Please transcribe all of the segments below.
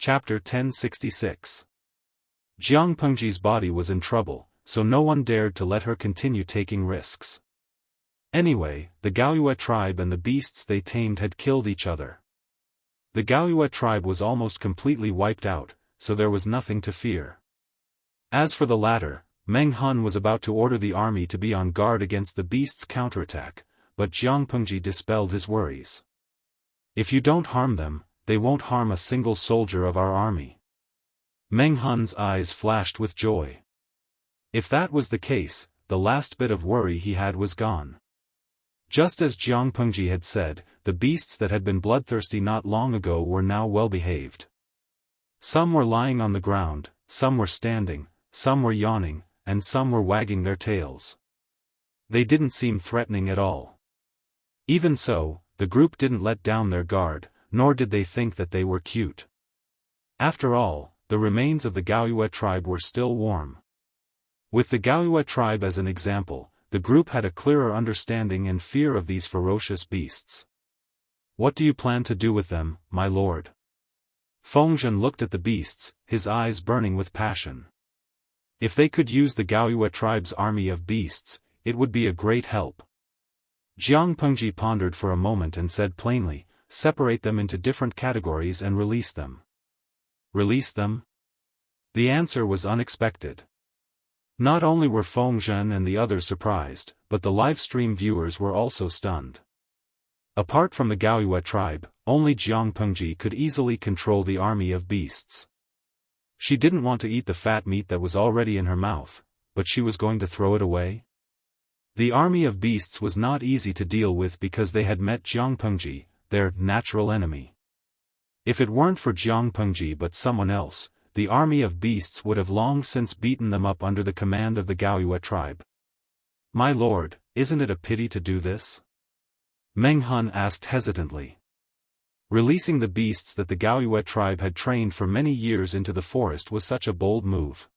Chapter 1066. Jiang Pengji's body was in trouble, so no one dared to let her continue taking risks. Anyway, the Gaoyue tribe and the beasts they tamed had killed each other. The Gaoyue tribe was almost completely wiped out, so there was nothing to fear. As for the latter, Meng Han was about to order the army to be on guard against the beasts' counterattack, but Jiang Pengji dispelled his worries. If you don't harm them, they won't harm a single soldier of our army. Meng Han's eyes flashed with joy. If that was the case, the last bit of worry he had was gone. Just as Jiang Pengji had said, the beasts that had been bloodthirsty not long ago were now well behaved. Some were lying on the ground, some were standing, some were yawning, and some were wagging their tails. They didn't seem threatening at all. Even so, the group didn't let down their guard, nor did they think that they were cute. After all, the remains of the Gaoyue tribe were still warm. With the Gaoyue tribe as an example, the group had a clearer understanding and fear of these ferocious beasts. What do you plan to do with them, my lord? Fengzhen looked at the beasts, his eyes burning with passion. If they could use the Gaoyue tribe's army of beasts, it would be a great help. Jiang Pengji pondered for a moment and said plainly, separate them into different categories and release them. Release them? The answer was unexpected. Not only were Fengzhen and the others surprised, but the live stream viewers were also stunned. Apart from the Gaoyue tribe, only Jiang Pengji could easily control the army of beasts. She didn't want to eat the fat meat that was already in her mouth, but she was going to throw it away? The army of beasts was not easy to deal with because they had met Jiang Pengji, their natural enemy. If it weren't for Jiang Pengji but someone else, the army of beasts would have long since beaten them up under the command of the Gaoyue tribe. My lord, isn't it a pity to do this? Meng Han asked hesitantly. Releasing the beasts that the Gaoyue tribe had trained for many years into the forest was such a bold move.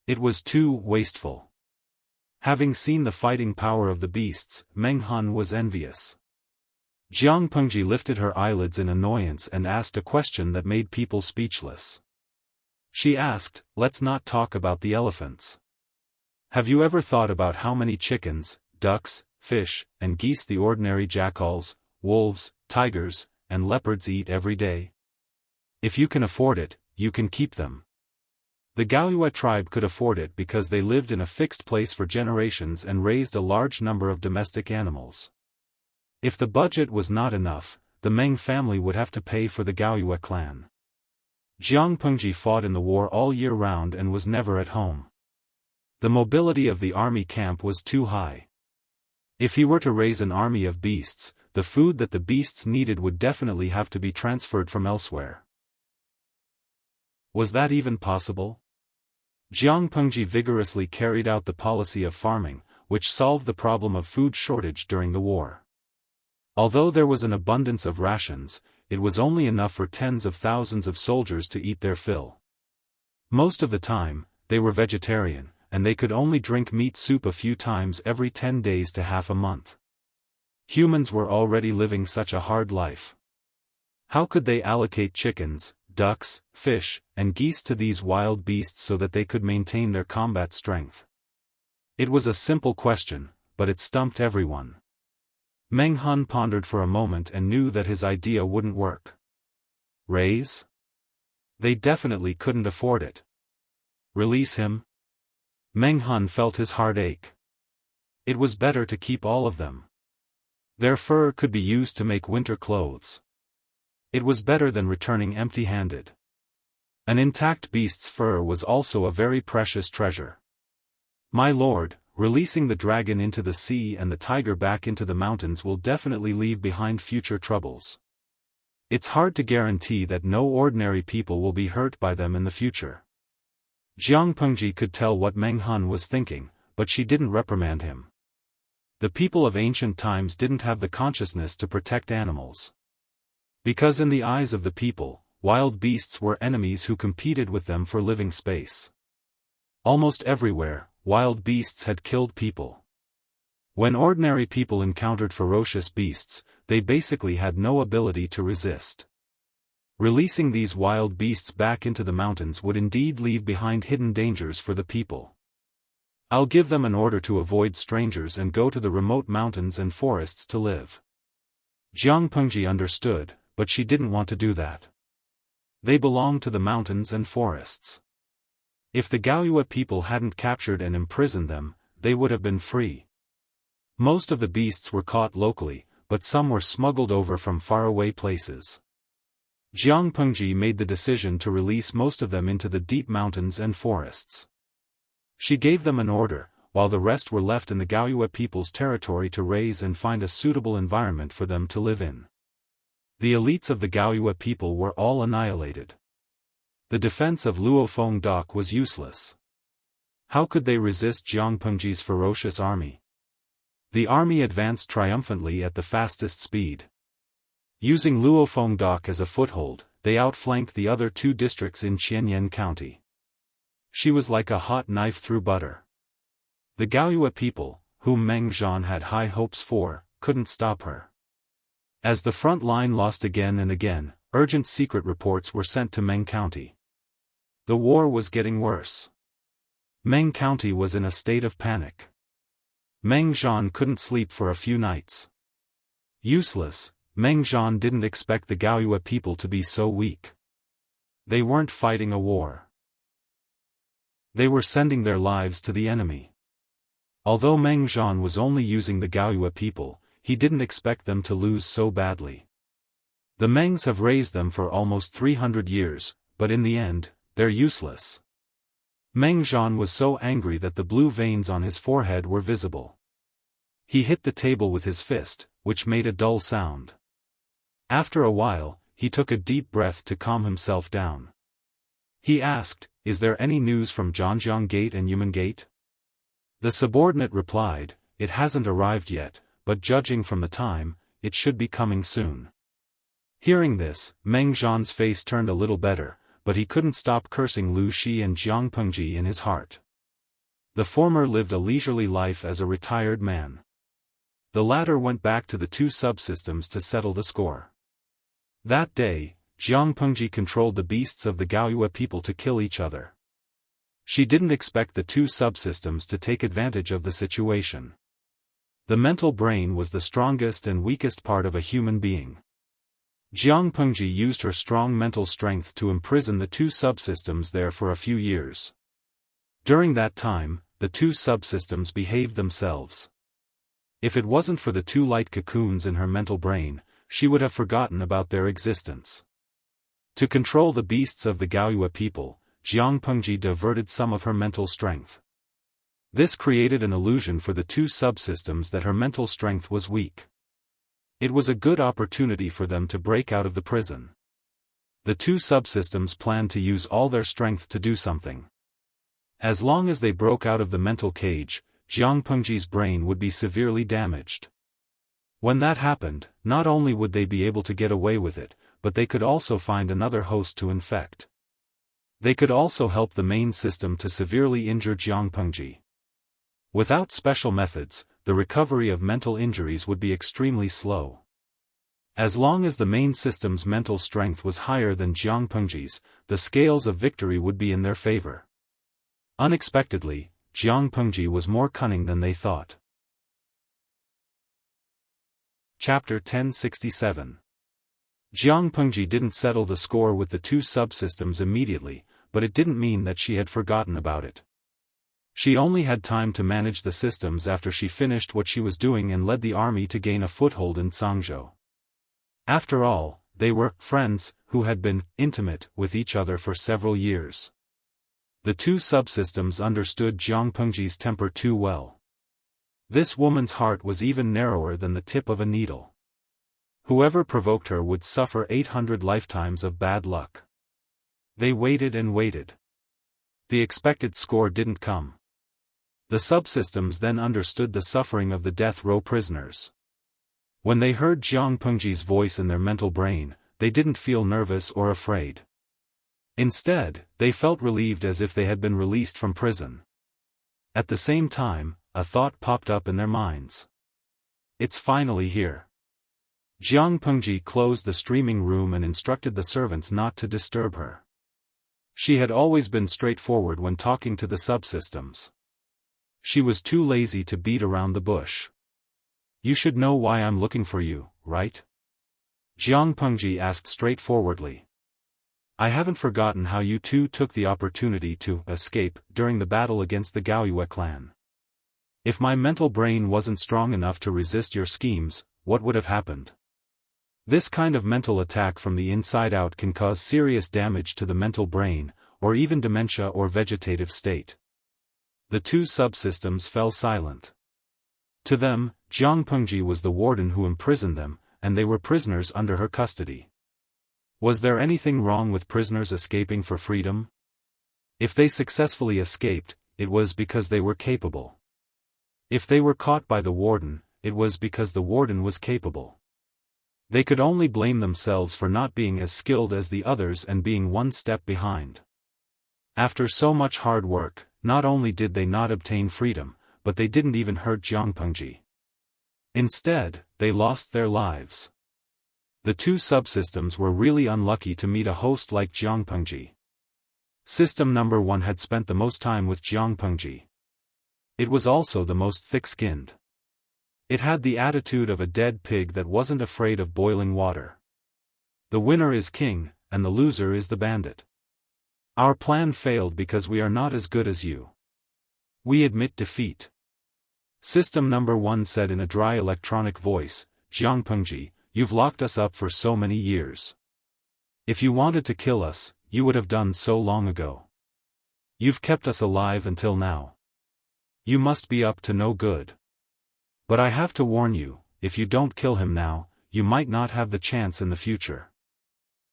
It was too wasteful. Having seen the fighting power of the beasts, Meng Han was envious. Jiang Pengji lifted her eyelids in annoyance and asked a question that made people speechless. She asked, let's not talk about the elephants. Have you ever thought about how many chickens, ducks, fish, and geese the ordinary jackals, wolves, tigers, and leopards eat every day? If you can afford it, you can keep them. The Gaoyue tribe could afford it because they lived in a fixed place for generations and raised a large number of domestic animals. If the budget was not enough, the Meng family would have to pay for the Gaoyue clan. Jiang Pengji fought in the war all year round and was never at home. The mobility of the army camp was too high. If he were to raise an army of beasts, the food that the beasts needed would definitely have to be transferred from elsewhere. Was that even possible? Jiang Pengji vigorously carried out the policy of farming, which solved the problem of food shortage during the war. Although there was an abundance of rations, it was only enough for tens of thousands of soldiers to eat their fill. Most of the time, they were vegetarian, and they could only drink meat soup a few times every 10 days to half a month. Humans were already living such a hard life. How could they allocate chickens, ducks, fish, and geese to these wild beasts so that they could maintain their combat strength? It was a simple question, but it stumped everyone. Meng Han pondered for a moment and knew that his idea wouldn't work. Raise? They definitely couldn't afford it. Release him? Meng Han felt his heart ache. It was better to keep all of them. Their fur could be used to make winter clothes. It was better than returning empty-handed. An intact beast's fur was also a very precious treasure. My lord, releasing the dragon into the sea and the tiger back into the mountains will definitely leave behind future troubles. It's hard to guarantee that no ordinary people will be hurt by them in the future. Jiang Pengji could tell what Meng Han was thinking, but she didn't reprimand him. The people of ancient times didn't have the consciousness to protect animals. Because in the eyes of the people, wild beasts were enemies who competed with them for living space. Almost everywhere, wild beasts had killed people. When ordinary people encountered ferocious beasts, they basically had no ability to resist. Releasing these wild beasts back into the mountains would indeed leave behind hidden dangers for the people. I'll give them an order to avoid strangers and go to the remote mountains and forests to live. Jiang Pengji understood, but she didn't want to do that. They belonged to the mountains and forests. If the Gaoyue people hadn't captured and imprisoned them, they would have been free. Most of the beasts were caught locally, but some were smuggled over from faraway places. Jiang Pengji made the decision to release most of them into the deep mountains and forests. She gave them an order, while the rest were left in the Gaoyue people's territory to raise and find a suitable environment for them to live in. The elites of the Gaoyue people were all annihilated. The defense of Luofeng dock was useless. How could they resist Jiang Pengji's ferocious army? The army advanced triumphantly at the fastest speed. Using Luofeng dock as a foothold, they outflanked the other two districts in Qianyan County. She was like a hot knife through butter. The Gaoyue people, whom Meng Zhan had high hopes for, couldn't stop her. As the front line lost again and again, urgent secret reports were sent to Meng County. The war was getting worse. Meng County was in a state of panic. Meng Zhan couldn't sleep for a few nights. Useless, Meng Zhan didn't expect the Gaoyue people to be so weak. They weren't fighting a war. They were sending their lives to the enemy. Although Meng Zhan was only using the Gaoyue people, he didn't expect them to lose so badly. The Mengs have raised them for almost 300 years, but in the end, they're useless. Meng Zhan was so angry that the blue veins on his forehead were visible. He hit the table with his fist, which made a dull sound. After a while, he took a deep breath to calm himself down. He asked, "Is there any news from Zhangjiang Gate and Yumen Gate?" The subordinate replied, "It hasn't arrived yet, but judging from the time, it should be coming soon." Hearing this, Meng Zhan's face turned a little better, but he couldn't stop cursing Lu Shi and Jiang Pengji in his heart. The former lived a leisurely life as a retired man. The latter went back to the two subsystems to settle the score. That day, Jiang Pengji controlled the beasts of the Gaoyue people to kill each other. She didn't expect the two subsystems to take advantage of the situation. The mental brain was the strongest and weakest part of a human being. Jiang Pengji used her strong mental strength to imprison the two subsystems there for a few years. During that time, the two subsystems behaved themselves. If it wasn't for the two light cocoons in her mental brain, she would have forgotten about their existence. To control the beasts of the Gaoyue people, Jiang Pengji diverted some of her mental strength. This created an illusion for the two subsystems that her mental strength was weak. It was a good opportunity for them to break out of the prison. The two subsystems planned to use all their strength to do something. As long as they broke out of the mental cage, Jiang Pengji's brain would be severely damaged. When that happened, not only would they be able to get away with it, but they could also find another host to infect. They could also help the main system to severely injure Jiang Pengji. Without special methods, the recovery of mental injuries would be extremely slow. As long as the main system's mental strength was higher than Jiang Pengji's, the scales of victory would be in their favor. Unexpectedly, Jiang Pengji was more cunning than they thought. Chapter 1067. Jiang Pengji didn't settle the score with the two subsystems immediately, but it didn't mean that she had forgotten about it. She only had time to manage the systems after she finished what she was doing and led the army to gain a foothold in Cangzhou. After all, they were friends who had been intimate with each other for several years. The two subsystems understood Jiang Pengji's temper too well. This woman's heart was even narrower than the tip of a needle. Whoever provoked her would suffer 800 lifetimes of bad luck. They waited and waited. The expected score didn't come. The subsystems then understood the suffering of the death row prisoners. When they heard Jiang Pengji's voice in their mental brain, they didn't feel nervous or afraid. Instead, they felt relieved as if they had been released from prison. At the same time, a thought popped up in their minds. It's finally here. Jiang Pengji closed the streaming room and instructed the servants not to disturb her. She had always been straightforward when talking to the subsystems. She was too lazy to beat around the bush. "You should know why I'm looking for you, right?" Jiang Pengji asked straightforwardly. "I haven't forgotten how you two took the opportunity to escape during the battle against the Gaoyue clan. If my mental brain wasn't strong enough to resist your schemes, what would have happened? This kind of mental attack from the inside out can cause serious damage to the mental brain, or even dementia or vegetative state." The two subsystems fell silent. To them, Jiang Pengji was the warden who imprisoned them, and they were prisoners under her custody. Was there anything wrong with prisoners escaping for freedom? If they successfully escaped, it was because they were capable. If they were caught by the warden, it was because the warden was capable. They could only blame themselves for not being as skilled as the others and being one step behind. After so much hard work, not only did they not obtain freedom, but they didn't even hurt Jiang Pengji. Instead, they lost their lives. The two subsystems were really unlucky to meet a host like Jiang Pengji. System number 1 had spent the most time with Jiang Pengji. It was also the most thick-skinned. It had the attitude of a dead pig that wasn't afraid of boiling water. The winner is king, and the loser is the bandit. Our plan failed because we are not as good as you. We admit defeat. System number 1 said in a dry electronic voice, "Jiang Pengji, you've locked us up for so many years. If you wanted to kill us, you would have done so long ago. You've kept us alive until now. You must be up to no good. But I have to warn you, if you don't kill him now, you might not have the chance in the future."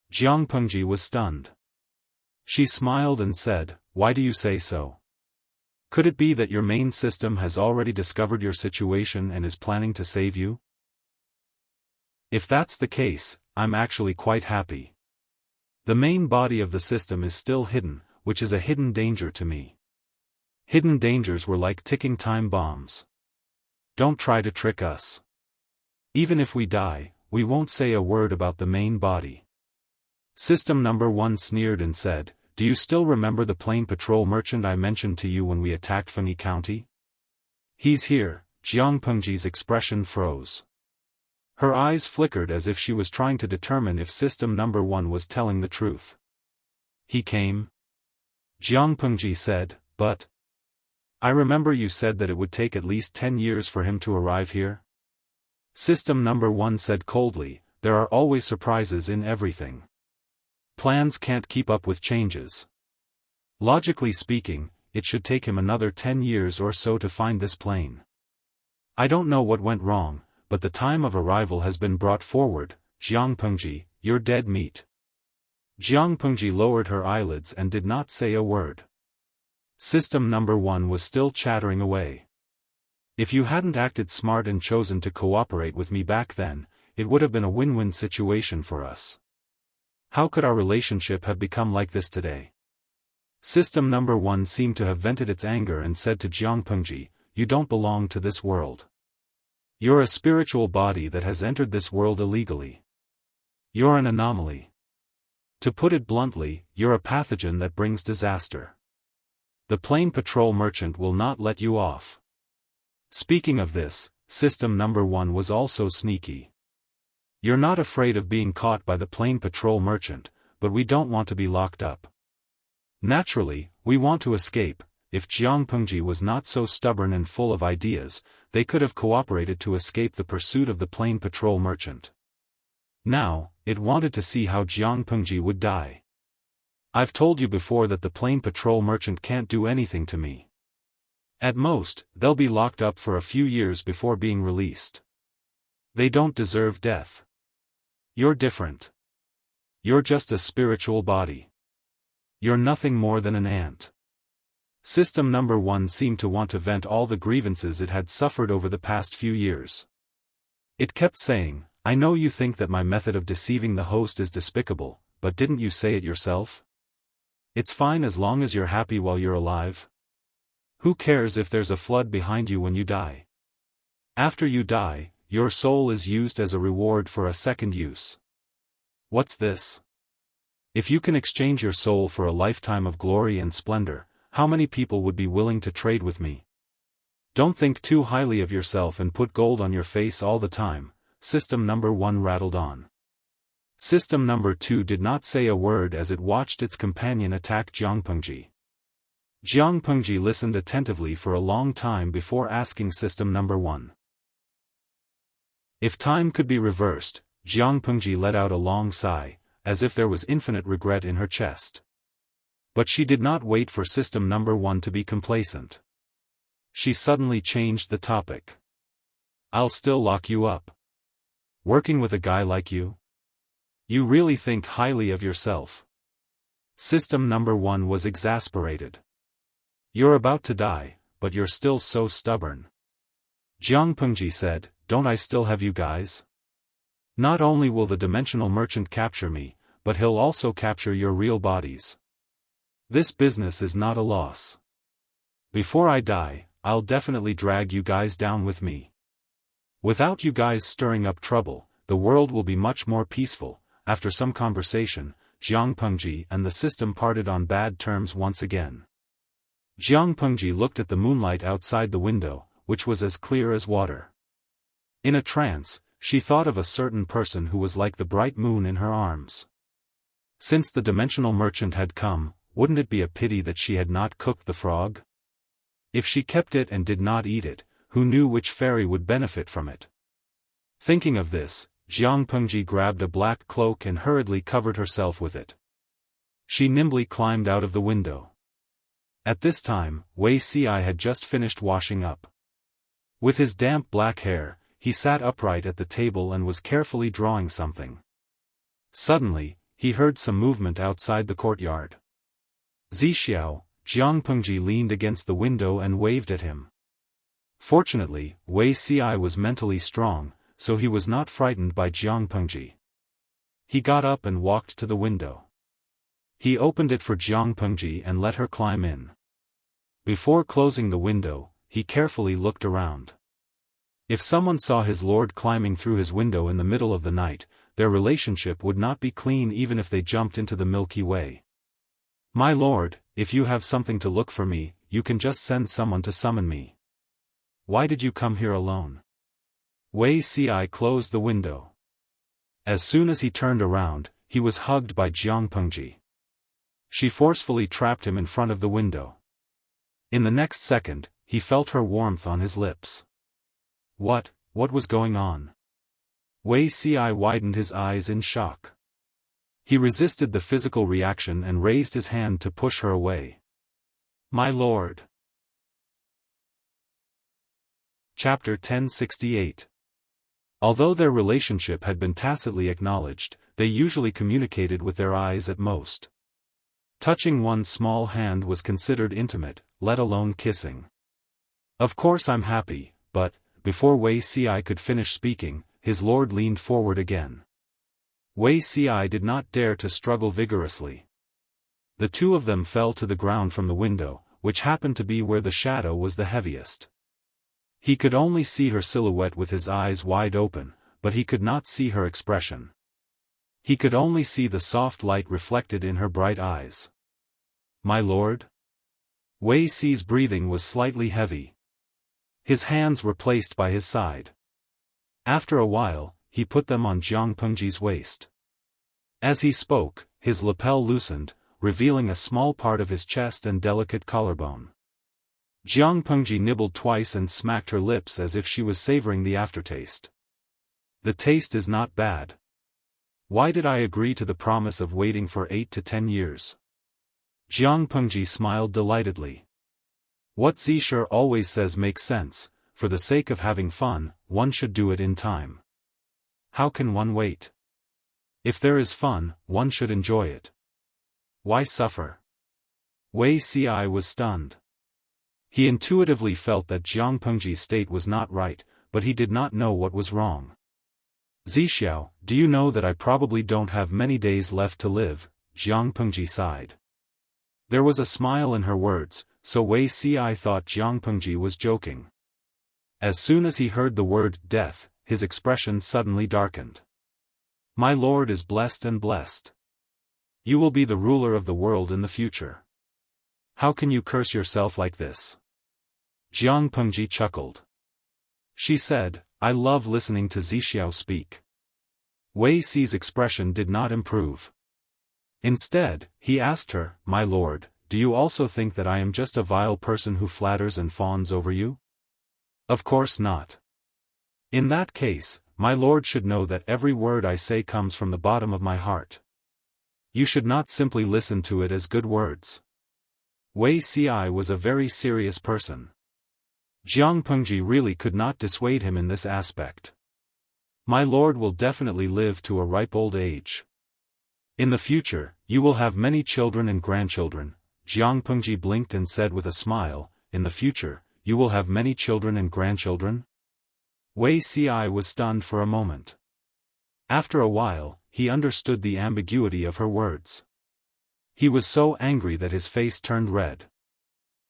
Jiang Pengji was stunned. She smiled and said, "Why do you say so? Could it be that your main system has already discovered your situation and is planning to save you? If that's the case, I'm actually quite happy. The main body of the system is still hidden, which is a hidden danger to me. Hidden dangers were like ticking time bombs. Don't try to trick us. Even if we die, we won't say a word about the main body." System number 1 sneered and said, "Do you still remember the plane patrol merchant I mentioned to you when we attacked Fenny County? He's here." Jiang Pengji's expression froze. Her eyes flickered as if she was trying to determine if system number 1 was telling the truth. "He came?" Jiang Pengji said, "But I remember you said that it would take at least 10 years for him to arrive here." System number 1 said coldly, "There are always surprises in everything. Plans can't keep up with changes. Logically speaking, it should take him another 10 years or so to find this plane. I don't know what went wrong, but the time of arrival has been brought forward. Jiang Pengji, you're dead meat." Jiang Pengji lowered her eyelids and did not say a word. System number 1 was still chattering away. "If you hadn't acted smart and chosen to cooperate with me back then, it would have been a win-win situation for us. How could our relationship have become like this today?" System number 1 seemed to have vented its anger and said to Jiang Pengji, "You don't belong to this world. You're a spiritual body that has entered this world illegally. You're an anomaly. To put it bluntly, you're a pathogen that brings disaster. The plane patrol merchant will not let you off." Speaking of this, system number 1 was also sneaky. "You're not afraid of being caught by the plane patrol merchant, but we don't want to be locked up. Naturally, we want to escape." If Jiang Pengji was not so stubborn and full of ideas, they could have cooperated to escape the pursuit of the plane patrol merchant. Now, it wanted to see how Jiang Pengji would die. "I've told you before that the plane patrol merchant can't do anything to me. At most, they'll be locked up for a few years before being released. They don't deserve death. You're different. You're just a spiritual body. You're nothing more than an ant." System number 1 seemed to want to vent all the grievances it had suffered over the past few years. It kept saying, "I know you think that my method of deceiving the host is despicable, but didn't you say it yourself? It's fine as long as you're happy while you're alive. Who cares if there's a flood behind you when you die? After you die, your soul is used as a reward for a second use. What's this? If you can exchange your soul for a lifetime of glory and splendor, how many people would be willing to trade with me? Don't think too highly of yourself and put gold on your face all the time, System number 1 rattled on. System number 2 did not say a word as it watched its companion attack Jiangpengji. Jiangpengji listened attentively for a long time before asking System number 1. If time could be reversed, Jiangpengji let out a long sigh, as if there was infinite regret in her chest. But she did not wait for System number 1 to be complacent. She suddenly changed the topic. I'll still lock you up. Working with a guy like you? You really think highly of yourself. System number 1 was exasperated. You're about to die, but you're still so stubborn. Jiangpengji said, don't I still have you guys? Not only will the dimensional merchant capture me, but he'll also capture your real bodies. This business is not a loss. Before I die, I'll definitely drag you guys down with me. Without you guys stirring up trouble, the world will be much more peaceful. After some conversation, Jiangpengji and the system parted on bad terms once again. Jiangpengji looked at the moonlight outside the window, which was as clear as water. In a trance, she thought of a certain person who was like the bright moon in her arms. Since the dimensional merchant had come, wouldn't it be a pity that she had not cooked the frog? If she kept it and did not eat it, who knew which fairy would benefit from it? Thinking of this, Jiangpengji grabbed a black cloak and hurriedly covered herself with it. She nimbly climbed out of the window. At this time, Wei Ci had just finished washing up. With his damp black hair, he sat upright at the table and was carefully drawing something. Suddenly, he heard some movement outside the courtyard. Zixiao, Jiangpengji leaned against the window and waved at him. Fortunately, Wei Ci was mentally strong, so he was not frightened by Jiangpengji. He got up and walked to the window. He opened it for Jiangpengji and let her climb in. Before closing the window, he carefully looked around. If someone saw his lord climbing through his window in the middle of the night, their relationship would not be clean even if they jumped into the Milky Way. My lord, if you have something to look for me, you can just send someone to summon me. Why did you come here alone? Wei Ci closed the window. As soon as he turned around, he was hugged by Jiangpengji. She forcefully trapped him in front of the window. In the next second, he felt her warmth on his lips. What was going on? Wei Ci widened his eyes in shock. He resisted the physical reaction and raised his hand to push her away. My lord. Chapter 1068. Although their relationship had been tacitly acknowledged, they usually communicated with their eyes at most. Touching one's small hand was considered intimate, let alone kissing. Of course I'm happy, but, before Wei Ci could finish speaking, his lord leaned forward again. Wei Ci did not dare to struggle vigorously. The two of them fell to the ground from the window, which happened to be where the shadow was the heaviest. He could only see her silhouette with his eyes wide open, but he could not see her expression. He could only see the soft light reflected in her bright eyes. My lord? Wei Ci's breathing was slightly heavy. His hands were placed by his side. After a while, he put them on Jiangpengji's waist. As he spoke, his lapel loosened, revealing a small part of his chest and delicate collarbone. Jiangpengji nibbled twice and smacked her lips as if she was savoring the aftertaste. The taste is not bad. Why did I agree to the promise of waiting for 8 to 10 years? Jiangpengji smiled delightedly. What Zisher always says makes sense, for the sake of having fun, one should do it in time. How can one wait? If there is fun, one should enjoy it. Why suffer? Wei Ci was stunned. He intuitively felt that Jiangpengji's state was not right, but he did not know what was wrong. Zixiao, do you know that I probably don't have many days left to live? Jiangpengji sighed. There was a smile in her words, so Wei Ci thought Jiangpengji was joking. As soon as he heard the word death, his expression suddenly darkened. My lord is blessed and blessed. You will be the ruler of the world in the future. How can you curse yourself like this? Jiang Pengji chuckled. She said, I love listening to Zixiao speak. Wei Si's expression did not improve. Instead, he asked her, My lord, do you also think that I am just a vile person who flatters and fawns over you? Of course not. In that case, my lord should know that every word I say comes from the bottom of my heart. You should not simply listen to it as good words. Wei Si was a very serious person. Jiang Pengji really could not dissuade him in this aspect. My lord will definitely live to a ripe old age. In the future, you will have many children and grandchildren. Jiang Pengji blinked and said with a smile, In the future, you will have many children and grandchildren? Wei Si was stunned for a moment. After a while, he understood the ambiguity of her words. He was so angry that his face turned red.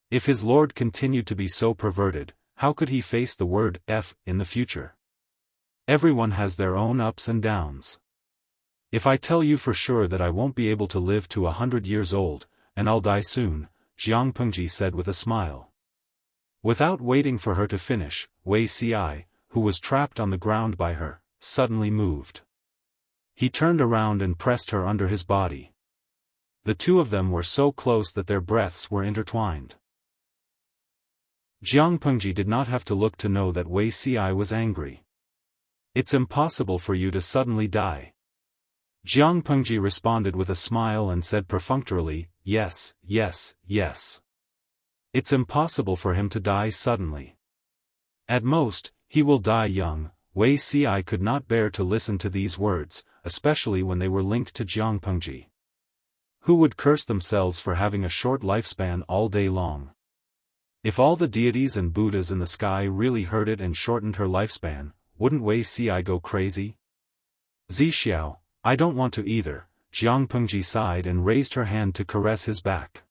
If his lord continued to be so perverted, how could he face the word F in the future? Everyone has their own ups and downs. If I tell you for sure that I won't be able to live to 100 years old, and I'll die soon, Jiang Pengji said with a smile. Without waiting for her to finish, Wei Si, who was trapped on the ground by her, suddenly moved. He turned around and pressed her under his body. The two of them were so close that their breaths were intertwined. Jiang Pengji did not have to look to know that Wei Si was angry. It's impossible for you to suddenly die. Jiang Pengji responded with a smile and said perfunctorily, Yes, yes, yes. It's impossible for him to die suddenly. At most, he will die young. Wei Si could not bear to listen to these words, especially when they were linked to Jiang Pengji. Who would curse themselves for having a short lifespan all day long? If all the deities and Buddhas in the sky really heard it and shortened her lifespan, wouldn't Wei Si go crazy? Zixiao, I don't want to either, Jiang Pengji sighed and raised her hand to caress his back.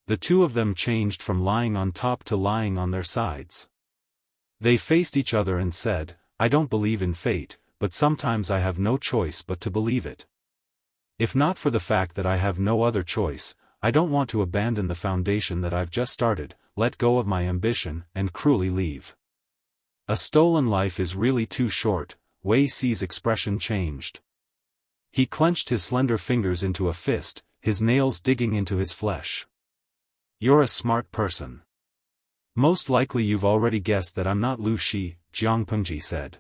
The two of them changed from lying on top to lying on their sides. They faced each other and said, I don't believe in fate, but sometimes I have no choice but to believe it. If not for the fact that I have no other choice, I don't want to abandon the foundation that I've just started, let go of my ambition, and cruelly leave. A stolen life is really too short. Wei Si's expression changed. He clenched his slender fingers into a fist, his nails digging into his flesh. You're a smart person. Most likely you've already guessed that I'm not Lu Shi, Jiang Pengji said.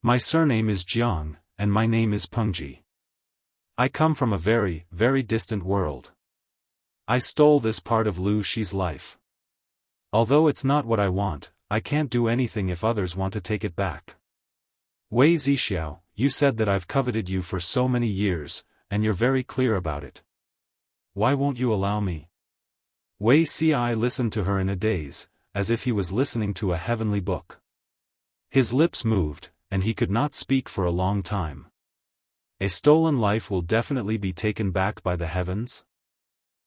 My surname is Jiang, and my name is Pengji. I come from a very, very distant world. I stole this part of Lu Shi's life. Although it's not what I want, I can't do anything if others want to take it back. Wei Zixiao, you said that I've coveted you for so many years, and you're very clear about it. Why won't you allow me? Wei Si listened to her in a daze, as if he was listening to a heavenly book. His lips moved, and he could not speak for a long time. A stolen life will definitely be taken back by the heavens?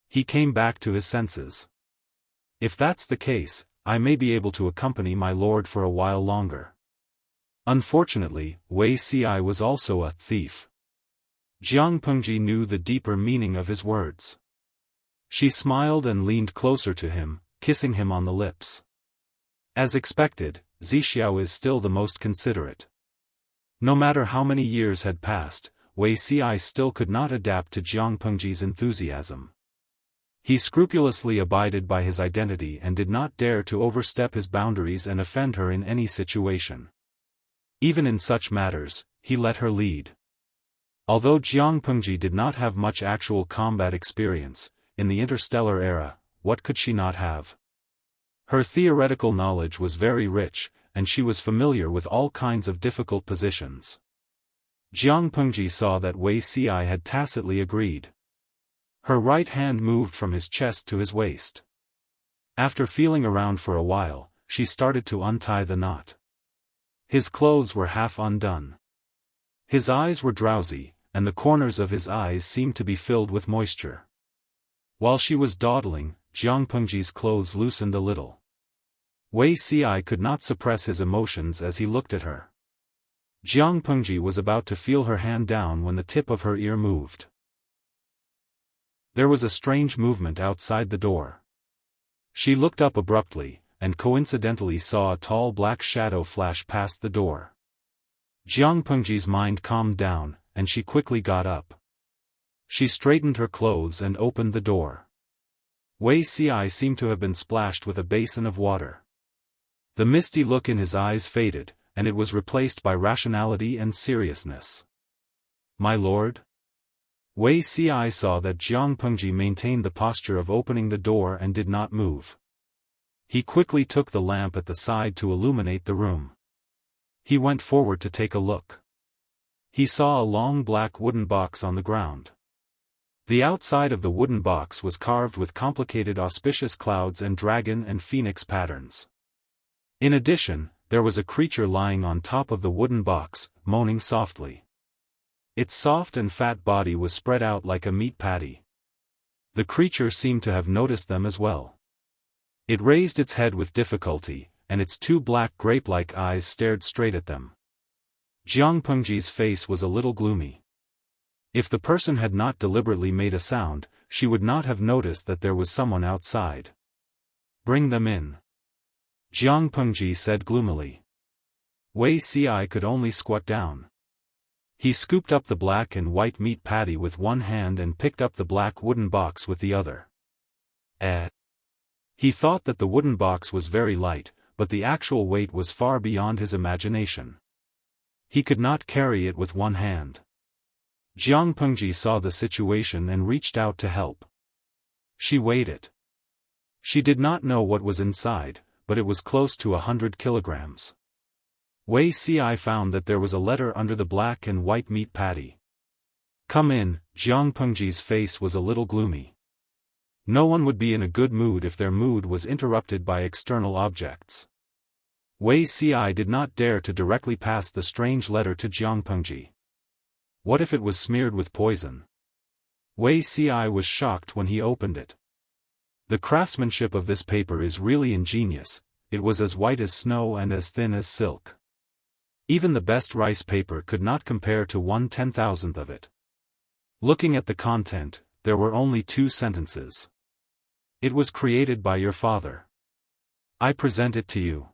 He came back to his senses. If that's the case, I may be able to accompany my lord for a while longer. Unfortunately, Wei Si was also a thief. Jiang Pengji knew the deeper meaning of his words. She smiled and leaned closer to him, kissing him on the lips. As expected, Zixiao is still the most considerate. No matter how many years had passed, Wei Si still could not adapt to Jiang Pengji's enthusiasm. He scrupulously abided by his identity and did not dare to overstep his boundaries and offend her in any situation. Even in such matters, he let her lead. Although Jiang Pengji did not have much actual combat experience, in the interstellar era, what could she not have? Her theoretical knowledge was very rich, and she was familiar with all kinds of difficult positions. Jiang Pengji saw that Wei Si had tacitly agreed. Her right hand moved from his chest to his waist. After feeling around for a while, she started to untie the knot. His clothes were half undone. His eyes were drowsy, and the corners of his eyes seemed to be filled with moisture. While she was dawdling, Jiang Pengji's clothes loosened a little. Wei Si could not suppress his emotions as he looked at her. Jiang Pengji was about to feel her hand down when the tip of her ear moved. There was a strange movement outside the door. She looked up abruptly, and coincidentally saw a tall black shadow flash past the door. Jiang Pengji's mind calmed down, and she quickly got up. She straightened her clothes and opened the door. Wei Ci seemed to have been splashed with a basin of water. The misty look in his eyes faded, and it was replaced by rationality and seriousness. "My lord?" Wei Ci saw that Jiang Pengji maintained the posture of opening the door and did not move. He quickly took the lamp at the side to illuminate the room. He went forward to take a look. He saw a long black wooden box on the ground. The outside of the wooden box was carved with complicated auspicious clouds and dragon and phoenix patterns. In addition, there was a creature lying on top of the wooden box, moaning softly. Its soft and fat body was spread out like a meat patty. The creature seemed to have noticed them as well. It raised its head with difficulty, and its two black grape-like eyes stared straight at them. Jiang Pengji's face was a little gloomy. If the person had not deliberately made a sound, she would not have noticed that there was someone outside. "Bring them in," Jiang Pengji said gloomily. Wei Ci could only squat down. He scooped up the black and white meat patty with one hand and picked up the black wooden box with the other. He thought that the wooden box was very light, but the actual weight was far beyond his imagination. He could not carry it with one hand. Jiang Pengji saw the situation and reached out to help. She weighed it. She did not know what was inside, but it was close to 100 kilograms. Wei Ci found that there was a letter under the black and white meat patty. "Come in." Jiang Pengji's face was a little gloomy. No one would be in a good mood if their mood was interrupted by external objects. Wei Ci did not dare to directly pass the strange letter to Jiang Pengji. What if it was smeared with poison? Wei Ci was shocked when he opened it. The craftsmanship of this paper is really ingenious. It was as white as snow and as thin as silk. Even the best rice paper could not compare to 1/10,000th of it. Looking at the content, there were only 2 sentences. "It was created by your father. I present it to you."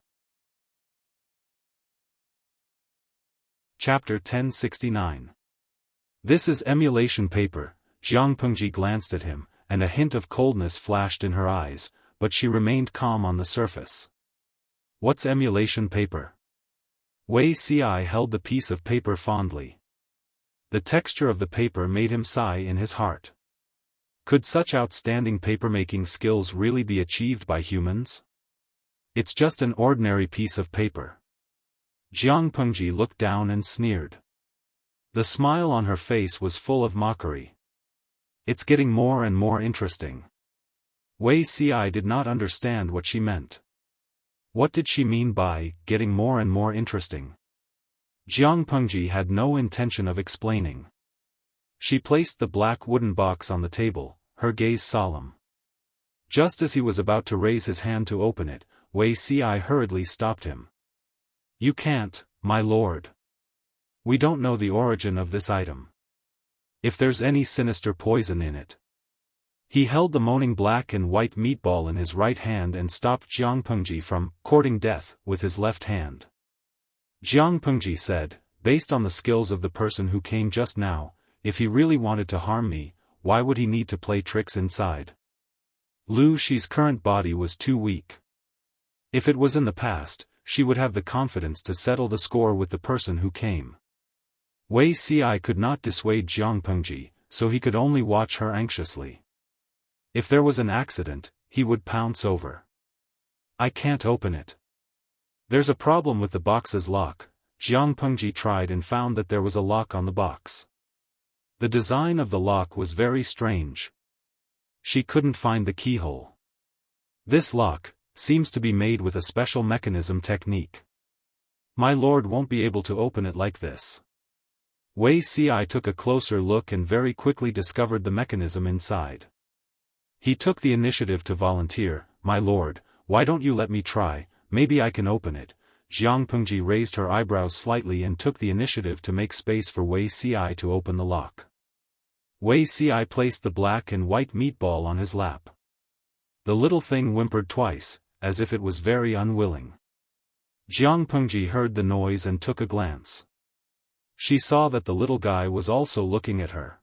Chapter 1069. "This is emulation paper." Jiang Pengji glanced at him, and a hint of coldness flashed in her eyes, but she remained calm on the surface. "What's emulation paper?" Wei Ci held the piece of paper fondly. The texture of the paper made him sigh in his heart. Could such outstanding papermaking skills really be achieved by humans? "It's just an ordinary piece of paper." Jiang Pengji looked down and sneered. The smile on her face was full of mockery. "It's getting more and more interesting." Wei Ci did not understand what she meant. What did she mean by getting more and more interesting? Jiang Pengji had no intention of explaining. She placed the black wooden box on the table, her gaze solemn. Just as he was about to raise his hand to open it, Wei Ci hurriedly stopped him. "You can't, my lord. We don't know the origin of this item. If there's any sinister poison in it." He held the moaning black and white meatball in his right hand and stopped Jiang Pengji from courting death with his left hand. Jiang Pengji said, "Based on the skills of the person who came just now, if he really wanted to harm me, why would he need to play tricks inside?" Lu Shi's current body was too weak. If it was in the past, she would have the confidence to settle the score with the person who came. Wei Ci could not dissuade Jiang Pengji, so he could only watch her anxiously. If there was an accident, he would pounce over. "I can't open it. There's a problem with the box's lock." Jiang Pengji tried and found that there was a lock on the box. The design of the lock was very strange. She couldn't find the keyhole. "This lock seems to be made with a special mechanism technique. My lord won't be able to open it like this." Wei Ci took a closer look and very quickly discovered the mechanism inside. He took the initiative to volunteer. "My lord, why don't you let me try, maybe I can open it." Jiang Pengji raised her eyebrows slightly and took the initiative to make space for Wei Ci to open the lock. Wei Ci placed the black and white meatball on his lap. The little thing whimpered twice, as if it was very unwilling. Jiang Pengji heard the noise and took a glance. She saw that the little guy was also looking at her.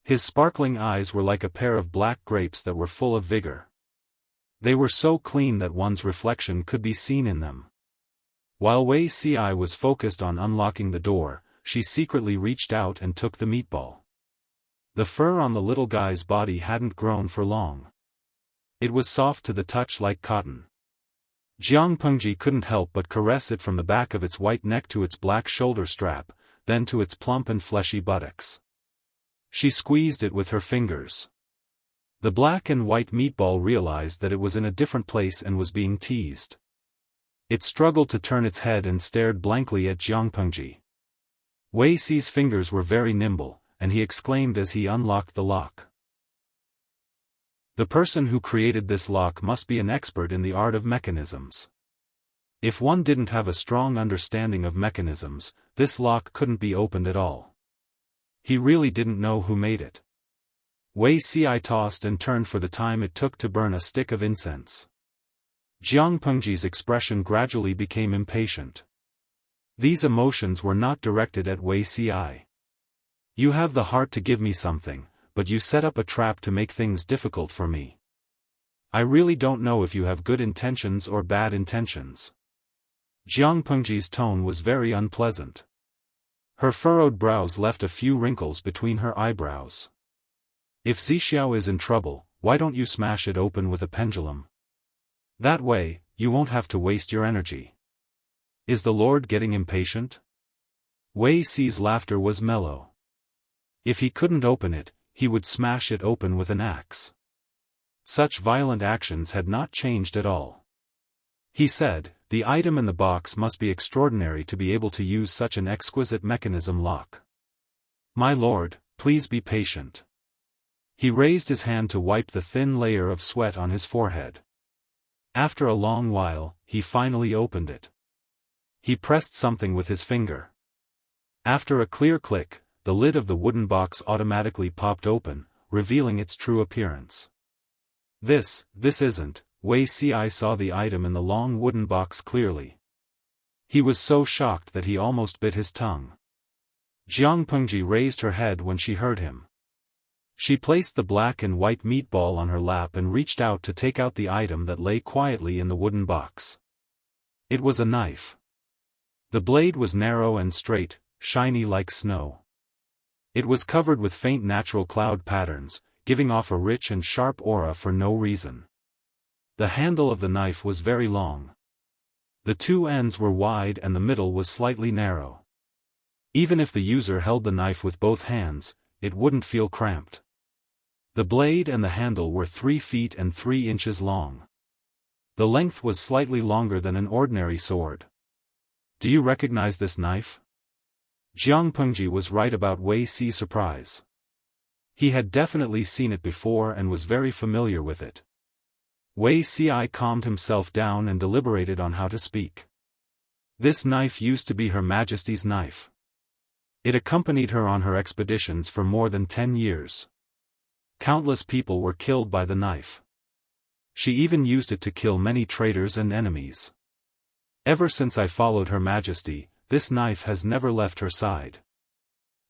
His sparkling eyes were like a pair of black grapes that were full of vigor. They were so clean that one's reflection could be seen in them. While Wei Ci was focused on unlocking the door, she secretly reached out and took the meatball. The fur on the little guy's body hadn't grown for long. It was soft to the touch like cotton. Jiang Pengji couldn't help but caress it from the back of its white neck to its black shoulder strap, then to its plump and fleshy buttocks. She squeezed it with her fingers. The black and white meatball realized that it was in a different place and was being teased. It struggled to turn its head and stared blankly at Jiang Pengji. Wei Ci's fingers were very nimble, and he exclaimed as he unlocked the lock. The person who created this lock must be an expert in the art of mechanisms. If one didn't have a strong understanding of mechanisms, this lock couldn't be opened at all. He really didn't know who made it. Wei Ci tossed and turned for the time it took to burn a stick of incense. Jiang Pengji's expression gradually became impatient. These emotions were not directed at Wei Ci. You have the heart to give me something, but you set up a trap to make things difficult for me. I really don't know if you have good intentions or bad intentions. Jiang Pengji's tone was very unpleasant. Her furrowed brows left a few wrinkles between her eyebrows. If Zixiao is in trouble, why don't you smash it open with a pendulum? That way, you won't have to waste your energy. Is the Lord getting impatient? Wei Ci's laughter was mellow. If he couldn't open it, he would smash it open with an axe. Such violent actions had not changed at all. He said, the item in the box must be extraordinary to be able to use such an exquisite mechanism lock. My lord, please be patient. He raised his hand to wipe the thin layer of sweat on his forehead. After a long while, he finally opened it. He pressed something with his finger. After a clear click, the lid of the wooden box automatically popped open, revealing its true appearance. This isn't. Wei Ci saw the item in the long wooden box clearly. He was so shocked that he almost bit his tongue. Jiang Pengji raised her head when she heard him. She placed the black and white meatball on her lap and reached out to take out the item that lay quietly in the wooden box. It was a knife. The blade was narrow and straight, shiny like snow. It was covered with faint natural cloud patterns, giving off a rich and sharp aura for no reason. The handle of the knife was very long. The two ends were wide and the middle was slightly narrow. Even if the user held the knife with both hands, it wouldn't feel cramped. The blade and the handle were 3 feet and 3 inches long. The length was slightly longer than an ordinary sword. Do you recognize this knife? Jiang Pengji was right about Wei Ci's surprise. He had definitely seen it before and was very familiar with it. Wei Ci calmed himself down and deliberated on how to speak. This knife used to be Her Majesty's knife. It accompanied her on her expeditions for more than 10 years. Countless people were killed by the knife. She even used it to kill many traitors and enemies. Ever since I followed Her Majesty, this knife has never left her side.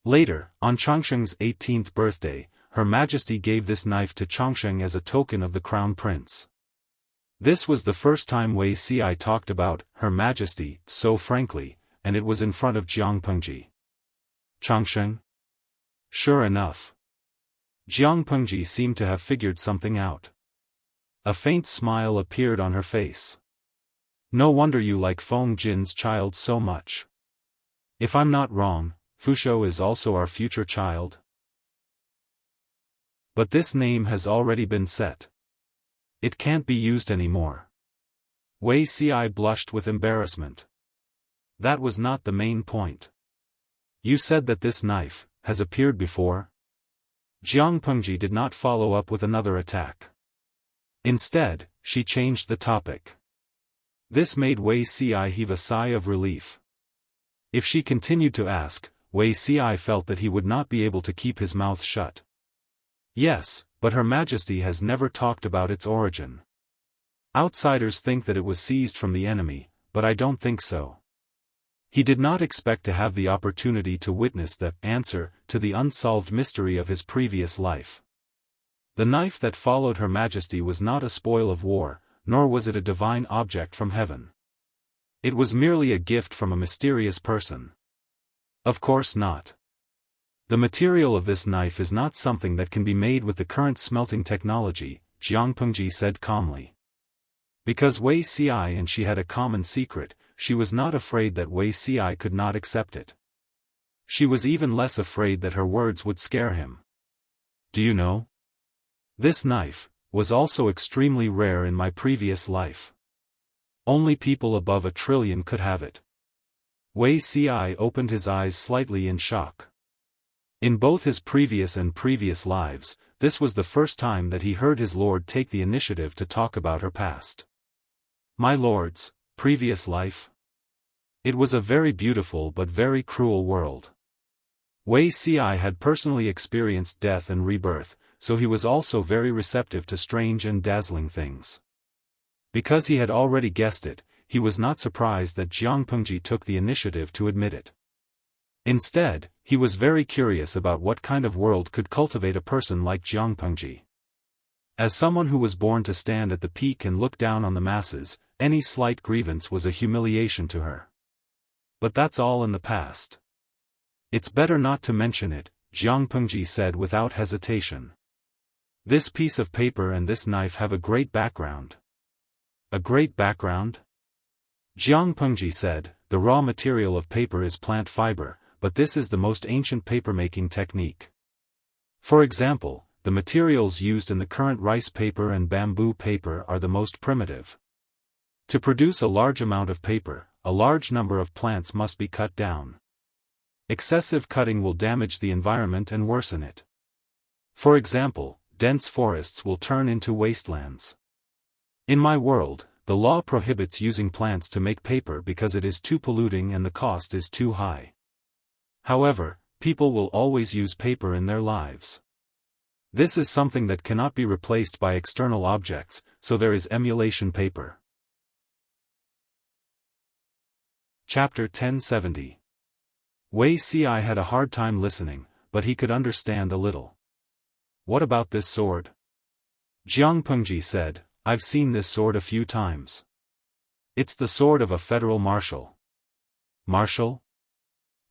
Later, on Changsheng's 18th birthday, Her Majesty gave this knife to Changsheng as a token of the Crown Prince. This was the first time Wei Ci talked about Her Majesty so frankly, and it was in front of Jiang Pengji. Changsheng? Sure enough. Jiang Pengji seemed to have figured something out. A faint smile appeared on her face. No wonder you like Feng Jin's child so much. If I'm not wrong, Fushou is also our future child. But this name has already been set. It can't be used anymore. Wei Ci blushed with embarrassment. That was not the main point. You said that this knife has appeared before? Jiang Pengji did not follow up with another attack. Instead, she changed the topic. This made Wei Ci heave a sigh of relief. If she continued to ask, Wei Ci felt that he would not be able to keep his mouth shut. Yes, but Her Majesty has never talked about its origin. Outsiders think that it was seized from the enemy, but I don't think so. He did not expect to have the opportunity to witness the answer to the unsolved mystery of his previous life. The knife that followed Her Majesty was not a spoil of war, nor was it a divine object from heaven. It was merely a gift from a mysterious person. Of course not. The material of this knife is not something that can be made with the current smelting technology, Jiang Pengji said calmly. Because Wei Ci and she had a common secret, she was not afraid that Wei Ci could not accept it. She was even less afraid that her words would scare him. Do you know? This knife was also extremely rare in my previous life. Only people above 1 trillion could have it. Wei Ci opened his eyes slightly in shock. In both his previous and previous lives, this was the first time that he heard his lord take the initiative to talk about her past. My lord's previous life? It was a very beautiful but very cruel world. Wei Ci had personally experienced death and rebirth, so he was also very receptive to strange and dazzling things. Because he had already guessed it, he was not surprised that Jiang Pengji took the initiative to admit it. Instead, he was very curious about what kind of world could cultivate a person like Jiang Pengji. As someone who was born to stand at the peak and look down on the masses, any slight grievance was a humiliation to her. But that's all in the past. It's better not to mention it, Jiang Pengji said without hesitation. This piece of paper and this knife have a great background. A great background? Jiang Pengji said, the raw material of paper is plant fiber, but this is the most ancient papermaking technique. For example, the materials used in the current rice paper and bamboo paper are the most primitive. To produce a large amount of paper, a large number of plants must be cut down. Excessive cutting will damage the environment and worsen it. For example, dense forests will turn into wastelands. In my world, the law prohibits using plants to make paper because it is too polluting and the cost is too high. However, people will always use paper in their lives. This is something that cannot be replaced by external objects, so there is emulation paper. Chapter 1070. Wei Ci had a hard time listening, but he could understand a little. What about this sword? Jiang Pengji said, I've seen this sword a few times. It's the sword of a federal marshal. Marshal?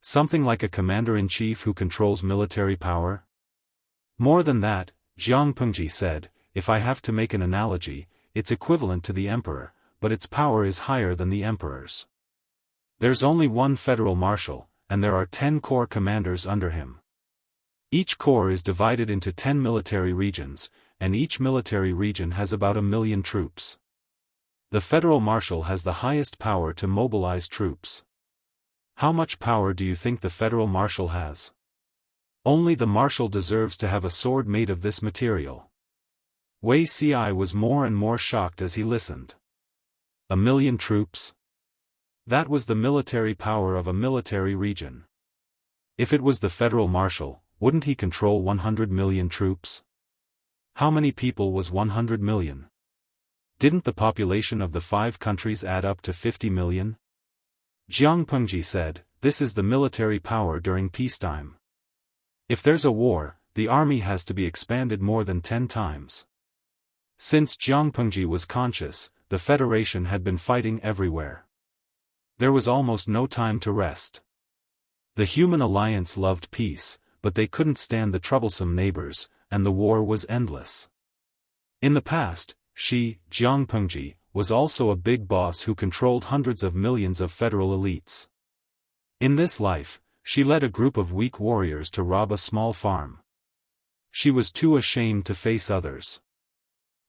Something like a commander-in-chief who controls military power? More than that, Jiang Pengji said, if I have to make an analogy, it's equivalent to the emperor, but its power is higher than the emperor's. There's only one federal marshal, and there are 10 corps commanders under him. Each corps is divided into 10 military regions, and each military region has about 1 million troops. The federal marshal has the highest power to mobilize troops. How much power do you think the federal marshal has? Only the marshal deserves to have a sword made of this material. Wei Ci was more and more shocked as he listened. 1 million troops? That was the military power of a military region. If it was the federal marshal, wouldn't he control 100 million troops? How many people was 100 million? Didn't the population of the 5 countries add up to 50 million? Jiang Pengji said, this is the military power during peacetime. If there's a war, the army has to be expanded more than 10 times. Since Jiang Pengji was conscious, the Federation had been fighting everywhere. There was almost no time to rest. The human alliance loved peace, but they couldn't stand the troublesome neighbors, and the war was endless. In the past, she, Jiang Pengji, was also a big boss who controlled hundreds of millions of federal elites. In this life, she led a group of weak warriors to rob a small farm. She was too ashamed to face others.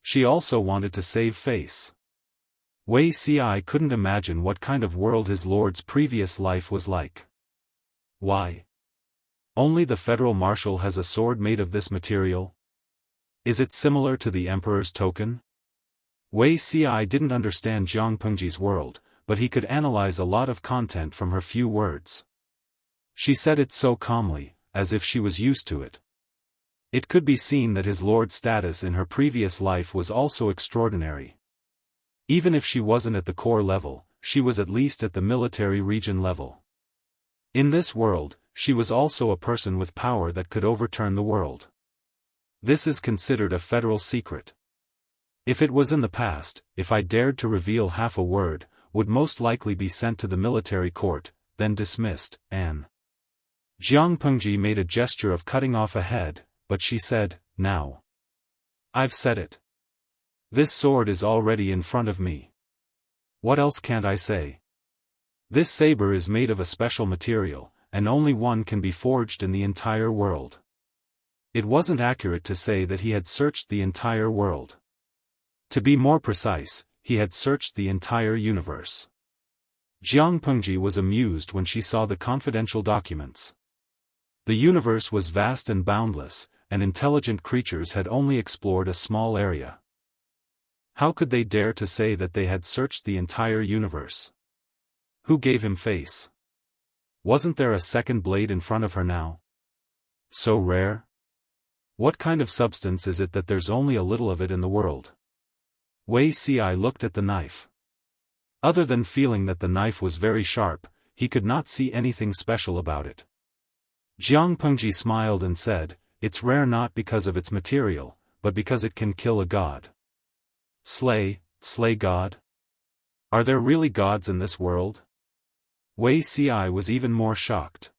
She also wanted to save face. Wei Ci couldn't imagine what kind of world his lord's previous life was like. Why? Only the federal marshal has a sword made of this material? Is it similar to the emperor's token? Wei Ci didn't understand Jiang Pengji's world, but he could analyze a lot of content from her few words. She said it so calmly, as if she was used to it. It could be seen that his lord status in her previous life was also extraordinary. Even if she wasn't at the core level, she was at least at the military region level. In this world, she was also a person with power that could overturn the world. This is considered a federal secret. If it was in the past, if I dared to reveal half a word, would most likely be sent to the military court, then dismissed. Jiang Pengji made a gesture of cutting off a head, but she said, "Now. I've said it. This sword is already in front of me. What else can't I say? This saber is made of a special material, and only one can be forged in the entire world." It wasn't accurate to say that he had searched the entire world. To be more precise, he had searched the entire universe. Jiang Pengji was amused when she saw the confidential documents. The universe was vast and boundless, and intelligent creatures had only explored a small area. How could they dare to say that they had searched the entire universe? Who gave him face? Wasn't there a second blade in front of her now? So rare? What kind of substance is it that there's only a little of it in the world? Wei Ci looked at the knife. Other than feeling that the knife was very sharp, he could not see anything special about it. Jiang Pengji smiled and said, "It's rare not because of its material, but because it can kill a god." Slay God? Are there really gods in this world? Wei Ci was even more shocked.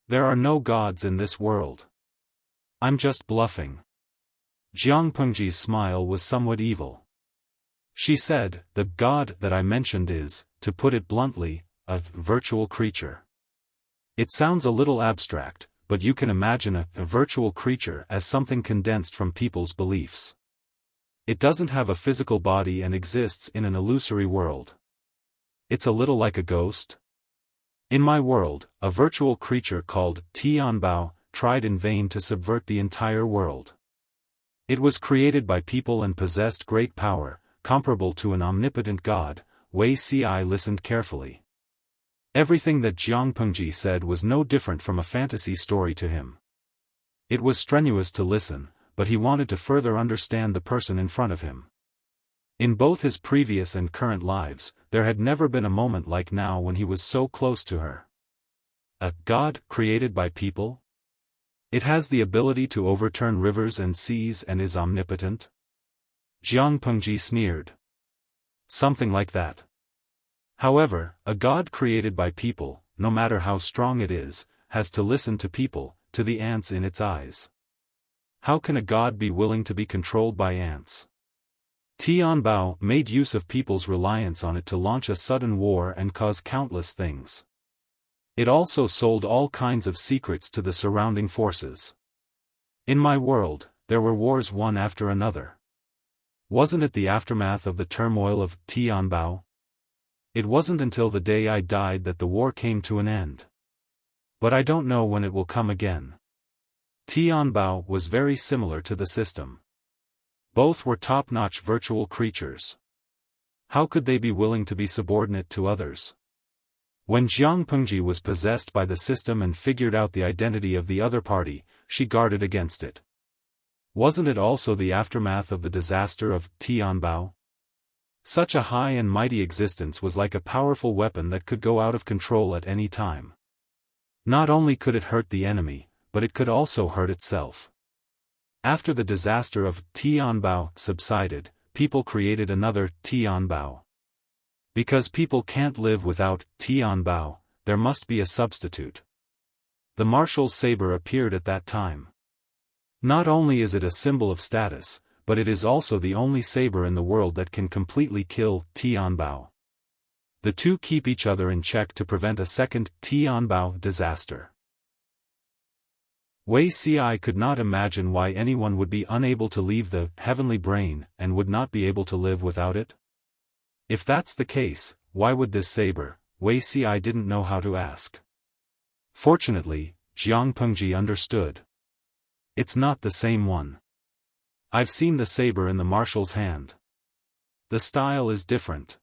There are no gods in this world. I'm just bluffing. Jiang Pengji's smile was somewhat evil. She said, "The god that I mentioned is, to put it bluntly, a virtual creature." It sounds a little abstract, but you can imagine a virtual creature as something condensed from people's beliefs. It doesn't have a physical body and exists in an illusory world. It's a little like a ghost. In my world, a virtual creature called Tianbao tried in vain to subvert the entire world. It was created by people and possessed great power, comparable to an omnipotent god. Wei Ci listened carefully. Everything that Jiang Pengji said was no different from a fantasy story to him. It was strenuous to listen, but he wanted to further understand the person in front of him. In both his previous and current lives, there had never been a moment like now when he was so close to her. A god created by people? It has the ability to overturn rivers and seas and is omnipotent? Jiang Pengji sneered. Something like that. However, a god created by people, no matter how strong it is, has to listen to people, to the ants in its eyes. How can a god be willing to be controlled by ants? Tianbao made use of people's reliance on it to launch a sudden war and cause countless things. It also sold all kinds of secrets to the surrounding forces. In my world, there were wars one after another. Wasn't it the aftermath of the turmoil of Tianbao? It wasn't until the day I died that the war came to an end. But I don't know when it will come again. Tianbao was very similar to the system. Both were top-notch virtual creatures. How could they be willing to be subordinate to others? When Jiang Pengji was possessed by the system and figured out the identity of the other party, she guarded against it. Wasn't it also the aftermath of the disaster of Tianbao? Such a high and mighty existence was like a powerful weapon that could go out of control at any time. Not only could it hurt the enemy, but it could also hurt itself. After the disaster of Tianbao subsided, people created another Tianbao. Because people can't live without Tianbao, there must be a substitute. The marshal's saber appeared at that time. Not only is it a symbol of status, but it is also the only saber in the world that can completely kill Tianbao. The two keep each other in check to prevent a second Tianbao disaster. Wei Ci could not imagine why anyone would be unable to leave the heavenly brain and would not be able to live without it. If that's the case, why would this saber? Wei Ci didn't know how to ask. Fortunately, Jiang Pengji understood. It's not the same one. I've seen the saber in the marshal's hand. The style is different.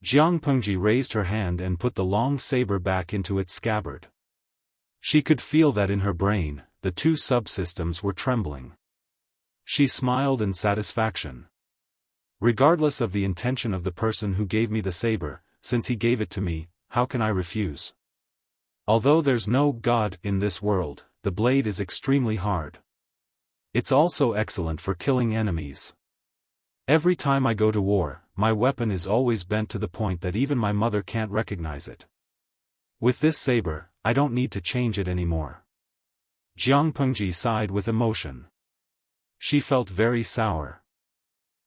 Jiang Pengji raised her hand and put the long saber back into its scabbard. She could feel that in her brain, the two subsystems were trembling. She smiled in satisfaction. Regardless of the intention of the person who gave me the saber, since he gave it to me, how can I refuse? Although there's no God in this world, the blade is extremely hard. It's also excellent for killing enemies. Every time I go to war, my weapon is always bent to the point that even my mother can't recognize it. With this saber, I don't need to change it anymore. Jiang Pengji sighed with emotion. She felt very sour.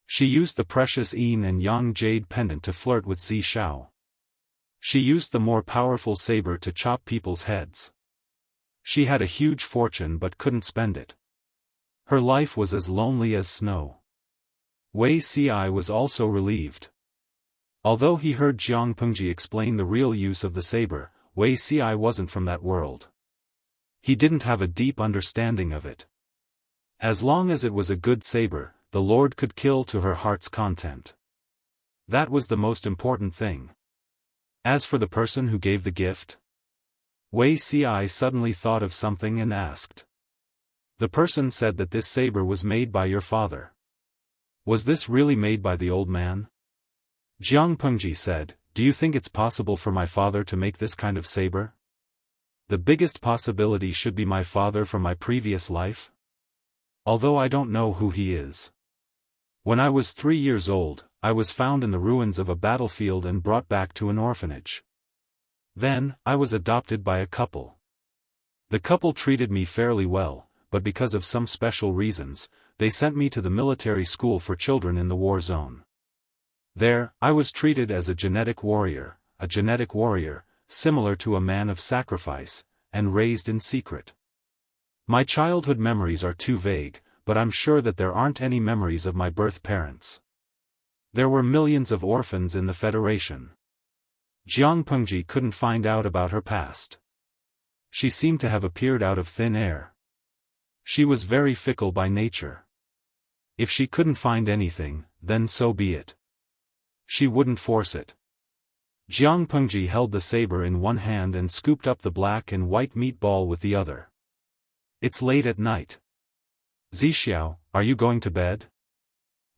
She used the precious yin and yang jade pendant to flirt with Zi Xiao. She used the more powerful saber to chop people's heads. She had a huge fortune but couldn't spend it. Her life was as lonely as snow. Wei Ci was also relieved. Although he heard Jiang Pengji explain the real use of the saber, Wei Ci wasn't from that world. He didn't have a deep understanding of it. As long as it was a good saber, the Lord could kill to her heart's content. That was the most important thing. As for the person who gave the gift, Wei Ci suddenly thought of something and asked. The person said that this saber was made by your father. Was this really made by the old man? Jiang Pengji said, do you think it's possible for my father to make this kind of saber? The biggest possibility should be my father from my previous life? Although I don't know who he is. When I was 3 years old, I was found in the ruins of a battlefield and brought back to an orphanage. Then, I was adopted by a couple. The couple treated me fairly well, but because of some special reasons, they sent me to the military school for children in the war zone. There, I was treated as a genetic warrior, similar to a man of sacrifice, and raised in secret. My childhood memories are too vague, but I'm sure that there aren't any memories of my birth parents. There were millions of orphans in the Federation. Jiang Pengji couldn't find out about her past. She seemed to have appeared out of thin air. She was very fickle by nature. If she couldn't find anything, then so be it. She wouldn't force it. Jiang Pengji held the saber in one hand and scooped up the black and white meatball with the other. It's late at night. Zi Xiao, are you going to bed?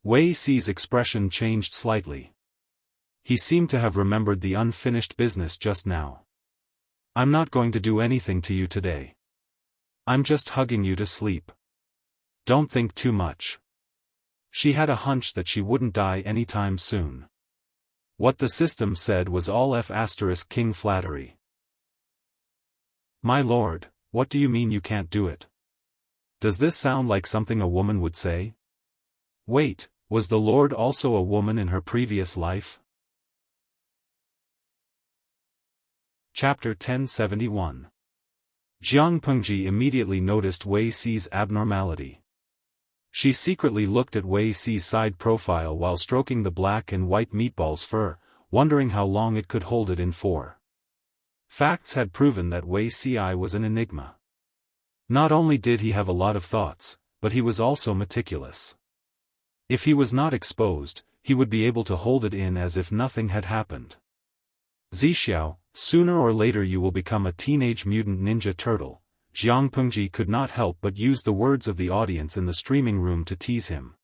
Wei Ci's expression changed slightly. He seemed to have remembered the unfinished business just now. I'm not going to do anything to you today. I'm just hugging you to sleep. Don't think too much. She had a hunch that she wouldn't die anytime soon. What the system said was all F***king flattery. My lord, what do you mean you can't do it? Does this sound like something a woman would say? Wait, was the lord also a woman in her previous life? Chapter 1071. Jiang Pengji immediately noticed Wei Ci's abnormality. She secretly looked at Wei Ci's side profile while stroking the black and white meatball's fur, wondering how long it could hold it in for. Facts had proven that Wei Ci was an enigma. Not only did he have a lot of thoughts, but he was also meticulous. If he was not exposed, he would be able to hold it in as if nothing had happened. Zi Xiao, sooner or later you will become a teenage mutant ninja turtle. Jiang Pengji could not help but use the words of the audience in the streaming room to tease him.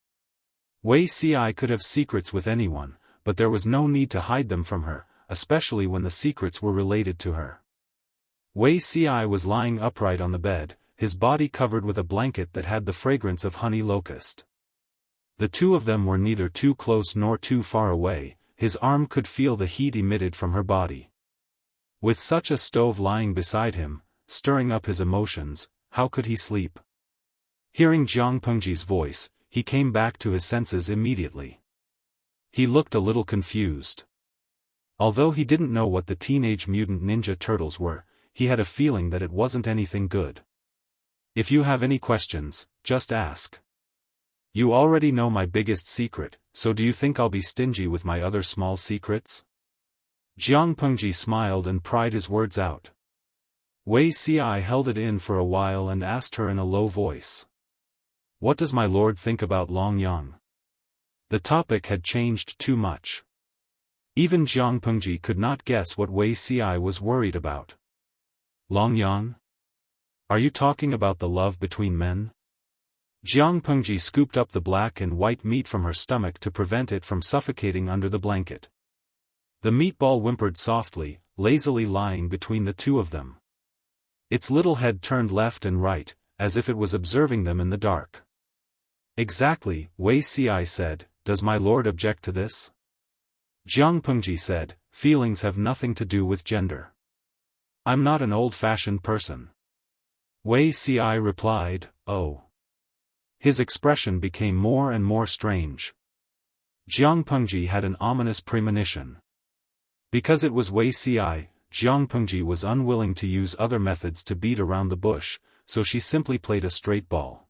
Wei Ci could have secrets with anyone, but there was no need to hide them from her, especially when the secrets were related to her. Wei Ci was lying upright on the bed, his body covered with a blanket that had the fragrance of honey locust. The two of them were neither too close nor too far away, his arm could feel the heat emitted from her body. With such a stove lying beside him, stirring up his emotions, how could he sleep? Hearing Jiang Pengji's voice, he came back to his senses immediately. He looked a little confused. Although he didn't know what the Teenage Mutant Ninja Turtles were, he had a feeling that it wasn't anything good. If you have any questions, just ask. You already know my biggest secret, so do you think I'll be stingy with my other small secrets? Jiang Pengji smiled and pried his words out. Wei Ci held it in for a while and asked her in a low voice. What does my lord think about Long Yang? The topic had changed too much. Even Jiang Pengji could not guess what Wei Xi was worried about. Long Yang? Are you talking about the love between men? Jiang Pengji scooped up the black and white meat from her stomach to prevent it from suffocating under the blanket. The meatball whimpered softly, lazily lying between the two of them. Its little head turned left and right, as if it was observing them in the dark. Exactly, Wei Xi said, does my lord object to this? Jiang Pengji said, feelings have nothing to do with gender. I'm not an old-fashioned person. Wei Xi replied, oh. His expression became more and more strange. Jiang Pengji had an ominous premonition. Because it was Wei Xi, Jiang Pengji was unwilling to use other methods to beat around the bush, so she simply played a straight ball.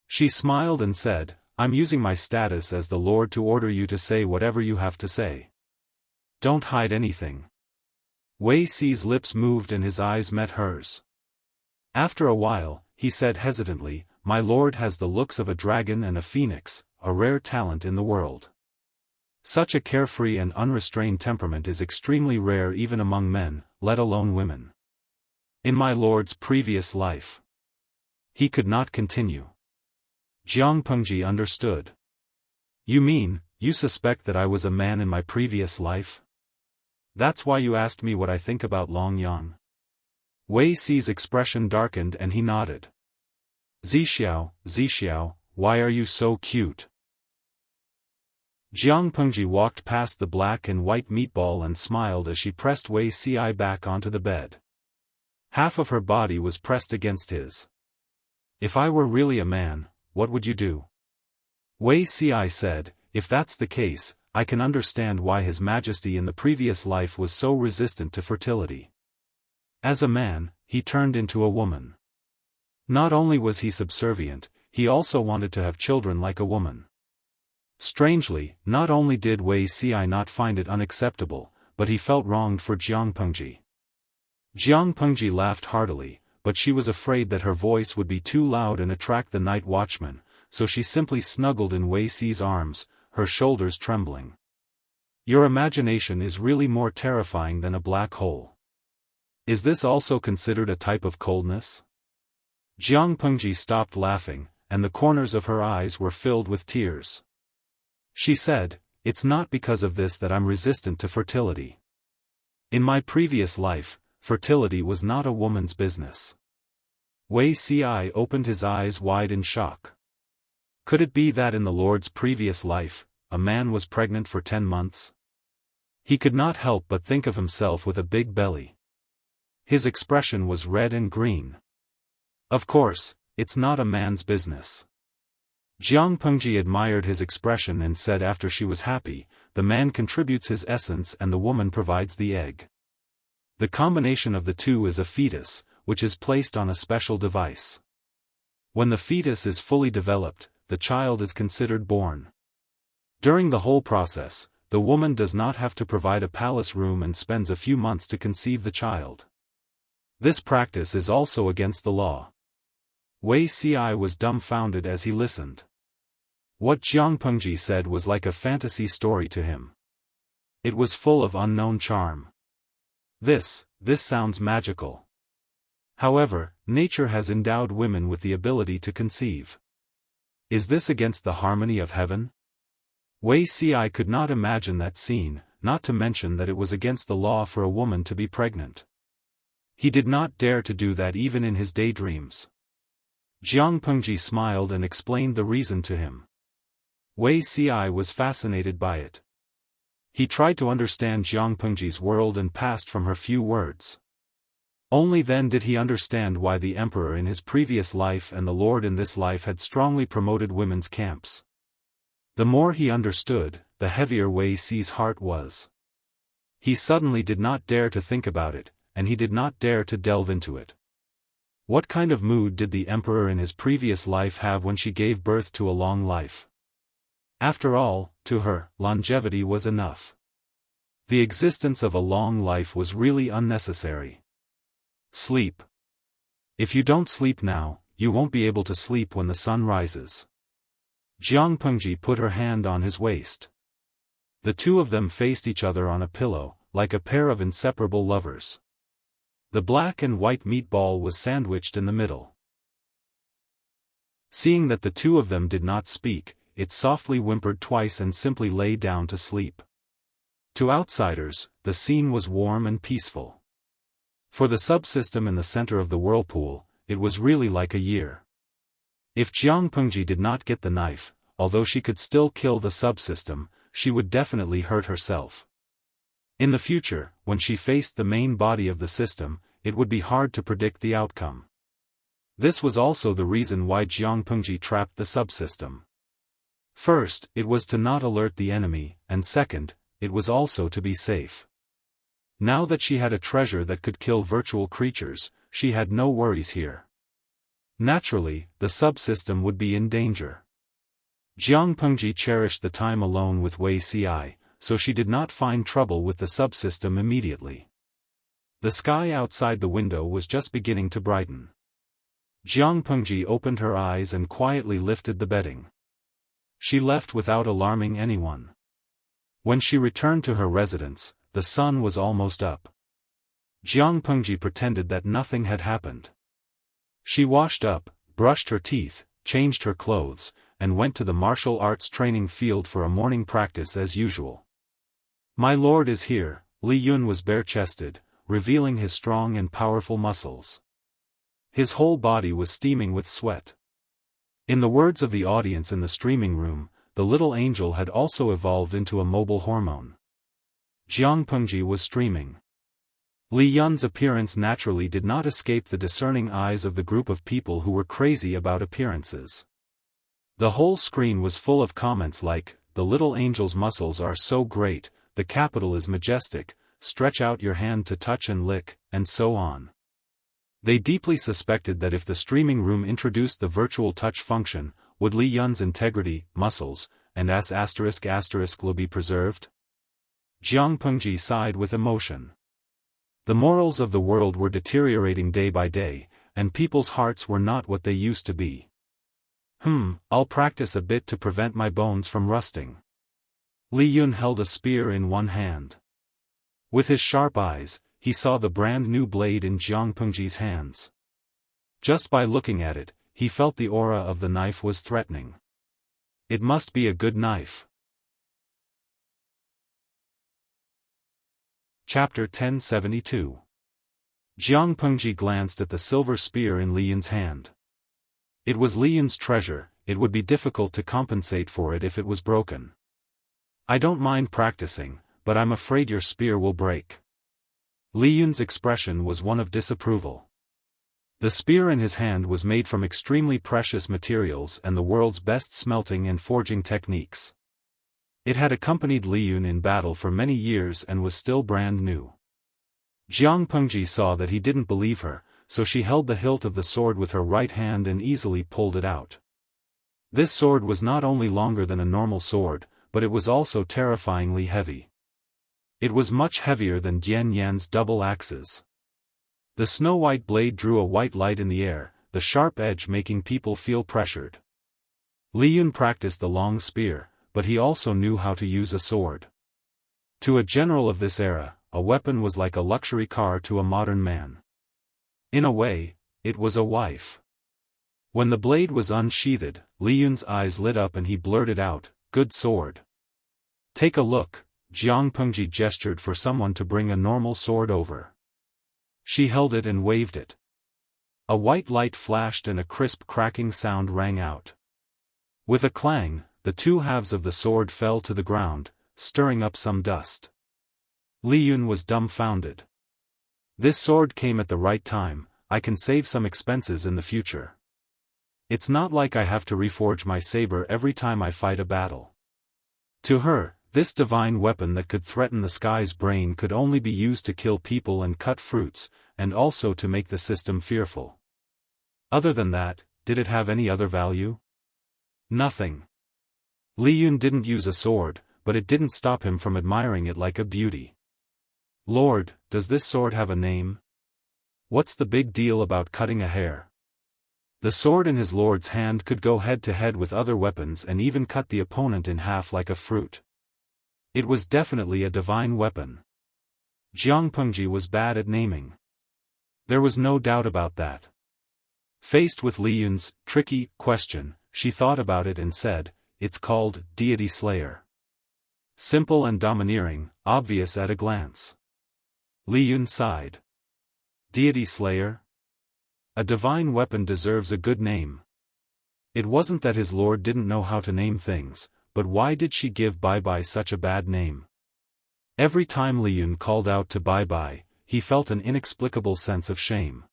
She smiled and said, I'm using my status as the Lord to order you to say whatever you have to say. Don't hide anything. Wei Xi's lips moved and his eyes met hers. After a while, he said hesitantly, my lord has the looks of a dragon and a phoenix, a rare talent in the world. Such a carefree and unrestrained temperament is extremely rare even among men, let alone women. In my lord's previous life. He could not continue. Jiang Pengji understood. You mean, you suspect that I was a man in my previous life? That's why you asked me what I think about Long Yang? Wei Xi's expression darkened and he nodded. Zixiao, why are you so cute? Jiang Pengji walked past the black and white meatball and smiled as she pressed Wei Xi back onto the bed. Half of her body was pressed against his. If I were really a man, what would you do? Wei Xi said, if that's the case, I can understand why His Majesty in the previous life was so resistant to fertility. As a man, he turned into a woman. Not only was he subservient, he also wanted to have children like a woman. Strangely, not only did Wei Xi not find it unacceptable, but he felt wronged for Jiang Pengji. Jiang Pengji laughed heartily, but she was afraid that her voice would be too loud and attract the night watchman, so she simply snuggled in Wei Xi's arms, her shoulders trembling. Your imagination is really more terrifying than a black hole. Is this also considered a type of coldness? Jiang Pengji stopped laughing, and the corners of her eyes were filled with tears. She said, it's not because of this that I'm resistant to fertility. In my previous life, fertility was not a woman's business. Wei Xi opened his eyes wide in shock. Could it be that in the Lord's previous life, a man was pregnant for 10 months? He could not help but think of himself with a big belly. His expression was red and green. Of course, it's not a man's business. Jiang Pengji admired his expression and said after she was happy, the man contributes his essence and the woman provides the egg. The combination of the two is a fetus, which is placed on a special device. When the fetus is fully developed, the child is considered born. During the whole process, the woman does not have to provide a palace room and spends a few months to conceive the child. This practice is also against the law. Wei Xi was dumbfounded as he listened. What Jiang Pengji said was like a fantasy story to him. It was full of unknown charm. This sounds magical. However, nature has endowed women with the ability to conceive. Is this against the harmony of heaven? Wei Xi could not imagine that scene, not to mention that it was against the law for a woman to be pregnant. He did not dare to do that even in his daydreams. Jiang Pengji smiled and explained the reason to him. Wei Xi was fascinated by it. He tried to understand Jiang Pengji's world and passed from her few words. Only then did he understand why the emperor in his previous life and the lord in this life had strongly promoted women's camps. The more he understood, the heavier Wei Xi's heart was. He suddenly did not dare to think about it, and he did not dare to delve into it. What kind of mood did the emperor in his previous life have when she gave birth to a long life? After all, to her, longevity was enough. The existence of a long life was really unnecessary. Sleep. If you don't sleep now, you won't be able to sleep when the sun rises. Jiang Pengji put her hand on his waist. The two of them faced each other on a pillow, like a pair of inseparable lovers. The black and white meatball was sandwiched in the middle. Seeing that the two of them did not speak, it softly whimpered twice and simply lay down to sleep. To outsiders, the scene was warm and peaceful. For the subsystem in the center of the whirlpool, it was really like a year. If Jiang Pengji did not get the knife, although she could still kill the subsystem, she would definitely hurt herself. In the future, when she faced the main body of the system, it would be hard to predict the outcome. This was also the reason why Jiang Pengji trapped the subsystem. First, it was to not alert the enemy, and second, it was also to be safe. Now that she had a treasure that could kill virtual creatures, she had no worries here. Naturally, the subsystem would be in danger. Jiang Pengji cherished the time alone with Wei Ci, so she did not find trouble with the subsystem immediately. The sky outside the window was just beginning to brighten. Jiang Pengji opened her eyes and quietly lifted the bedding. She left without alarming anyone. When she returned to her residence, the sun was almost up. Jiang Pengji pretended that nothing had happened. She washed up, brushed her teeth, changed her clothes, and went to the martial arts training field for a morning practice as usual. "My lord is here," Li Yun was bare-chested, revealing his strong and powerful muscles. His whole body was steaming with sweat. In the words of the audience in the streaming room, the little angel had also evolved into a mobile hormone. Jiang Pengji was streaming. Li Yun's appearance naturally did not escape the discerning eyes of the group of people who were crazy about appearances. The whole screen was full of comments like, "The little angel's muscles are so great, the capital is majestic, stretch out your hand to touch and lick," and so on. They deeply suspected that if the streaming room introduced the virtual touch function, would Li Yun's integrity, muscles, and **** be preserved? Jiang Pengji sighed with emotion. The morals of the world were deteriorating day by day, and people's hearts were not what they used to be. I'll practice a bit to prevent my bones from rusting. Li Yun held a spear in one hand. With his sharp eyes, he saw the brand new blade in Jiang Pengji's hands. Just by looking at it, he felt the aura of the knife was threatening. It must be a good knife. Chapter 1072. Jiang Pengji glanced at the silver spear in Li Yun's hand. It was Li Yun's treasure, it would be difficult to compensate for it if it was broken. "I don't mind practicing, but I'm afraid your spear will break." Li Yun's expression was one of disapproval. The spear in his hand was made from extremely precious materials and the world's best smelting and forging techniques. It had accompanied Li Yun in battle for many years and was still brand new. Jiang Pengji saw that he didn't believe her, so she held the hilt of the sword with her right hand and easily pulled it out. This sword was not only longer than a normal sword, but it was also terrifyingly heavy. It was much heavier than Dian Yan's double axes. The snow-white blade drew a white light in the air, the sharp edge making people feel pressured. Li Yun practiced the long spear, but he also knew how to use a sword. To a general of this era, a weapon was like a luxury car to a modern man. In a way, it was a wife. When the blade was unsheathed, Li Yun's eyes lit up and he blurted out, "Good sword." "Take a look," Jiang Pengji gestured for someone to bring a normal sword over. She held it and waved it. A white light flashed and a crisp cracking sound rang out. With a clang, the two halves of the sword fell to the ground, stirring up some dust. Li Yun was dumbfounded. "This sword came at the right time, I can save some expenses in the future. It's not like I have to reforge my saber every time I fight a battle." To her, this divine weapon that could threaten the sky's brain could only be used to kill people and cut fruits, and also to make the system fearful. Other than that, did it have any other value? Nothing. Li Yun didn't use a sword, but it didn't stop him from admiring it like a beauty. "Lord, does this sword have a name? What's the big deal about cutting a hair?" The sword in his lord's hand could go head-to-head with other weapons and even cut the opponent in half like a fruit. It was definitely a divine weapon. Jiang Pengji was bad at naming. There was no doubt about that. Faced with Li Yun's tricky question, she thought about it and said, "It's called Deity Slayer." Simple and domineering, obvious at a glance. Li Yun sighed. Deity Slayer? A divine weapon deserves a good name. It wasn't that his lord didn't know how to name things, but why did she give Bai Bai such a bad name? Every time Li Yun called out to Bai Bai, he felt an inexplicable sense of shame.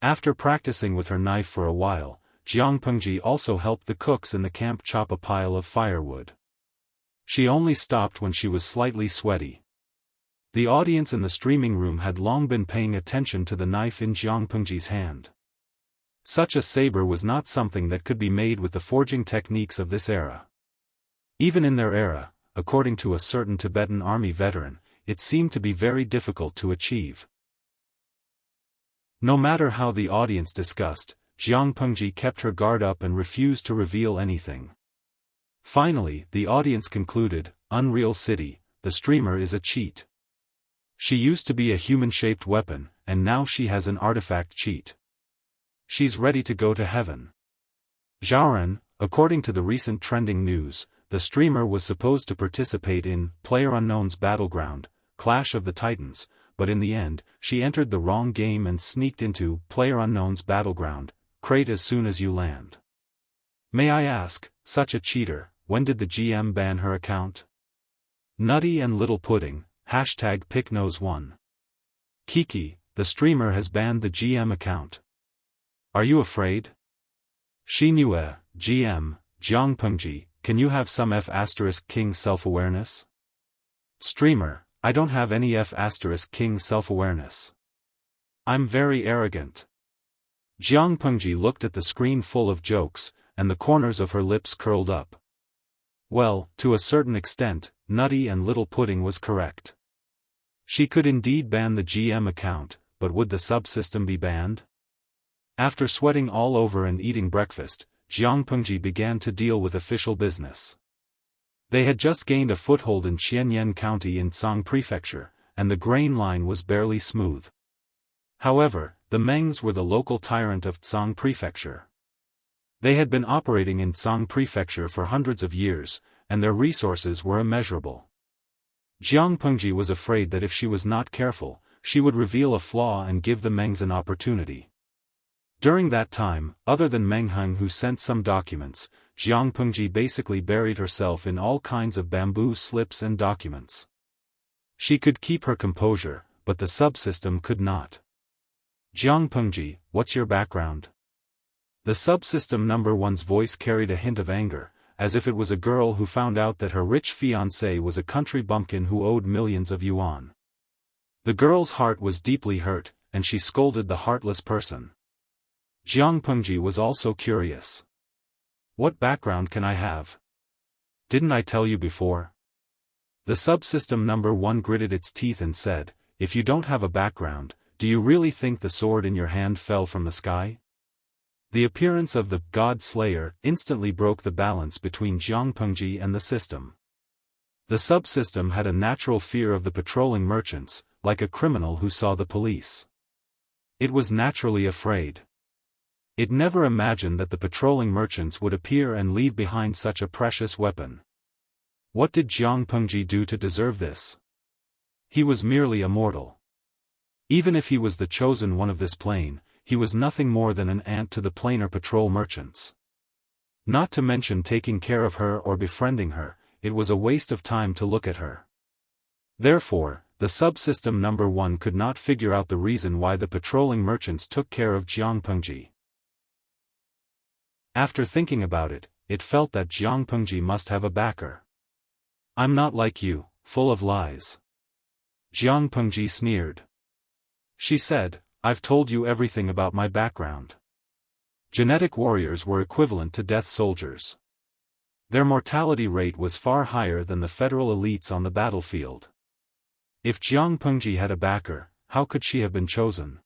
After practicing with her knife for a while, Jiang Pengji also helped the cooks in the camp chop a pile of firewood. She only stopped when she was slightly sweaty. The audience in the streaming room had long been paying attention to the knife in Jiang Pengji's hand. Such a saber was not something that could be made with the forging techniques of this era. Even in their era, according to a certain Tibetan army veteran, it seemed to be very difficult to achieve. No matter how the audience discussed, Jiang Pengji kept her guard up and refused to reveal anything. Finally, the audience concluded, "Unreal City, the streamer is a cheat. She used to be a human-shaped weapon, and now she has an artifact cheat. She's ready to go to heaven." Zhaoran, according to the recent trending news, the streamer was supposed to participate in PlayerUnknown's Battleground, Clash of the Titans, but in the end, she entered the wrong game and sneaked into PlayerUnknown's Battleground, crate as soon as you land. May I ask, such a cheater, when did the GM ban her account? Nutty and Little Pudding, #PickNose1. Kiki, the streamer has banned the GM account. Are you afraid? Xinue, GM, Jiang Pengji, can you have some F*King self-awareness? Streamer, I don't have any F*King self-awareness. I'm very arrogant. Jiang Pengji looked at the screen full of jokes, and the corners of her lips curled up. Well, to a certain extent, Nutty and Little Pudding was correct. She could indeed ban the GM account, but would the subsystem be banned? After sweating all over and eating breakfast, Jiang Pengji began to deal with official business. They had just gained a foothold in Qianyan County in Tsang Prefecture, and the grain line was barely smooth. However, the Mengs were the local tyrant of Tsang Prefecture. They had been operating in Tsang Prefecture for hundreds of years, and their resources were immeasurable. Jiang Pengji was afraid that if she was not careful, she would reveal a flaw and give the Mengs an opportunity. During that time, other than Meng Heng who sent some documents, Jiang Pengji basically buried herself in all kinds of bamboo slips and documents. She could keep her composure, but the subsystem could not. Jiang Pengji, what's your background? The subsystem number one's voice carried a hint of anger, as if it was a girl who found out that her rich fiancé was a country bumpkin who owed millions of yuan. The girl's heart was deeply hurt, and she scolded the heartless person. Jiang Pengji was also curious. What background can I have? Didn't I tell you before? The subsystem number one gritted its teeth and said, if you don't have a background, do you really think the sword in your hand fell from the sky? The appearance of the God Slayer instantly broke the balance between Jiang Pengji and the system. The subsystem had a natural fear of the patrolling merchants, like a criminal who saw the police. It was naturally afraid. It never imagined that the patrolling merchants would appear and leave behind such a precious weapon. What did Jiang Pengji do to deserve this? He was merely a mortal. Even if he was the chosen one of this plane, he was nothing more than an ant to the planar patrol merchants. Not to mention taking care of her or befriending her, it was a waste of time to look at her. Therefore, the subsystem number one could not figure out the reason why the patrolling merchants took care of Jiang Pengji. After thinking about it, it felt that Jiang Pengji must have a backer. I'm not like you, full of lies. Jiang Pengji sneered. She said, I've told you everything about my background. Genetic warriors were equivalent to death soldiers. Their mortality rate was far higher than the federal elites on the battlefield. If Jiang Pengji had a backer, how could she have been chosen?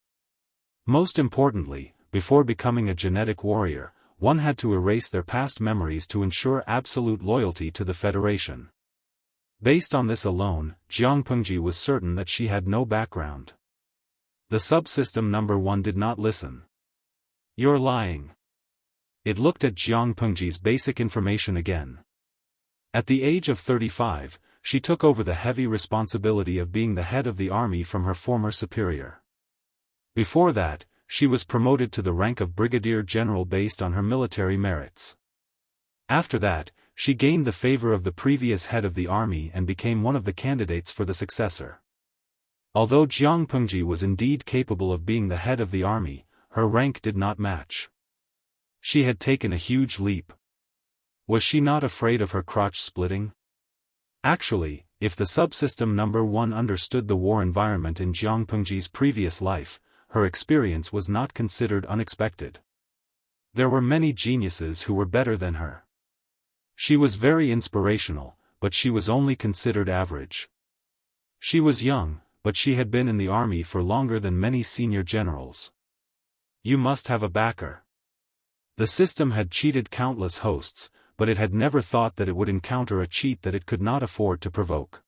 Most importantly, before becoming a genetic warrior, one had to erase their past memories to ensure absolute loyalty to the Federation. Based on this alone, Jiang Pengji was certain that she had no background. The subsystem number 1 did not listen. "You're lying." It looked at Jiang Pengji's basic information again. At the age of 35, she took over the heavy responsibility of being the head of the army from her former superior. Before that, she was promoted to the rank of brigadier general based on her military merits. After that, she gained the favor of the previous head of the army and became one of the candidates for the successor. Although Jiang Pengji was indeed capable of being the head of the army, her rank did not match. She had taken a huge leap. Was she not afraid of her crotch splitting? Actually, if the subsystem number 1 understood the war environment in Jiang Pengji's previous life, her experience was not considered unexpected. There were many geniuses who were better than her. She was very inspirational, but she was only considered average. She was young, but she had been in the army for longer than many senior generals. You must have a backer. The system had cheated countless hosts, but it had never thought that it would encounter a cheat that it could not afford to provoke.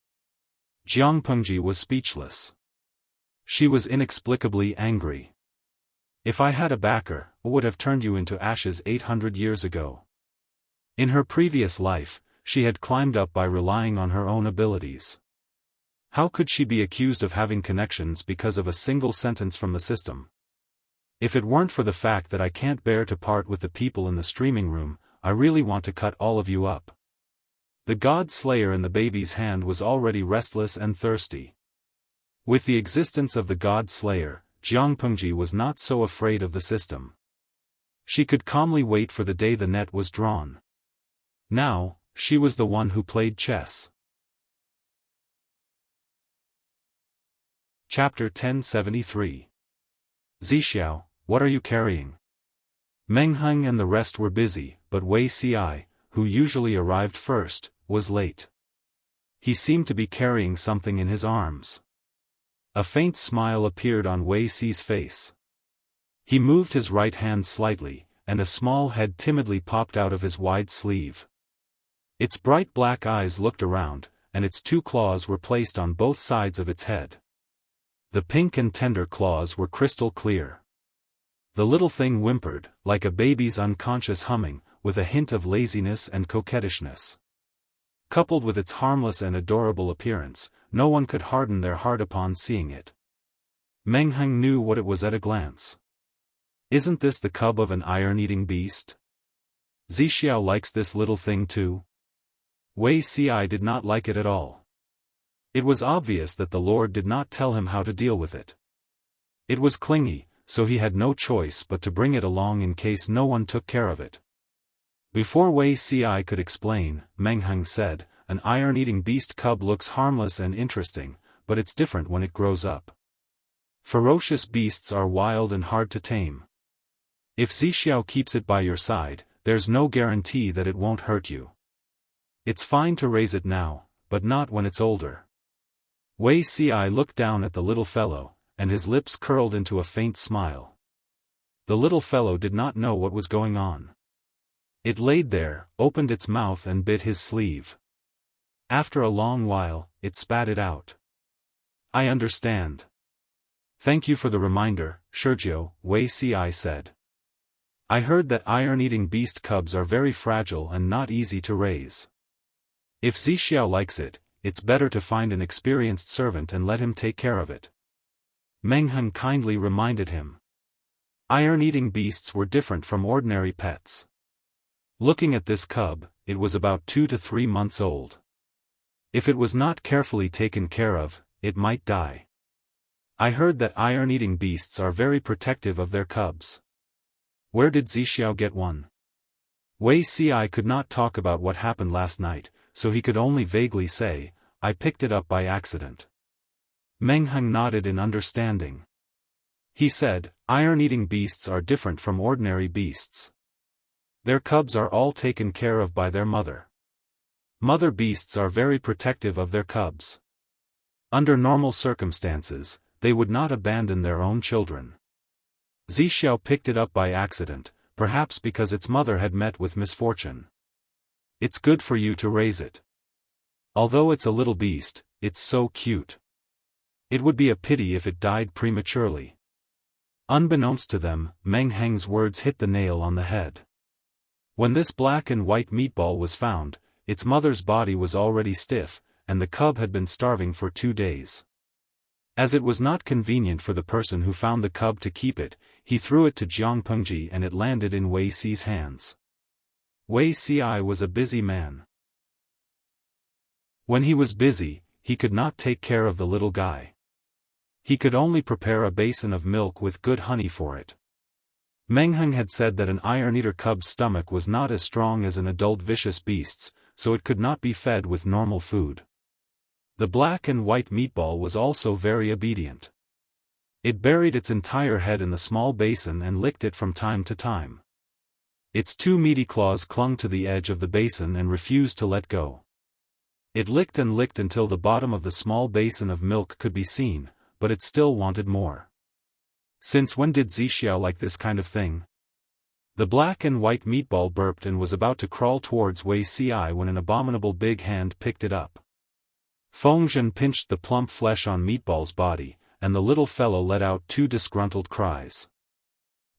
Jiang Pengji was speechless. She was inexplicably angry. "If I had a backer, I would have turned you into ashes 800 years ago." In her previous life, she had climbed up by relying on her own abilities. How could she be accused of having connections because of a single sentence from the system? "If it weren't for the fact that I can't bear to part with the people in the streaming room, I really want to cut all of you up." The God Slayer in the baby's hand was already restless and thirsty. With the existence of the God Slayer, Jiang Pengji was not so afraid of the system. She could calmly wait for the day the net was drawn. Now, she was the one who played chess. Chapter 1073. "Zixiao, what are you carrying?" Meng Heng and the rest were busy, but Wei Ci, who usually arrived first, was late. He seemed to be carrying something in his arms. A faint smile appeared on Wei Ci's face. He moved his right hand slightly, and a small head timidly popped out of his wide sleeve. Its bright black eyes looked around, and its 2 claws were placed on both sides of its head. The pink and tender claws were crystal clear. The little thing whimpered, like a baby's unconscious humming, with a hint of laziness and coquettishness. Coupled with its harmless and adorable appearance, no one could harden their heart upon seeing it. Meng Heng knew what it was at a glance. Isn't this the cub of an iron-eating beast? Zixiao likes this little thing too? Wei Ci did not like it at all. It was obvious that the Lord did not tell him how to deal with it. It was clingy, so he had no choice but to bring it along in case no one took care of it. Before Wei Ci could explain, Meng Heng said, "An iron-eating beast cub looks harmless and interesting, but it's different when it grows up. Ferocious beasts are wild and hard to tame. If Zixiao keeps it by your side, there's no guarantee that it won't hurt you. It's fine to raise it now, but not when it's older." Wei Ci looked down at the little fellow, and his lips curled into a faint smile. The little fellow did not know what was going on. It laid there, opened its mouth and bit his sleeve. After a long while, it spat it out. "I understand. Thank you for the reminder, Sergio," Wei Ci said. "I heard that iron-eating beast cubs are very fragile and not easy to raise. If Zixiao likes it, it's better to find an experienced servant and let him take care of it." Meng Heng kindly reminded him. Iron-eating beasts were different from ordinary pets. Looking at this cub, it was about 2 to 3 months old. If it was not carefully taken care of, it might die. "I heard that iron-eating beasts are very protective of their cubs. Where did Zixiao get one?" Wei Ci could not talk about what happened last night, so he could only vaguely say, "I picked it up by accident." Meng Heng nodded in understanding. He said, "Iron-eating beasts are different from ordinary beasts. Their cubs are all taken care of by their mother. Mother beasts are very protective of their cubs. Under normal circumstances, they would not abandon their own children. Zixiao picked it up by accident, perhaps because its mother had met with misfortune. It's good for you to raise it. Although it's a little beast, it's so cute. It would be a pity if it died prematurely. Unbeknownst to them, Meng Heng's words hit the nail on the head. When this black and white meatball was found, its mother's body was already stiff, and the cub had been starving for 2 days. As it was not convenient for the person who found the cub to keep it, he threw it to Jiang Pengji and it landed in Wei Si's hands. Wei Si was a busy man. When he was busy, he could not take care of the little guy. He could only prepare a basin of milk with good honey for it. Meng Heng had said that an iron-eater cub's stomach was not as strong as an adult vicious beast's, so it could not be fed with normal food. The black and white meatball was also very obedient. It buried its entire head in the small basin and licked it from time to time. Its 2 meaty claws clung to the edge of the basin and refused to let go. It licked and licked until the bottom of the small basin of milk could be seen, but it still wanted more. Since when did Zixiao like this kind of thing? The black and white meatball burped and was about to crawl towards Wei Si when an abominable big hand picked it up. Fengzhen pinched the plump flesh on Meatball's body, and the little fellow let out 2 disgruntled cries.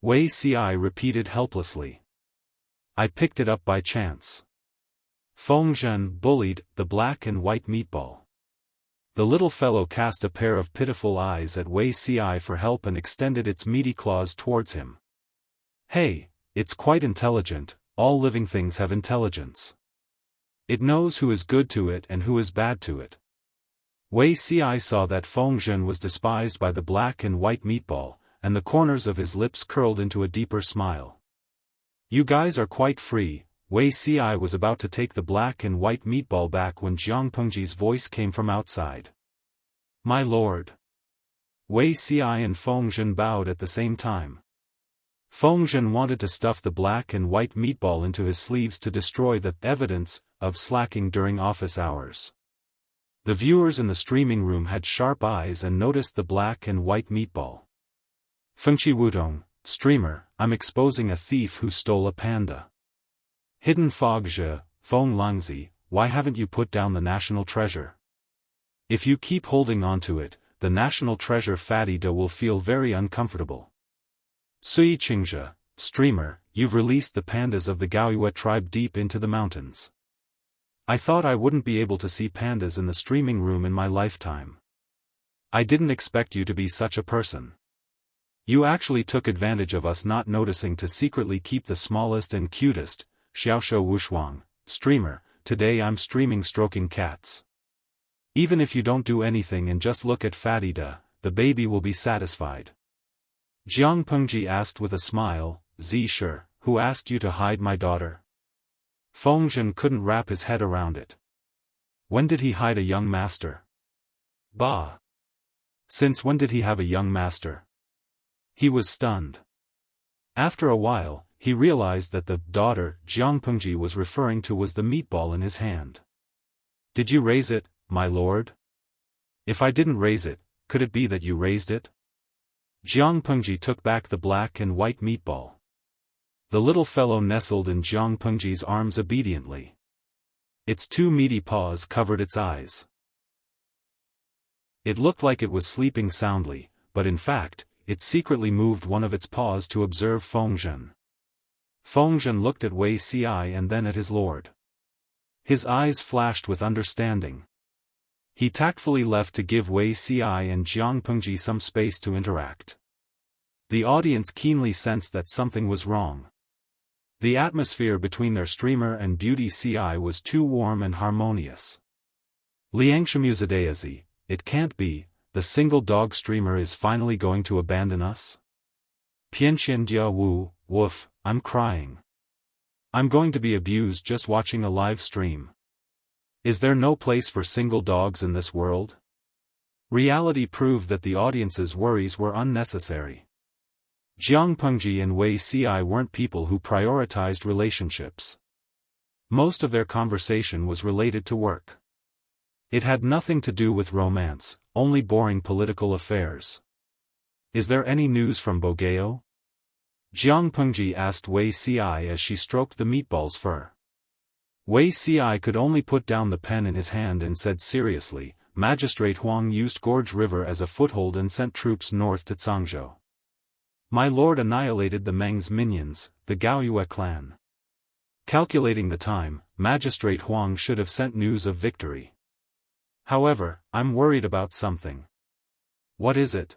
Wei Si repeated helplessly. I picked it up by chance. Fengzhen bullied the black and white meatball. The little fellow cast a pair of pitiful eyes at Wei Si for help and extended its meaty claws towards him. Hey, it's quite intelligent, all living things have intelligence. It knows who is good to it and who is bad to it. Wei Si saw that Fengzhen was despised by the black and white meatball, and the corners of his lips curled into a deeper smile. You guys are quite free. Wei Si was about to take the black and white meatball back when Jiang Pengji's voice came from outside. My lord. Wei Si and Fengzhen bowed at the same time. Fengzhen wanted to stuff the black and white meatball into his sleeves to destroy the evidence of slacking during office hours. The viewers in the streaming room had sharp eyes and noticed the black and white meatball. Fengqi Wudong, streamer, I'm exposing a thief who stole a panda. Hidden Fogzhe, Feng Langzi, why haven't you put down the national treasure? If you keep holding on to it, the national treasure Fatty Da will feel very uncomfortable. Sui Qingzhe, streamer, you've released the pandas of the Gaoyue tribe deep into the mountains. I thought I wouldn't be able to see pandas in the streaming room in my lifetime. I didn't expect you to be such a person. You actually took advantage of us not noticing to secretly keep the smallest and cutest, Xiaoshuo Wushuang, streamer, today I'm streaming stroking cats. Even if you don't do anything and just look at Fatty Da, the baby will be satisfied. Jiang Pengji asked with a smile, Zhi, who asked you to hide my daughter? Fengzhen couldn't wrap his head around it. When did he hide a young master? Bah! Since when did he have a young master? He was stunned. After a while, he realized that the daughter Jiang Pengji was referring to was the meatball in his hand. Did you raise it, my lord? If I didn't raise it, could it be that you raised it? Jiang Pengji took back the black and white meatball. The little fellow nestled in Jiang Pengji's arms obediently. Its 2 meaty paws covered its eyes. It looked like it was sleeping soundly, but in fact, it secretly moved one of its paws to observe Fengzhen. Fengzhen looked at Wei Si and then at his lord. His eyes flashed with understanding. He tactfully left to give Wei Si and Jiang Pengji some space to interact. The audience keenly sensed that something was wrong. The atmosphere between their streamer and beauty Ci was too warm and harmonious. Liangshamuzadeazi, it can't be, the single dog streamer is finally going to abandon us? Pianxian Dia Wu, woof, I'm crying. I'm going to be abused just watching a live stream. Is there no place for single dogs in this world? Reality proved that the audience's worries were unnecessary. Jiang Pengji and Wei Si weren't people who prioritized relationships. Most of their conversation was related to work. It had nothing to do with romance, only boring political affairs. Is there any news from Bogeo? Jiang Pengji asked Wei Si as she stroked the meatball's fur. Wei Si could only put down the pen in his hand and said seriously, Magistrate Huang used Gorge River as a foothold and sent troops north to Cangzhou. My lord annihilated the Meng's minions, the Gaoyue clan. Calculating the time, Magistrate Huang should have sent news of victory. However, I'm worried about something. What is it?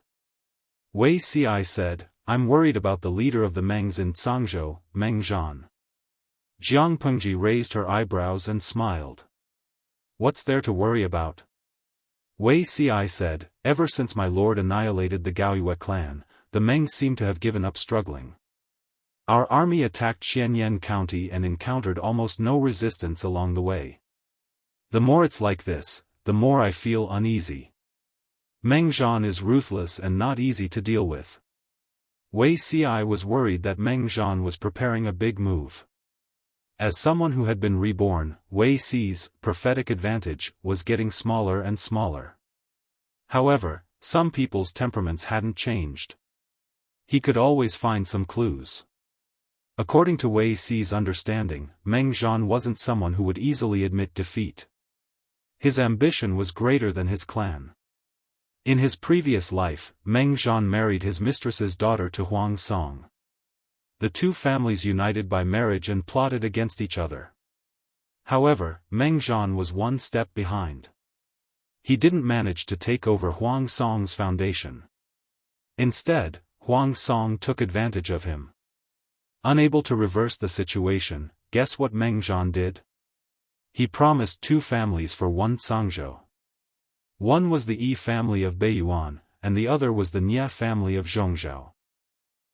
Wei Si said, I'm worried about the leader of the Mengs in Cangzhou, Meng Zhan. Jiang Pengji raised her eyebrows and smiled. What's there to worry about? Wei Si said, ever since my lord annihilated the Gaoyue clan, the Meng seem to have given up struggling. Our army attacked Xianyan County and encountered almost no resistance along the way. The more it's like this, the more I feel uneasy. Meng Zhan is ruthless and not easy to deal with. Wei Si was worried that Meng Zhan was preparing a big move. As someone who had been reborn, Wei Si's prophetic advantage was getting smaller and smaller. However, some people's temperaments hadn't changed. He could always find some clues. According to Wei Si's understanding, Meng Zhan wasn't someone who would easily admit defeat. His ambition was greater than his clan. In his previous life, Meng Zhan married his mistress's daughter to Huang Song. The two families united by marriage and plotted against each other. However, Meng Zhan was one step behind. He didn't manage to take over Huang Song's foundation. Instead, Huang Song took advantage of him. Unable to reverse the situation, guess what Meng Zhan did? He promised two families for one Cangzhou. One was the Yi family of Beiyuan, and the other was the Nia family of Zhongzhou.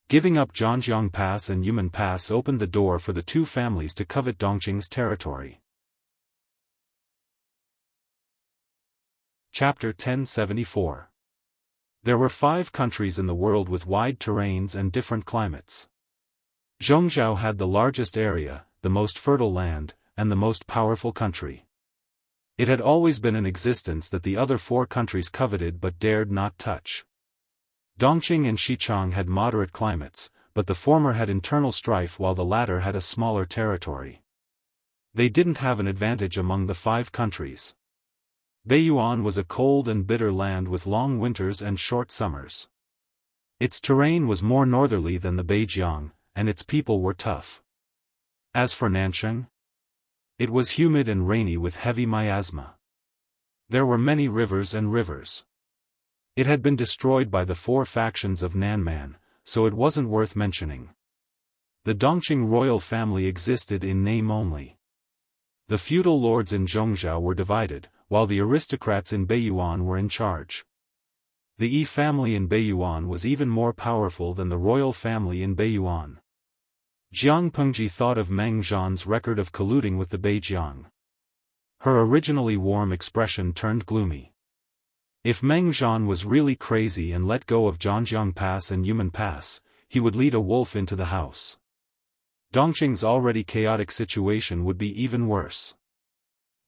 Giving up Zhanjiang Pass and Yumen Pass opened the door for the two families to covet Dongqing's territory. Chapter 1074. There were 5 countries in the world with wide terrains and different climates. Zhongzhou had the largest area, the most fertile land, and the most powerful country. It had always been in existence that the other 4 countries coveted but dared not touch. Dongqing and Xichang had moderate climates, but the former had internal strife while the latter had a smaller territory. They didn't have an advantage among the 5 countries. Beiyuan was a cold and bitter land with long winters and short summers. Its terrain was more northerly than the Beijiang, and its people were tough. As for Nancheng, it was humid and rainy with heavy miasma. There were many rivers and rivers. It had been destroyed by the 4 factions of Nanman, so it wasn't worth mentioning. The Dongqing royal family existed in name only. The feudal lords in Zhongzhou were divided, while the aristocrats in Beiyuan were in charge. The Yi family in Beiyuan was even more powerful than the royal family in Beiyuan. Jiang Pengji thought of Meng Zhan's record of colluding with the Beijiang. Her originally warm expression turned gloomy. If Meng Zhan was really crazy and let go of Zhanjiang Pass and Yumen Pass, he would lead a wolf into the house. Dongqing's already chaotic situation would be even worse.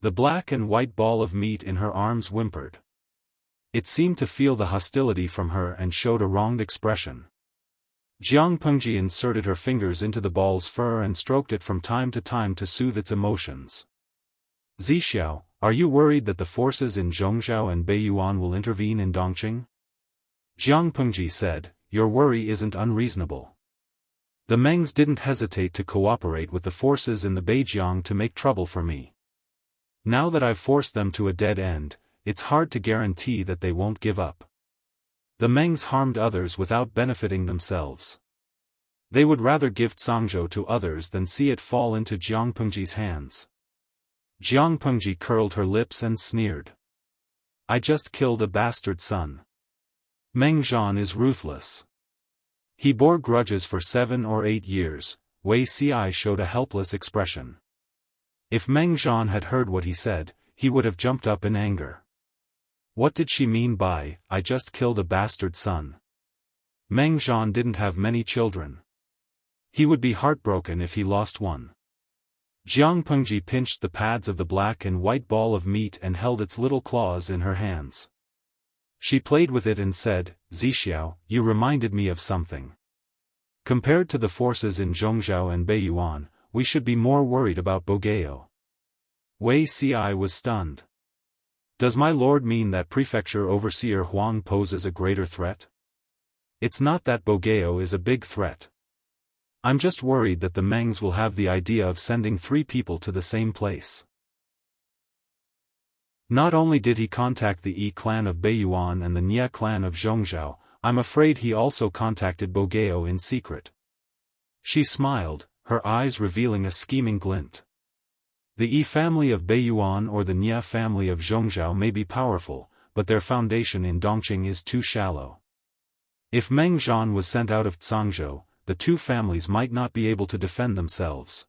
The black and white ball of meat in her arms whimpered. It seemed to feel the hostility from her and showed a wronged expression. Jiang Pengji inserted her fingers into the ball's fur and stroked it from time to soothe its emotions. Zixiao, are you worried that the forces in Zhongzhou and Beiyuan will intervene in Dongqing? Jiang Pengji said, your worry isn't unreasonable. The Mengs didn't hesitate to cooperate with the forces in the Beijiang to make trouble for me. Now that I've forced them to a dead end, it's hard to guarantee that they won't give up. The Mengs harmed others without benefiting themselves. They would rather give Cangzhou to others than see it fall into Jiang Pengji's hands. Jiang Pengji curled her lips and sneered. I just killed a bastard son. Meng Zhan is ruthless. He bore grudges for 7 or 8 years. Wei Si showed a helpless expression. If Meng Zhan had heard what he said, he would have jumped up in anger. What did she mean by, I just killed a bastard son? Meng Zhan didn't have many children. He would be heartbroken if he lost one. Jiang Pengji pinched the pads of the black and white ball of meat and held its little claws in her hands. She played with it and said, Zixiao, you reminded me of something. Compared to the forces in Zhongzhou and Beiyuan, we should be more worried about Bogeo. Wei Ci was stunned. Does my lord mean that Prefecture Overseer Huang poses a greater threat? It's not that Bogeo is a big threat. I'm just worried that the Mengs will have the idea of sending 3 people to the same place. Not only did he contact the Yi clan of Beiyuan and the Nia clan of Zhongzhou, I'm afraid he also contacted Bogeo in secret. She smiled, her eyes revealing a scheming glint. The Yi family of Beiyuan or the Nia family of Zhongzhou may be powerful, but their foundation in Dongqing is too shallow. If Meng Zhan was sent out of Cangzhou, the 2 families might not be able to defend themselves.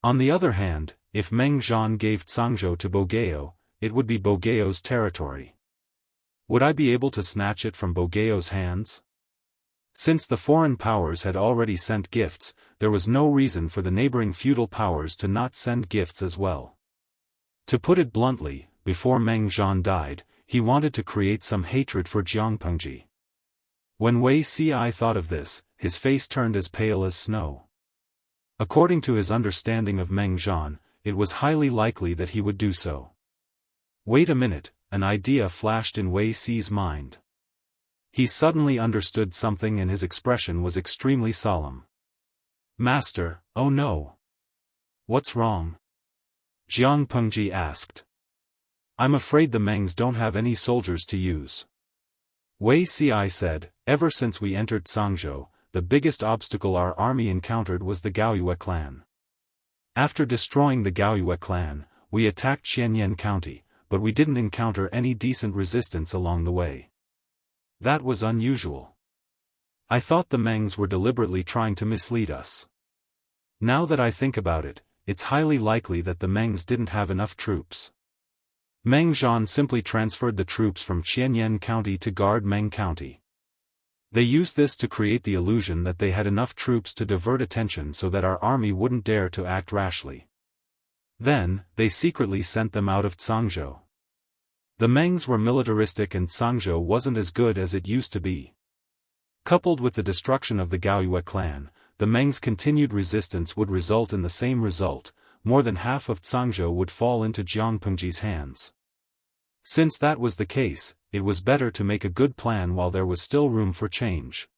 On the other hand, if Meng Zhan gave Cangzhou to Bogeo, it would be Bogeo's territory. Would I be able to snatch it from Bogeo's hands? Since the foreign powers had already sent gifts, there was no reason for the neighboring feudal powers to not send gifts as well. To put it bluntly, before Meng Zhan died, he wanted to create some hatred for Jiangpengji. When Wei Ci thought of this, his face turned as pale as snow. According to his understanding of Meng Zhan, it was highly likely that he would do so. Wait a minute, an idea flashed in Wei Ci's mind. He suddenly understood something and his expression was extremely solemn. Master, oh no. What's wrong? Jiangpengji asked. I'm afraid the Mengs don't have any soldiers to use. Wei Ci said, ever since we entered Cangzhou, the biggest obstacle our army encountered was the Gaoyue clan. After destroying the Gaoyue clan, we attacked Xianyan County, but we didn't encounter any decent resistance along the way. That was unusual. I thought the Mengs were deliberately trying to mislead us. Now that I think about it, it's highly likely that the Mengs didn't have enough troops. Meng Zhan simply transferred the troops from Qianyan County to guard Meng County. They used this to create the illusion that they had enough troops to divert attention so that our army wouldn't dare to act rashly. Then, they secretly sent them out of Cangzhou. The Mengs were militaristic and Cangzhou wasn't as good as it used to be. Coupled with the destruction of the Gaoyue clan, the Mengs' continued resistance would result in the same result: more than half of Cangzhou would fall into Jiangpengji's hands. Since that was the case, it was better to make a good plan while there was still room for change.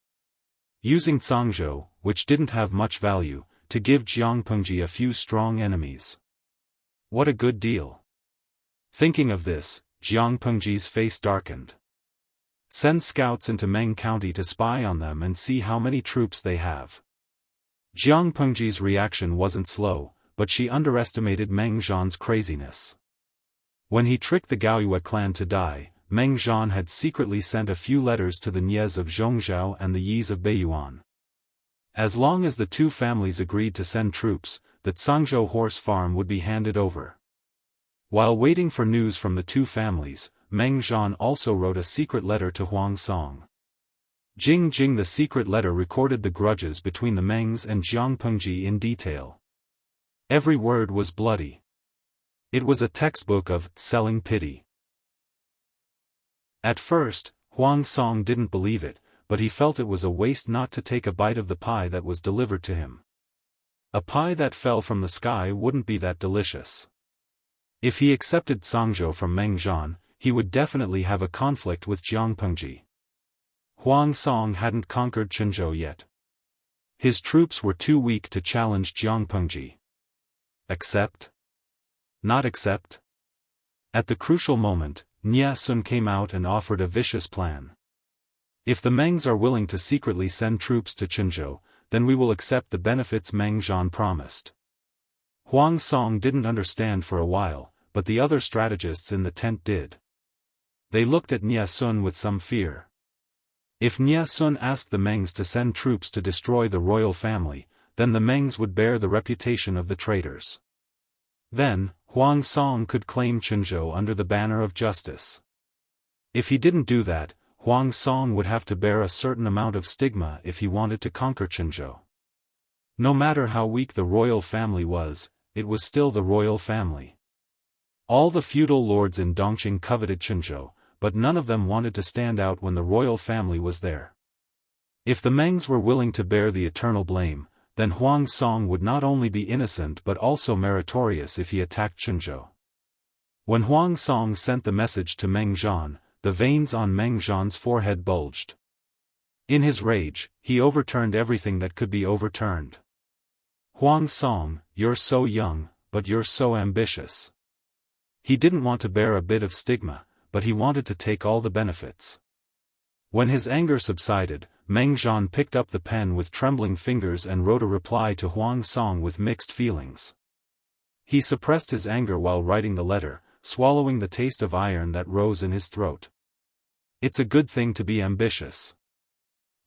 Using Cangzhou, which didn't have much value, to give Jiangpengji a few strong enemies. What a good deal. Thinking of this, Jiangpengji's face darkened. Send scouts into Meng County to spy on them and see how many troops they have. Jiangpengji's reaction wasn't slow, but she underestimated Meng Zhan's craziness. When he tricked the Gaoyue clan to die, Meng Zhan had secretly sent a few letters to the Nies of Zhongzhou and the Yis of Beiyuan. As long as the 2 families agreed to send troops, the Cangzhou horse farm would be handed over. While waiting for news from the 2 families, Meng Zhan also wrote a secret letter to Huang Song. Jing. The secret letter recorded the grudges between the Mengs and Jiangpengji in detail. Every word was bloody. It was a textbook of selling pity. At first, Huang Song didn't believe it, but he felt it was a waste not to take a bite of the pie that was delivered to him. A pie that fell from the sky wouldn't be that delicious. If he accepted Cangzhou from Meng Zhan, he would definitely have a conflict with Jiangpengji. Huang Song hadn't conquered Cangzhou yet. His troops were too weak to challenge Jiangpengji. Accept? Not accept? At the crucial moment, Nia Sun came out and offered a vicious plan. If the Mengs are willing to secretly send troops to Cangzhou, then we will accept the benefits Meng Zhan promised. Huang Song didn't understand for a while, but the other strategists in the tent did. They looked at Nia Sun with some fear. If Nia Sun asked the Mengs to send troops to destroy the royal family, then the Mengs would bear the reputation of the traitors. Then, Huang Song could claim Cangzhou under the banner of justice. If he didn't do that, Huang Song would have to bear a certain amount of stigma if he wanted to conquer Cangzhou. No matter how weak the royal family was, it was still the royal family. All the feudal lords in Dongqing coveted Cangzhou, but none of them wanted to stand out when the royal family was there. If the Mengs were willing to bear the eternal blame, then Huang Song would not only be innocent but also meritorious if he attacked Chunzhou. When Huang Song sent the message to Meng Zhan, the veins on Meng Zhan's forehead bulged. In his rage, he overturned everything that could be overturned. Huang Song, you're so young, but you're so ambitious. He didn't want to bear a bit of stigma, but he wanted to take all the benefits. When his anger subsided, Meng Zhan picked up the pen with trembling fingers and wrote a reply to Huang Song with mixed feelings. He suppressed his anger while writing the letter, swallowing the taste of iron that rose in his throat. It's a good thing to be ambitious.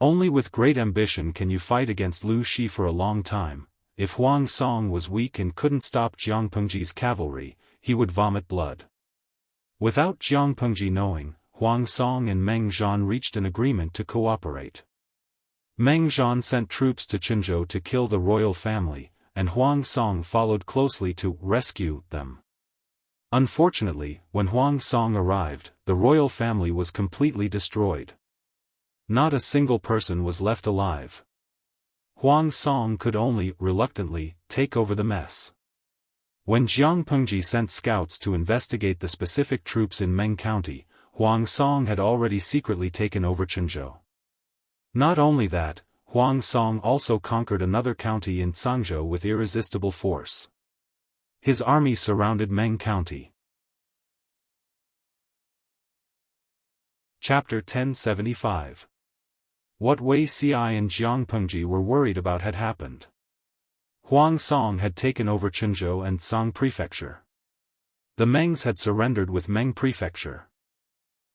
Only with great ambition can you fight against Lu Shi for a long time. If Huang Song was weak and couldn't stop Jiang Pengji's cavalry, he would vomit blood. Without Jiang Pengji knowing, Huang Song and Meng Zhan reached an agreement to cooperate. Meng Zhan sent troops to Chunzhou to kill the royal family, and Huang Song followed closely to rescue them. Unfortunately, when Huang Song arrived, the royal family was completely destroyed. Not a single person was left alive. Huang Song could only, reluctantly, take over the mess. When Jiang Pengji sent scouts to investigate the specific troops in Meng County, Huang Song had already secretly taken over Chunzhou. Not only that, Huang Song also conquered another county in Cangzhou with irresistible force. His army surrounded Meng County. Chapter 1075. What Wei Xiai and Jiang Pengji were worried about had happened. Huang Song had taken over Chunzhou and Song Prefecture. The Mengs had surrendered with Meng Prefecture.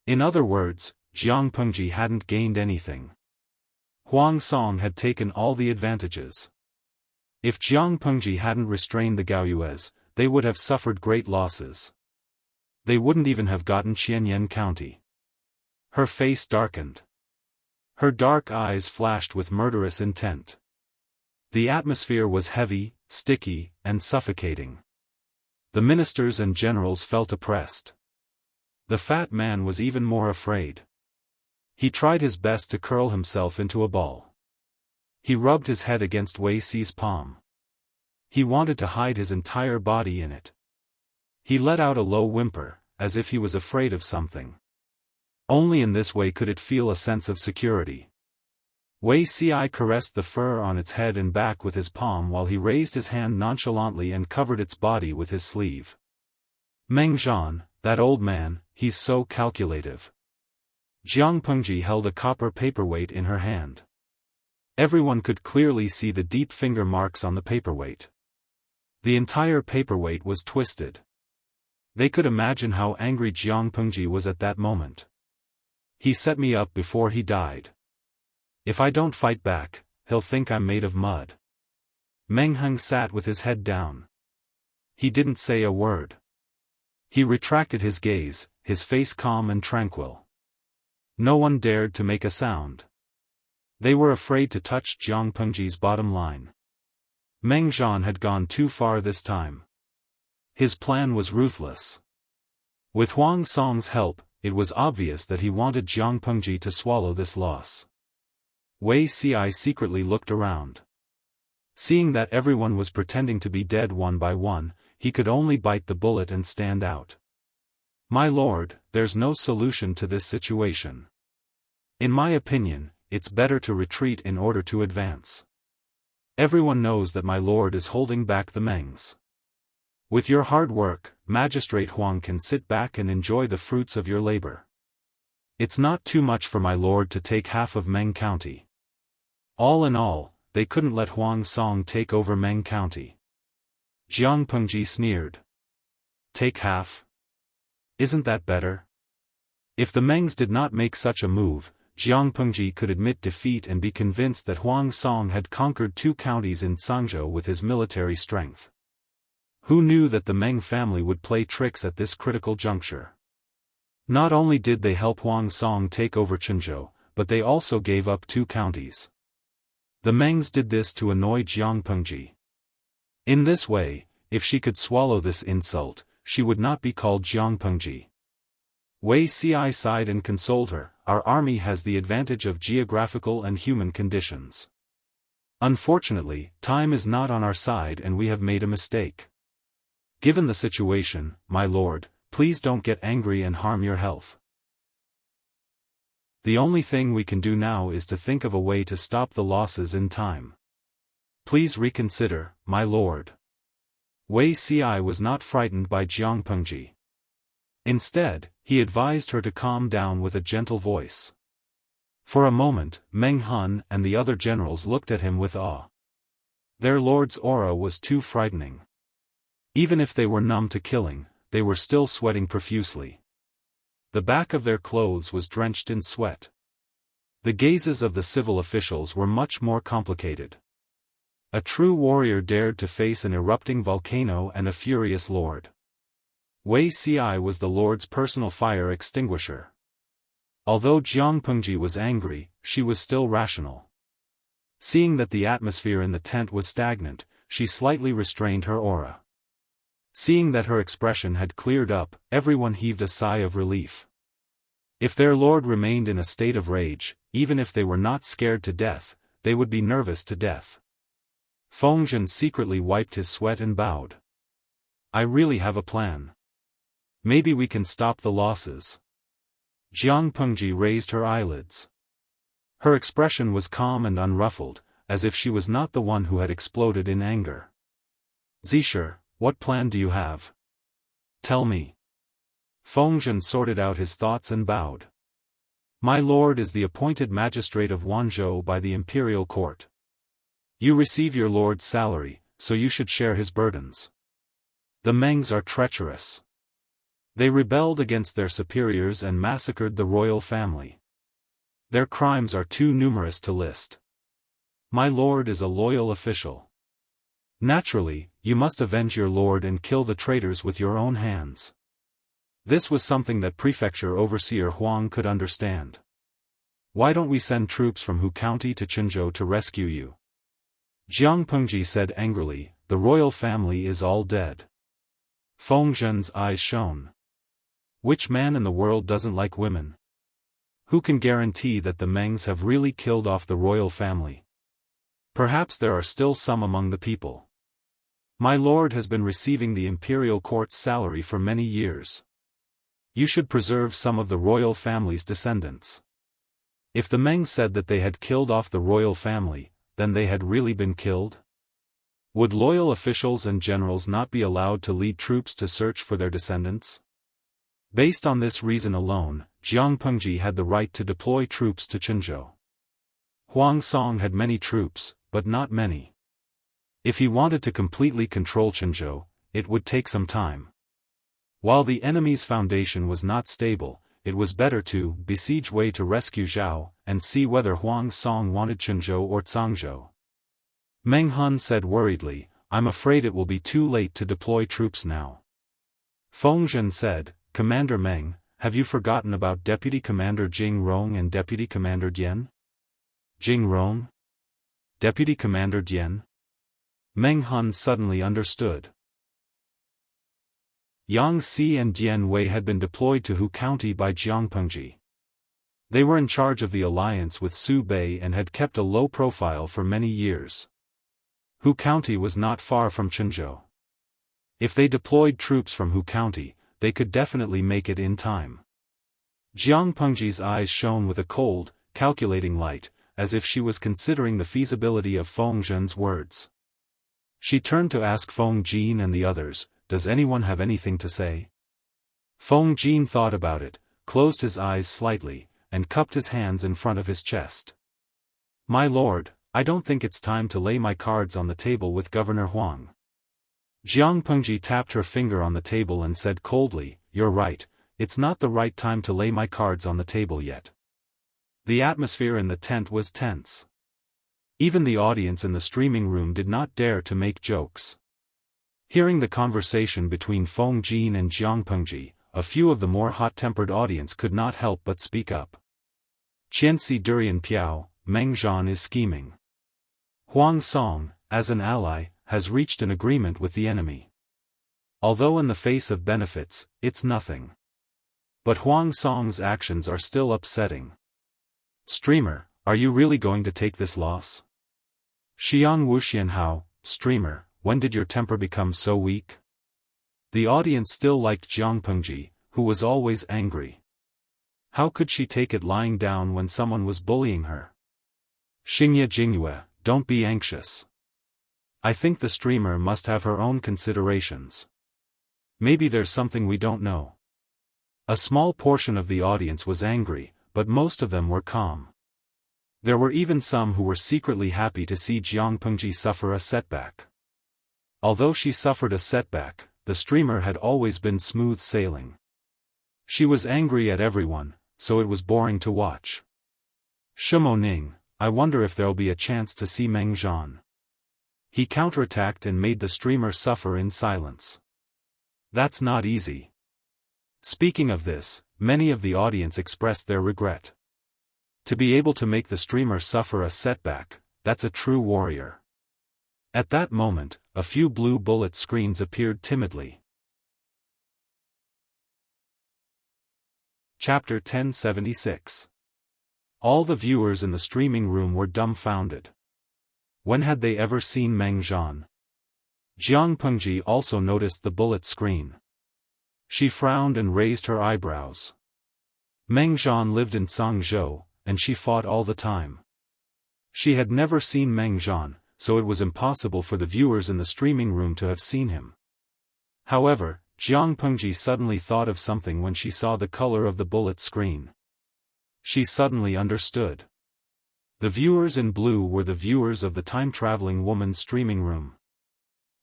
In other words, Jiang Pengji hadn't gained anything. Huang Song had taken all the advantages. If Jiang Pengji hadn't restrained the Gaoyues, they would have suffered great losses. They wouldn't even have gotten Qianyan County. Her face darkened. Her dark eyes flashed with murderous intent. The atmosphere was heavy, sticky, and suffocating. The ministers and generals felt oppressed. The fat man was even more afraid. He tried his best to curl himself into a ball. He rubbed his head against Wei Xi's palm. He wanted to hide his entire body in it. He let out a low whimper, as if he was afraid of something. Only in this way could it feel a sense of security. Wei Xiai caressed the fur on its head and back with his palm while he raised his hand nonchalantly and covered its body with his sleeve. Meng Zhan, that old man, he's so calculative. Jiang Pengji held a copper paperweight in her hand. Everyone could clearly see the deep finger marks on the paperweight. The entire paperweight was twisted. They could imagine how angry Jiang Pengji was at that moment. He set me up before he died. If I don't fight back, he'll think I'm made of mud. Meng Heng sat with his head down. He didn't say a word. He retracted his gaze, his face calm and tranquil. No one dared to make a sound. They were afraid to touch Jiang Pengji's bottom line. Meng Zhan had gone too far this time. His plan was ruthless. With Huang Song's help, it was obvious that he wanted Jiang Pengji to swallow this loss. Wei Xiai secretly looked around. Seeing that everyone was pretending to be dead one by one, he could only bite the bullet and stand out. My lord, there's no solution to this situation. In my opinion, it's better to retreat in order to advance. Everyone knows that my lord is holding back the Mengs. With your hard work, Magistrate Huang can sit back and enjoy the fruits of your labor. It's not too much for my lord to take half of Meng County. All in all, they couldn't let Huang Song take over Meng County. Jiang Pengji sneered. Take half? Isn't that better? If the Mengs did not make such a move, Jiang Pengji could admit defeat and be convinced that Huang Song had conquered 2 counties in Cangzhou with his military strength. Who knew that the Meng family would play tricks at this critical juncture? Not only did they help Huang Song take over Chunzhou, but they also gave up 2 counties. The Mengs did this to annoy Jiang Pengji. In this way, if she could swallow this insult, she would not be called Jiang Pengji. Wei Xiai sighed and consoled her, our army has the advantage of geographical and human conditions. Unfortunately, time is not on our side and we have made a mistake. Given the situation, my lord, please don't get angry and harm your health. The only thing we can do now is to think of a way to stop the losses in time. Please reconsider, my lord. Wei Ci was not frightened by Jiang Pengji. Instead, he advised her to calm down with a gentle voice. For a moment, Meng Han and the other generals looked at him with awe. Their lord's aura was too frightening. Even if they were numb to killing, they were still sweating profusely. The back of their clothes was drenched in sweat. The gazes of the civil officials were much more complicated. A true warrior dared to face an erupting volcano and a furious lord. Wei Ci was the lord's personal fire extinguisher. Although Jiang Pengji was angry, she was still rational. Seeing that the atmosphere in the tent was stagnant, she slightly restrained her aura. Seeing that her expression had cleared up, everyone heaved a sigh of relief. If their lord remained in a state of rage, even if they were not scared to death, they would be nervous to death. Fengzhen secretly wiped his sweat and bowed. I really have a plan. Maybe we can stop the losses. Jiang Pengji raised her eyelids. Her expression was calm and unruffled, as if she was not the one who had exploded in anger. Zisher, what plan do you have? Tell me. Fengzhen sorted out his thoughts and bowed. My lord is the appointed magistrate of Wanzhou by the imperial court. You receive your lord's salary, so you should share his burdens. The Mengs are treacherous. They rebelled against their superiors and massacred the royal family. Their crimes are too numerous to list. My lord is a loyal official. Naturally, you must avenge your lord and kill the traitors with your own hands. This was something that Prefecture Overseer Huang could understand. Why don't we send troops from Hu County to Qinzhou to rescue you? Jiang Pengji said angrily, the royal family is all dead. Fengzhen's eyes shone. Which man in the world doesn't like women? Who can guarantee that the Mengs have really killed off the royal family? Perhaps there are still some among the people. My lord has been receiving the imperial court's salary for many years. You should preserve some of the royal family's descendants. If the Meng said that they had killed off the royal family, then they had really been killed? Would loyal officials and generals not be allowed to lead troops to search for their descendants? Based on this reason alone, Jiang Pengji had the right to deploy troops to Qinzhou. Huang Song had many troops, but not many. If he wanted to completely control Qinzhou, it would take some time. While the enemy's foundation was not stable, it was better to besiege Wei to rescue Zhao, and see whether Huang Song wanted Qinzhou or Zhangzhou. Meng Han said worriedly, I'm afraid it will be too late to deploy troops now. Fengzhen said, Commander Meng, have you forgotten about Deputy Commander Jing Rong and Deputy Commander Dian? Jing Rong? Deputy Commander Dian? Meng Han suddenly understood. Yang Si and Dian Wei had been deployed to Hu County by Jiang Pengji. They were in charge of the alliance with Su Bei and had kept a low profile for many years. Hu County was not far from Qinzhou. If they deployed troops from Hu County, they could definitely make it in time. Jiang Pengji's eyes shone with a cold, calculating light, as if she was considering the feasibility of Fengzhen's words. She turned to ask Feng Jin and the others, does anyone have anything to say? Feng Jin thought about it, closed his eyes slightly, and cupped his hands in front of his chest. My lord, I don't think it's time to lay my cards on the table with Governor Huang. Jiang Pengji tapped her finger on the table and said coldly, you're right, it's not the right time to lay my cards on the table yet. The atmosphere in the tent was tense. Even the audience in the streaming room did not dare to make jokes. Hearing the conversation between Feng Jin and Jiang Pengji, a few of the more hot-tempered audience could not help but speak up. Qianxi Durian Piao, Meng Zhan is scheming. Huang Song, as an ally, has reached an agreement with the enemy. Although in the face of benefits, it's nothing. But Huang Song's actions are still upsetting. Streamer, are you really going to take this loss? Xiang Wuxianhao, streamer, when did your temper become so weak? The audience still liked Jiang Pengji, who was always angry. How could she take it lying down when someone was bullying her? Xingye Jingyue, don't be anxious. I think the streamer must have her own considerations. Maybe there's something we don't know. A small portion of the audience was angry, but most of them were calm. There were even some who were secretly happy to see Jiang Pengji suffer a setback. Although she suffered a setback, the streamer had always been smooth sailing. She was angry at everyone, so it was boring to watch. Shimo Ning, I wonder if there'll be a chance to see Meng Zhan. He counterattacked and made the streamer suffer in silence. That's not easy. Speaking of this, many of the audience expressed their regret. To be able to make the streamer suffer a setback, that's a true warrior. At that moment, a few blue bullet screens appeared timidly. Chapter 1076. All the viewers in the streaming room were dumbfounded. When had they ever seen Meng Zhan? Jiang Pengji also noticed the bullet screen. She frowned and raised her eyebrows. Meng Zhan lived in Sangzhou, and she fought all the time. She had never seen Meng Zhan, so it was impossible for the viewers in the streaming room to have seen him. However, Jiang Pengji suddenly thought of something when she saw the color of the bullet screen. She suddenly understood. The viewers in blue were the viewers of the time-traveling woman's streaming room.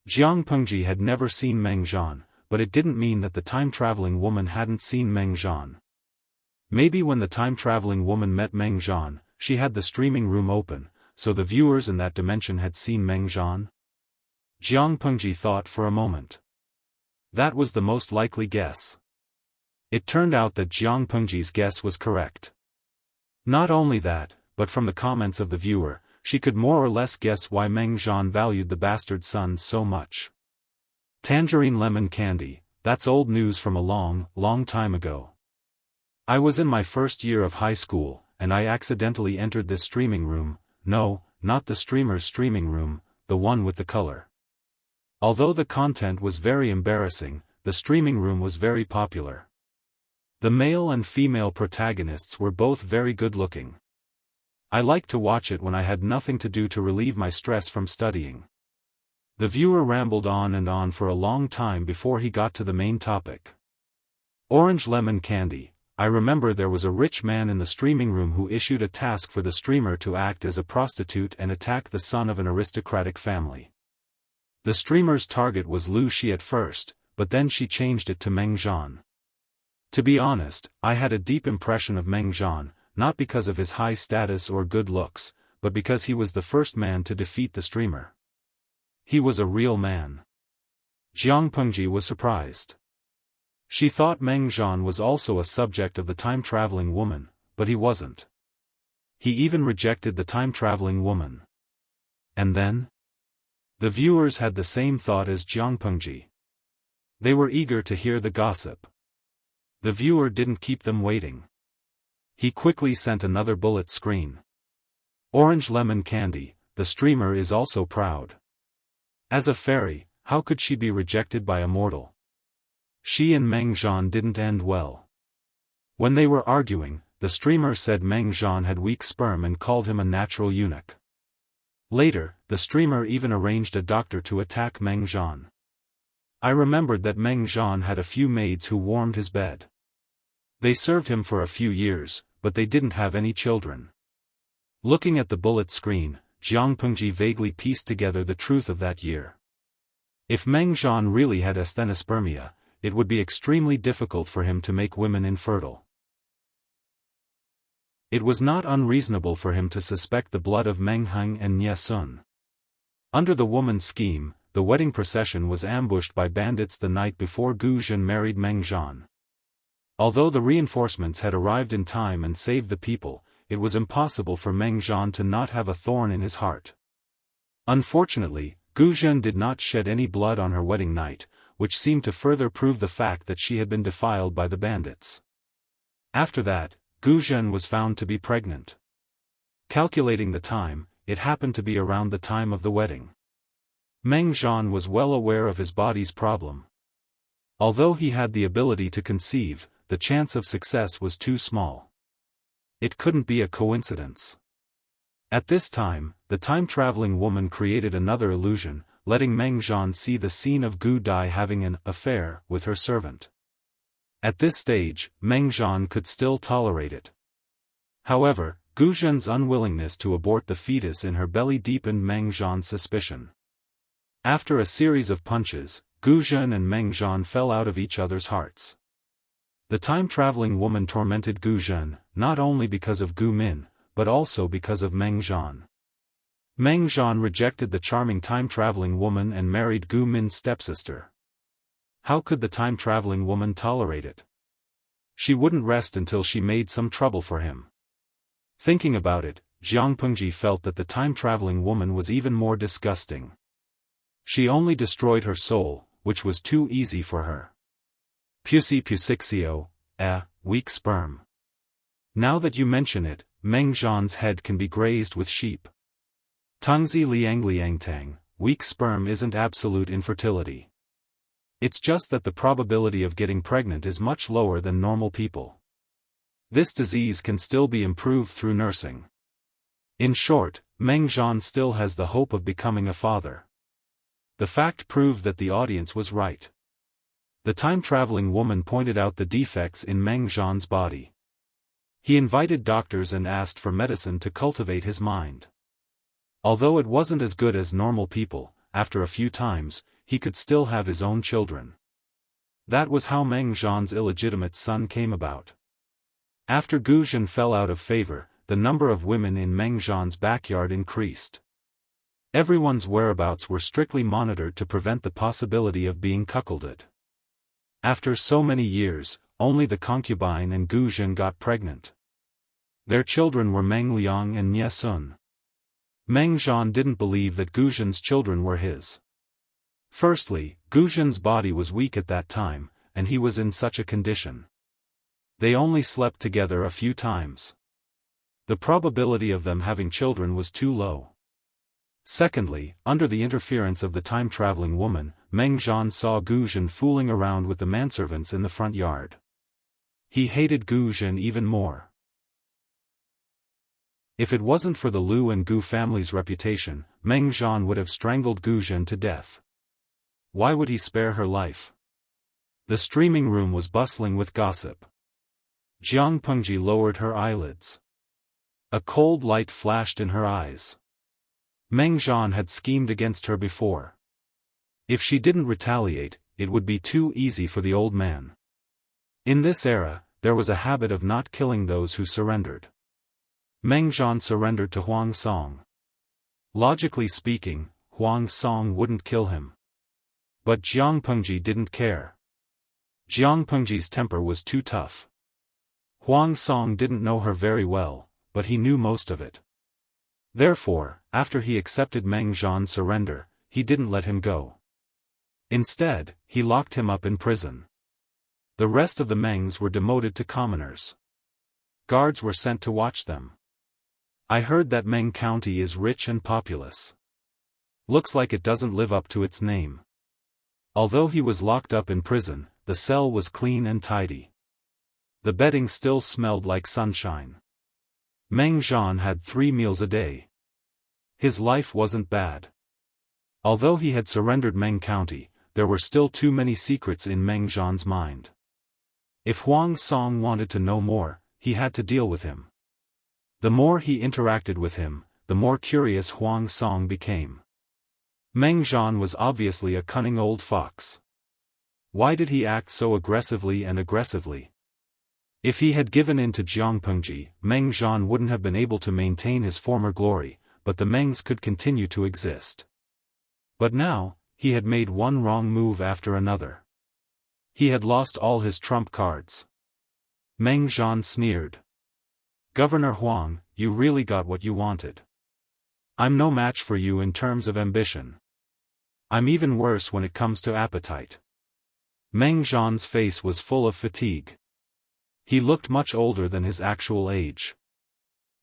Jiang Pengji had never seen Meng Zhan, but it didn't mean that the time-traveling woman hadn't seen Meng Zhan. Maybe when the time-traveling woman met Meng Zhan, she had the streaming room open, so the viewers in that dimension had seen Meng Zhan? Jiang Pengji thought for a moment. That was the most likely guess. It turned out that Jiang Pengji's guess was correct. Not only that, but from the comments of the viewer, she could more or less guess why Meng Zhan valued the bastard son so much. Tangerine lemon candy, that's old news from a long, long time ago. I was in my first year of high school, and I accidentally entered this streaming room. No, not the streamer's streaming room, the one with the color. Although the content was very embarrassing, the streaming room was very popular. The male and female protagonists were both very good looking. I liked to watch it when I had nothing to do to relieve my stress from studying. The viewer rambled on and on for a long time before he got to the main topic. Orange lemon candy. I remember there was a rich man in the streaming room who issued a task for the streamer to act as a prostitute and attack the son of an aristocratic family. The streamer's target was Lu Shi at first, but then she changed it to Meng Zhan. To be honest, I had a deep impression of Meng Zhan, not because of his high status or good looks, but because he was the first man to defeat the streamer. He was a real man. Jiang Pengji was surprised. She thought Meng Zhan was also a subject of the time-traveling woman, but he wasn't. He even rejected the time-traveling woman. And then? The viewers had the same thought as Jiang Pengji. They were eager to hear the gossip. The viewer didn't keep them waiting. He quickly sent another bullet screen. Orange lemon candy, the streamer is also proud. As a fairy, how could she be rejected by a mortal? She and Meng Zhan didn't end well. When they were arguing, the streamer said Meng Zhan had weak sperm and called him a natural eunuch. Later, the streamer even arranged a doctor to attack Meng Zhan. I remembered that Meng Zhan had a few maids who warmed his bed. They served him for a few years, but they didn't have any children. Looking at the bullet screen, Jiang Pengji vaguely pieced together the truth of that year. If Meng Zhan really had asthenospermia, it would be extremely difficult for him to make women infertile. It was not unreasonable for him to suspect the blood of Meng Heng and Nye Sun. Under the woman's scheme, the wedding procession was ambushed by bandits the night before Gu Zhen married Meng Zhan. Although the reinforcements had arrived in time and saved the people, it was impossible for Meng Zhan to not have a thorn in his heart. Unfortunately, Gu Zhen did not shed any blood on her wedding night, which seemed to further prove the fact that she had been defiled by the bandits. After that, Gu Zhen was found to be pregnant. Calculating the time, it happened to be around the time of the wedding. Meng Zhan was well aware of his body's problem. Although he had the ability to conceive, the chance of success was too small. It couldn't be a coincidence. At this time, the time-traveling woman created another illusion, letting Meng Zhan see the scene of Gu Dai having an affair with her servant. At this stage, Meng Zhan could still tolerate it. However, Gu Zhen's unwillingness to abort the fetus in her belly deepened Meng Zhan's suspicion. After a series of punches, Gu Zhen and Meng Zhan fell out of each other's hearts. The time-traveling woman tormented Gu Zhen, not only because of Gu Min, but also because of Meng Zhan. Meng Zhan rejected the charming time-traveling woman and married Gu Min's stepsister. How could the time-traveling woman tolerate it? She wouldn't rest until she made some trouble for him. Thinking about it, Jiang Pengji felt that the time-traveling woman was even more disgusting. She only destroyed her soul, which was too easy for her. Pussy Pusixio, weak sperm. Now that you mention it, Meng Zhan's head can be grazed with sheep. Tungzi Liang Tang, weak sperm isn't absolute infertility. It's just that the probability of getting pregnant is much lower than normal people. This disease can still be improved through nursing. In short, Meng Zhan still has the hope of becoming a father. The fact proved that the audience was right. The time-traveling woman pointed out the defects in Meng Zhan's body. He invited doctors and asked for medicine to cultivate his mind. Although it wasn't as good as normal people, after a few times, he could still have his own children. That was how Meng Zhan's illegitimate son came about. After Gu Zhen fell out of favor, the number of women in Meng Zhan's backyard increased. Everyone's whereabouts were strictly monitored to prevent the possibility of being cuckolded. After so many years, only the concubine and Gu Zhen got pregnant. Their children were Meng Liang and Nye Sun. Meng Zhan didn't believe that Gu Zhen's children were his. Firstly, Gu Zhen's body was weak at that time, and he was in such a condition. They only slept together a few times. The probability of them having children was too low. Secondly, under the interference of the time-traveling woman, Meng Zhan saw Gu Zhen fooling around with the manservants in the front yard. He hated Gu Zhen even more. If it wasn't for the Lu and Gu family's reputation, Meng Zhan would have strangled Gu Zhen to death. Why would he spare her life? The streaming room was bustling with gossip. Jiang Pengji lowered her eyelids. A cold light flashed in her eyes. Meng Zhan had schemed against her before. If she didn't retaliate, it would be too easy for the old man. In this era, there was a habit of not killing those who surrendered. Meng Zhan surrendered to Huang Song. Logically speaking, Huang Song wouldn't kill him. But Jiang Pengji didn't care. Jiang Pengji's temper was too tough. Huang Song didn't know her very well, but he knew most of it. Therefore, after he accepted Meng Zhan's surrender, he didn't let him go. Instead, he locked him up in prison. The rest of the Mengs were demoted to commoners. Guards were sent to watch them. I heard that Meng County is rich and populous. Looks like it doesn't live up to its name. Although he was locked up in prison, the cell was clean and tidy. The bedding still smelled like sunshine. Meng Zhan had 3 meals a day. His life wasn't bad. Although he had surrendered Meng County, there were still too many secrets in Meng Zhan's mind. If Huang Song wanted to know more, he had to deal with him. The more he interacted with him, the more curious Huang Song became. Meng Zhan was obviously a cunning old fox. Why did he act so aggressively? If he had given in to Jiang Pengji, Meng Zhan wouldn't have been able to maintain his former glory, but the Mengs could continue to exist. But now, he had made one wrong move after another. He had lost all his trump cards. Meng Zhan sneered. Governor Huang, you really got what you wanted. I'm no match for you in terms of ambition. I'm even worse when it comes to appetite. Meng Zhan's face was full of fatigue. He looked much older than his actual age.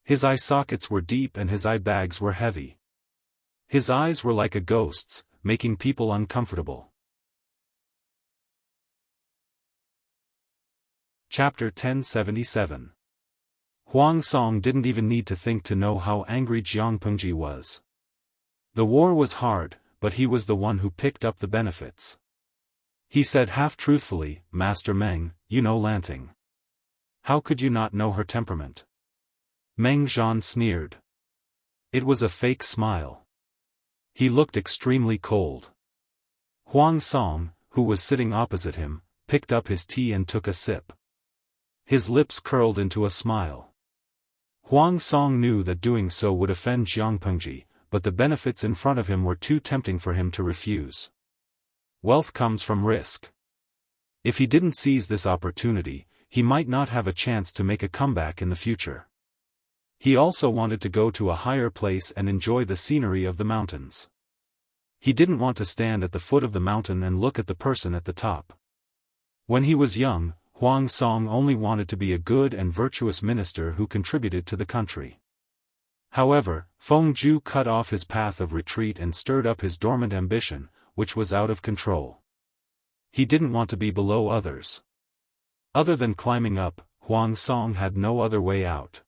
His eye sockets were deep and his eye bags were heavy. His eyes were like a ghost's, making people uncomfortable. Chapter 1077. Huang Song didn't even need to think to know how angry Jiang Pengji was. The war was hard, but he was the one who picked up the benefits. He said half-truthfully, "Master Meng, you know Lanting. How could you not know her temperament?" Meng Zhan sneered. It was a fake smile. He looked extremely cold. Huang Song, who was sitting opposite him, picked up his tea and took a sip. His lips curled into a smile. Huang Song knew that doing so would offend Jiang Pengji, but the benefits in front of him were too tempting for him to refuse. Wealth comes from risk. If he didn't seize this opportunity, he might not have a chance to make a comeback in the future. He also wanted to go to a higher place and enjoy the scenery of the mountains. He didn't want to stand at the foot of the mountain and look at the person at the top. When he was young, Huang Song only wanted to be a good and virtuous minister who contributed to the country. However, Feng Zhu cut off his path of retreat and stirred up his dormant ambition, which was out of control. He didn't want to be below others. Other than climbing up, Huang Song had no other way out.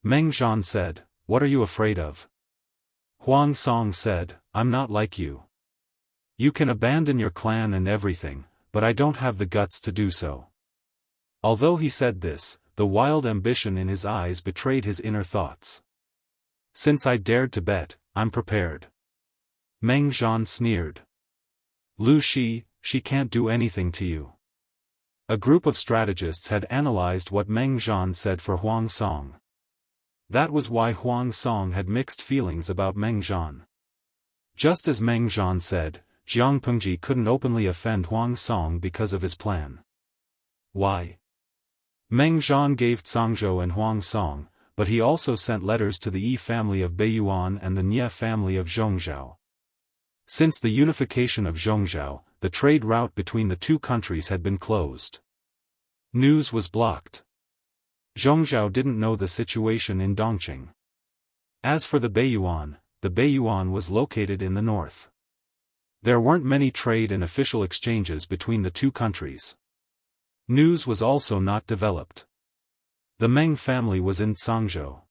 Meng Zhan said, "What are you afraid of?" Huang Song said, "I'm not like you. You can abandon your clan and everything, but I don't have the guts to do so." Although he said this, the wild ambition in his eyes betrayed his inner thoughts. "Since I dared to bet, I'm prepared." Meng Zhan sneered. "Lu Shi, she can't do anything to you." A group of strategists had analyzed what Meng Zhan said for Huang Song. That was why Huang Song had mixed feelings about Meng Zhan. Just as Meng Zhan said, Jiang Pengji couldn't openly offend Huang Song because of his plan. Why? Meng Zhan gave Cangzhou and Huang Song, but he also sent letters to the Yi family of Beiyuan and the Nie family of Zhongzhou. Since the unification of Zhongzhou, the trade route between the two countries had been closed. News was blocked. Zhongzhou didn't know the situation in Dongqing. As for the Beiyuan was located in the north. There weren't many trade and official exchanges between the two countries. News was also not developed. The Meng family was in Cangzhou.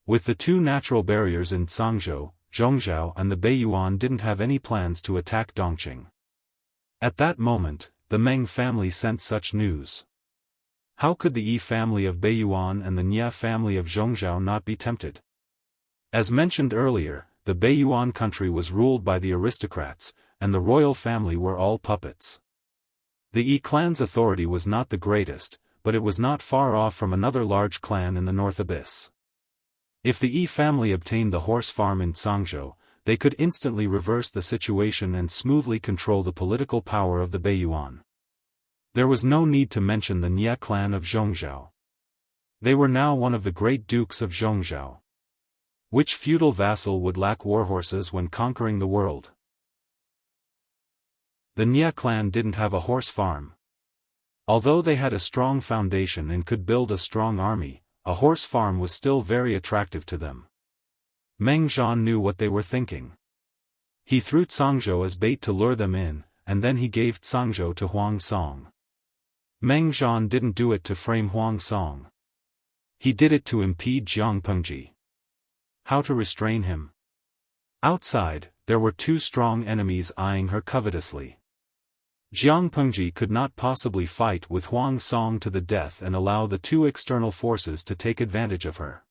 With the two natural barriers in Cangzhou, Zhongzhou and the Beiyuan didn't have any plans to attack Dongqing. At that moment, the Meng family sent such news. How could the Yi family of Beiyuan and the Nie family of Zhongzhou not be tempted? As mentioned earlier, the Beiyuan country was ruled by the aristocrats, and the royal family were all puppets. The Yi clan's authority was not the greatest, but it was not far off from another large clan in the North Abyss. If the Yi family obtained the horse farm in Cangzhou, they could instantly reverse the situation and smoothly control the political power of the Beiyuan. There was no need to mention the Nie clan of Zhongzhou. They were now one of the great dukes of Zhongzhou. Which feudal vassal would lack warhorses when conquering the world? The Nie clan didn't have a horse farm. Although they had a strong foundation and could build a strong army, a horse farm was still very attractive to them. Meng Zhan knew what they were thinking. He threw Cangzhou as bait to lure them in, and then he gave Cangzhou to Huang Song. Meng Zhan didn't do it to frame Huang Song. He did it to impede Jiang Pengji. How to restrain him? Outside, there were two strong enemies eyeing her covetously. Jiang Pengji could not possibly fight with Huang Song to the death and allow the two external forces to take advantage of her.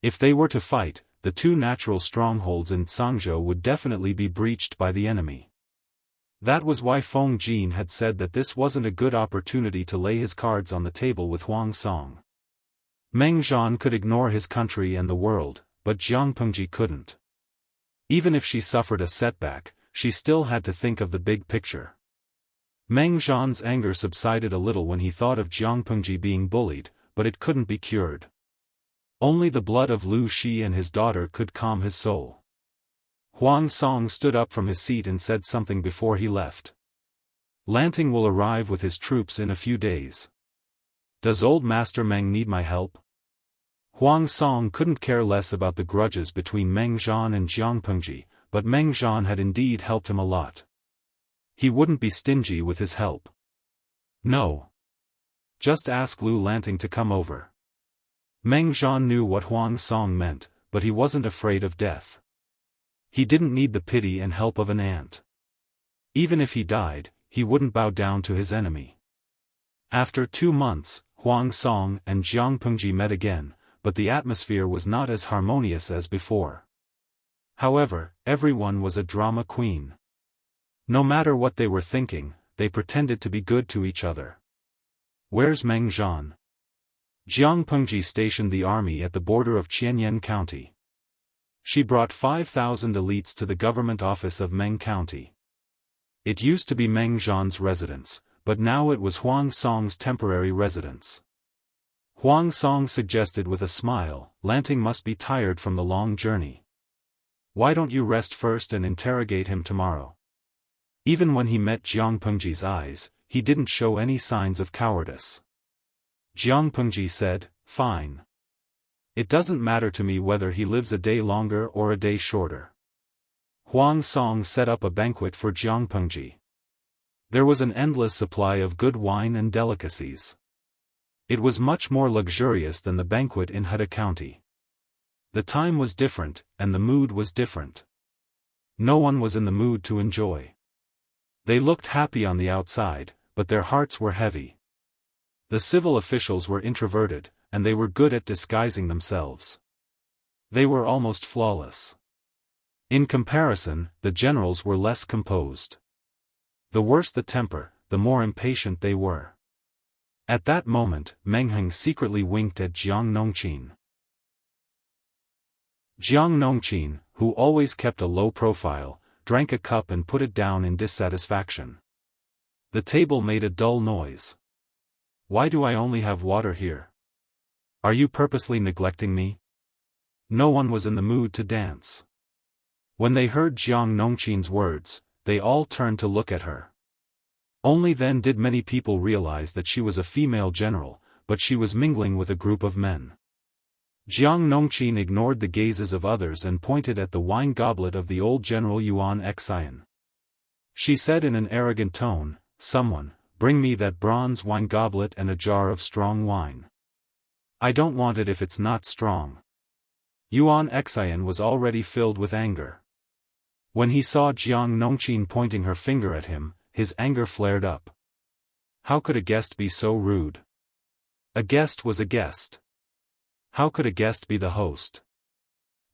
If they were to fight, the two natural strongholds in Cangzhou would definitely be breached by the enemy. That was why Feng Jin had said that this wasn't a good opportunity to lay his cards on the table with Huang Song. Meng Zhan could ignore his country and the world, but Jiang Pengji couldn't. Even if she suffered a setback, she still had to think of the big picture. Meng Zhan's anger subsided a little when he thought of Jiang Pengji being bullied, but it couldn't be cured. Only the blood of Lu Shi and his daughter could calm his soul. Huang Song stood up from his seat and said something before he left. Lanting will arrive with his troops in a few days. Does old Master Meng need my help? Huang Song couldn't care less about the grudges between Meng Zhan and Jiang Pengji, but Meng Zhan had indeed helped him a lot. He wouldn't be stingy with his help. No. Just ask Lu Lanting to come over. Meng Zhan knew what Huang Song meant, but he wasn't afraid of death. He didn't need the pity and help of an ant. Even if he died, he wouldn't bow down to his enemy. After 2 months, Huang Song and Jiang Pengji met again, but the atmosphere was not as harmonious as before. However, everyone was a drama queen. No matter what they were thinking, they pretended to be good to each other. Where's Meng Zhan? Jiang Pengji stationed the army at the border of Qianyan County. She brought 5,000 elites to the government office of Meng County. It used to be Meng Zhan's residence, but now it was Huang Song's temporary residence. Huang Song suggested with a smile, Lanting must be tired from the long journey. Why don't you rest first and interrogate him tomorrow? Even when he met Jiang Pengji's eyes, he didn't show any signs of cowardice. Jiang Pengji said, fine. It doesn't matter to me whether he lives a day longer or a day shorter. Huang Song set up a banquet for Jiang Pengji. There was an endless supply of good wine and delicacies. It was much more luxurious than the banquet in Heda County. The time was different, and the mood was different. No one was in the mood to enjoy. They looked happy on the outside, but their hearts were heavy. The civil officials were introverted, and they were good at disguising themselves. They were almost flawless. In comparison, the generals were less composed. The worse the temper, the more impatient they were. At that moment, Meng Heng secretly winked at Jiang Nongqin. Jiang Nongqin, who always kept a low profile, drank a cup and put it down in dissatisfaction. The table made a dull noise. Why do I only have water here? Are you purposely neglecting me? No one was in the mood to dance. When they heard Jiang Nongqin's words, they all turned to look at her. Only then did many people realize that she was a female general, but she was mingling with a group of men. Jiang Nongqin ignored the gazes of others and pointed at the wine goblet of the old general Yuan Xian. She said in an arrogant tone, "Someone, bring me that bronze wine goblet and a jar of strong wine. I don't want it if it's not strong." Yuan Xian was already filled with anger. When he saw Jiang Nongqin pointing her finger at him, his anger flared up. How could a guest be so rude? A guest was a guest. How could a guest be the host?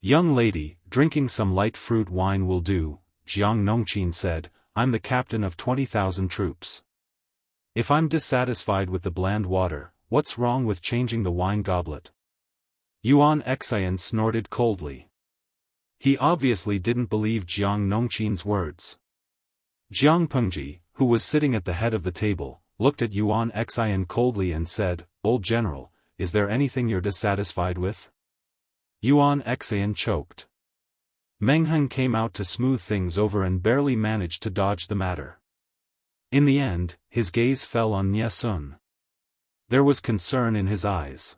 "Young lady, drinking some light fruit wine will do," Jiang Nongqin said. "I'm the captain of 20,000 troops. If I'm dissatisfied with the bland water, what's wrong with changing the wine goblet?" Yuan Xian snorted coldly. He obviously didn't believe Jiang Nongqin's words. Jiang Pengji, who was sitting at the head of the table, looked at Yuan Xian coldly and said, "Old general, is there anything you're dissatisfied with?" Yuan Xian choked. Meng Heng came out to smooth things over and barely managed to dodge the matter. In the end, his gaze fell on Nie Sun. There was concern in his eyes.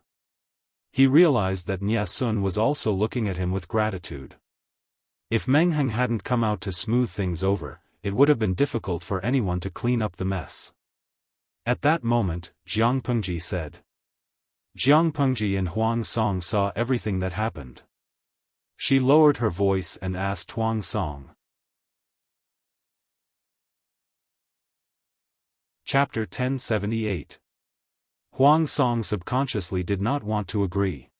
He realized that Nie Sun was also looking at him with gratitude. If Meng Heng hadn't come out to smooth things over, it would have been difficult for anyone to clean up the mess. At that moment, Jiang Pengji said. Jiang Pengji and Huang Song saw everything that happened. She lowered her voice and asked Huang Song. Chapter 1078. Huang Song subconsciously did not want to agree.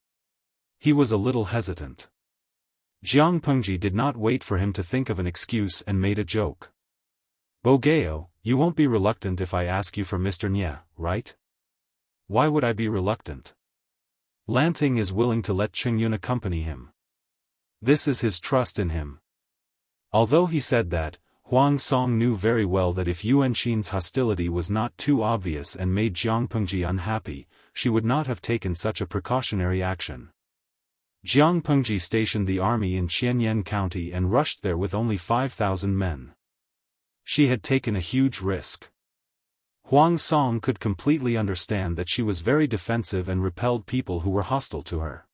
He was a little hesitant. Jiang Pengji did not wait for him to think of an excuse and made a joke. "Bogeo, you won't be reluctant if I ask you for Mr. Nie, right?" "Why would I be reluctant? Lanting is willing to let Qingyun accompany him. This is his trust in him." Although he said that, Huang Song knew very well that if Yuan Xin's hostility was not too obvious and made Jiang Pengji unhappy, she would not have taken such a precautionary action. Jiang Pengji stationed the army in Qianyan County and rushed there with only 5,000 men. She had taken a huge risk. Huang Song could completely understand that she was very defensive and repelled people who were hostile to her.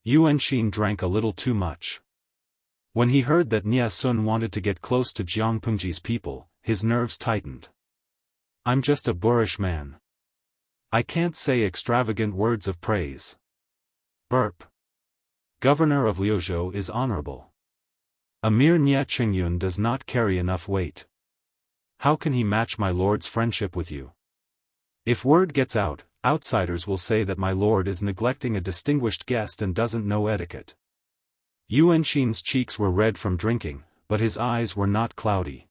Yuan Xin drank a little too much. When he heard that Nia Sun wanted to get close to Jiang Pengji's people, his nerves tightened. I'm just a boorish man. I can't say extravagant words of praise. Burp. Governor of Liuzhou is honorable. A mere Nia Qingyun does not carry enough weight. How can he match my lord's friendship with you? If word gets out, outsiders will say that my lord is neglecting a distinguished guest and doesn't know etiquette. Yuan Xin's cheeks were red from drinking, but his eyes were not cloudy.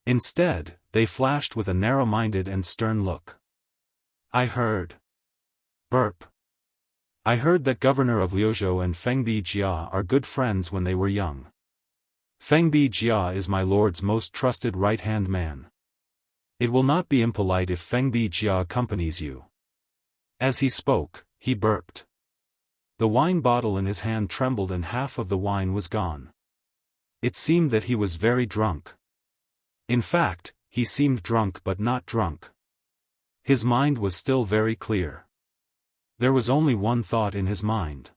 Instead, they flashed with a narrow-minded and stern look. I heard. Burp. I heard that Governor of Liuzhou and Fengbi Jia are good friends when they were young. Fengbi Jia is my lord's most trusted right-hand man. It will not be impolite if Fengbi Jia accompanies you. As he spoke, he burped. The wine bottle in his hand trembled and half of the wine was gone. It seemed that he was very drunk. In fact, he seemed drunk but not drunk. His mind was still very clear. There was only one thought in his mind.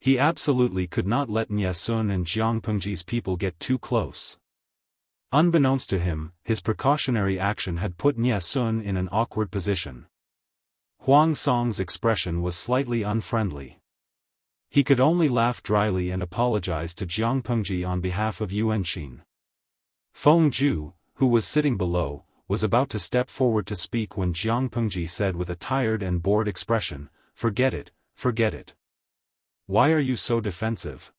He absolutely could not let Nia Sun and Jiang Pengji's people get too close. Unbeknownst to him, his precautionary action had put Nia Sun in an awkward position. Huang Song's expression was slightly unfriendly. He could only laugh dryly and apologize to Jiang Pengji on behalf of Yuan Xin. Feng Ju, who was sitting below, was about to step forward to speak when Jiang Pengji said with a tired and bored expression, "Forget it, forget it. Why are you so defensive?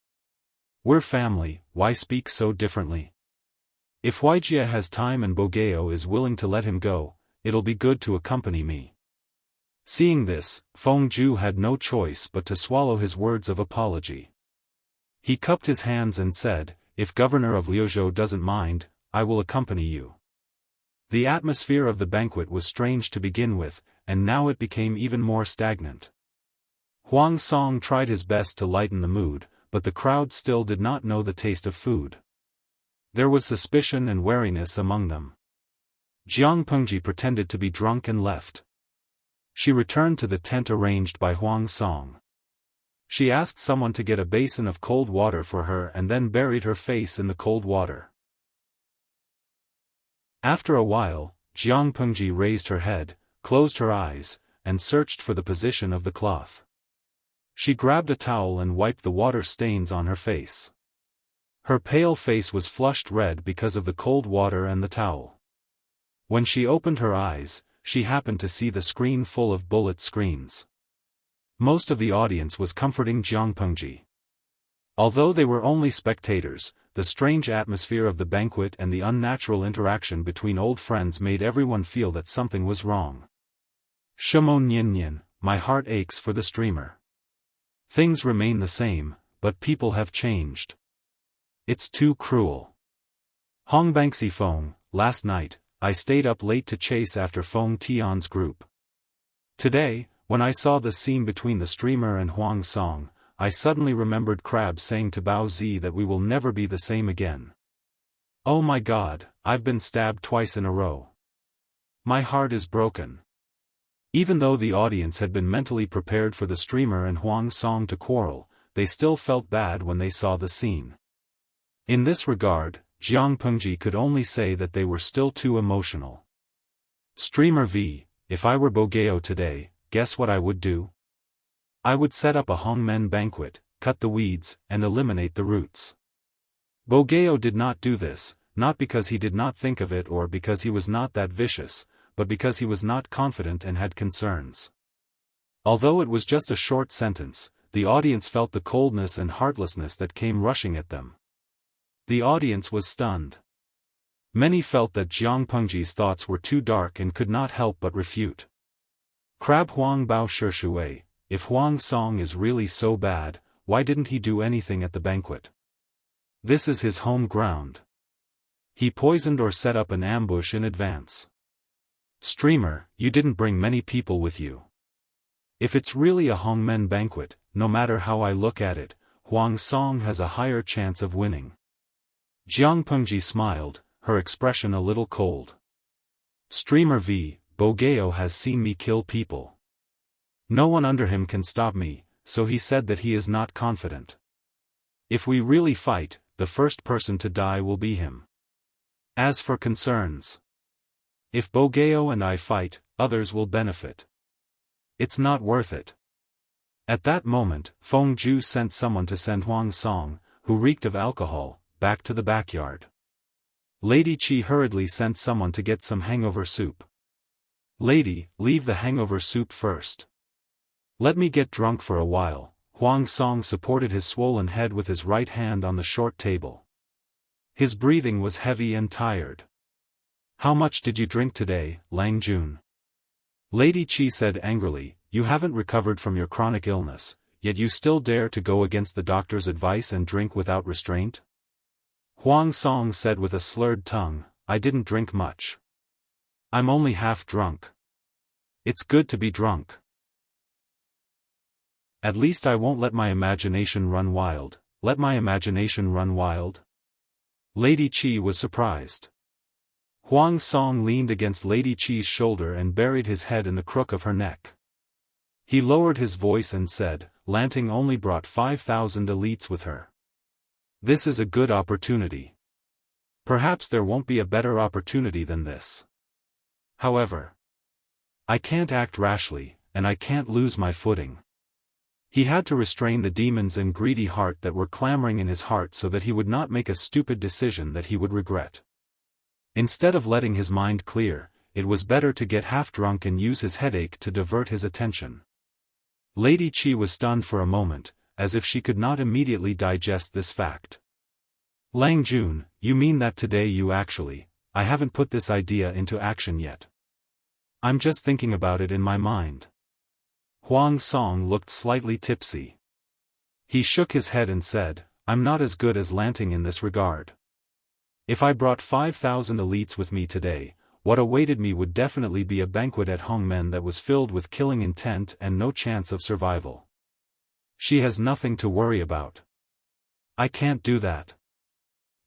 We're family, why speak so differently? If Huijia has time and Bogeo is willing to let him go, it'll be good to accompany me." Seeing this, Feng Ju had no choice but to swallow his words of apology. He cupped his hands and said, "If Governor of Liuzhou doesn't mind, I will accompany you." The atmosphere of the banquet was strange to begin with, and now it became even more stagnant. Huang Song tried his best to lighten the mood, but the crowd still did not know the taste of food. There was suspicion and wariness among them. Jiang Pengji pretended to be drunk and left. She returned to the tent arranged by Huang Song. She asked someone to get a basin of cold water for her and then buried her face in the cold water. After a while, Jiang Pengji raised her head, closed her eyes, and searched for the position of the cloth. She grabbed a towel and wiped the water stains on her face. Her pale face was flushed red because of the cold water and the towel. When she opened her eyes, she happened to see the screen full of bullet screens. Most of the audience was comforting Jiang Pengji. Although they were only spectators, the strange atmosphere of the banquet and the unnatural interaction between old friends made everyone feel that something was wrong. Shimo Nian Nian, my heart aches for the streamer. Things remain the same, but people have changed. It's too cruel. Hongbangxi Feng, last night, I stayed up late to chase after Feng Tian's group. Today, when I saw the scene between the streamer and Huang Song, I suddenly remembered Crab saying to Bao Zi that we will never be the same again. Oh my God, I've been stabbed twice in a row. My heart is broken. Even though the audience had been mentally prepared for the streamer and Huang Song to quarrel, they still felt bad when they saw the scene. In this regard, Jiang Pengji could only say that they were still too emotional. Streamer V, if I were Bogeo today, guess what I would do? I would set up a hongmen banquet, cut the weeds, and eliminate the roots. Bogeo did not do this, not because he did not think of it or because he was not that vicious, but because he was not confident and had concerns. Although it was just a short sentence, the audience felt the coldness and heartlessness that came rushing at them. The audience was stunned. Many felt that Jiang Pengji's thoughts were too dark and could not help but refute. Crab Huang Bao Shishui, if Huang Song is really so bad, why didn't he do anything at the banquet? This is his home ground. He poisoned or set up an ambush in advance. Streamer, you didn't bring many people with you. If it's really a hongmen banquet, no matter how I look at it, Huang Song has a higher chance of winning. Jiang Pengji smiled, her expression a little cold. Streamer V, Bogeo has seen me kill people. No one under him can stop me, so he said that he is not confident. If we really fight, the first person to die will be him. As for concerns, if Bogeo and I fight, others will benefit. It's not worth it. At that moment, Feng Ju sent someone to send Huang Song, who reeked of alcohol, back to the backyard. Lady Qi hurriedly sent someone to get some hangover soup. Lady, leave the hangover soup first. Let me get drunk for a while. Huang Song supported his swollen head with his right hand on the short table. His breathing was heavy and tired. How much did you drink today, Lang Jun? Lady Qi said angrily, you haven't recovered from your chronic illness, yet you still dare to go against the doctor's advice and drink without restraint? Huang Song said with a slurred tongue, I didn't drink much. I'm only half drunk. It's good to be drunk. At least I won't let my imagination run wild. Let my imagination run wild? Lady Qi was surprised. Huang Song leaned against Lady Qi's shoulder and buried his head in the crook of her neck. He lowered his voice and said, Lanting only brought 5,000 elites with her. This is a good opportunity. Perhaps there won't be a better opportunity than this. However, I can't act rashly, and I can't lose my footing. He had to restrain the demons and greedy heart that were clamoring in his heart so that he would not make a stupid decision that he would regret. Instead of letting his mind clear, it was better to get half drunk and use his headache to divert his attention. Lady Qi was stunned for a moment, as if she could not immediately digest this fact. Lang Jun, you mean that today you actually, I haven't put this idea into action yet. I'm just thinking about it in my mind. Huang Song looked slightly tipsy. He shook his head and said, I'm not as good as Lanting in this regard. If I brought 5,000 elites with me today, what awaited me would definitely be a banquet at Hongmen that was filled with killing intent and no chance of survival. She has nothing to worry about. I can't do that.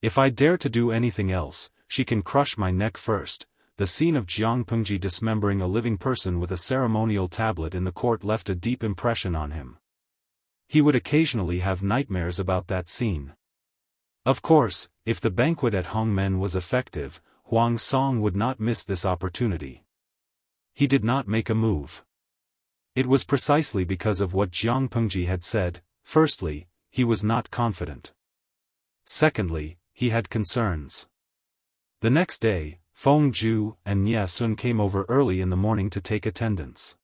If I dare to do anything else, she can crush my neck first. The scene of Jiang Pengji dismembering a living person with a ceremonial tablet in the court left a deep impression on him. He would occasionally have nightmares about that scene. Of course, if the banquet at Hongmen was effective, Huang Song would not miss this opportunity. He did not make a move. It was precisely because of what Jiang Pengji had said. Firstly, he was not confident. Secondly, he had concerns. The next day, Feng Ju and Nie Sun came over early in the morning to take attendance.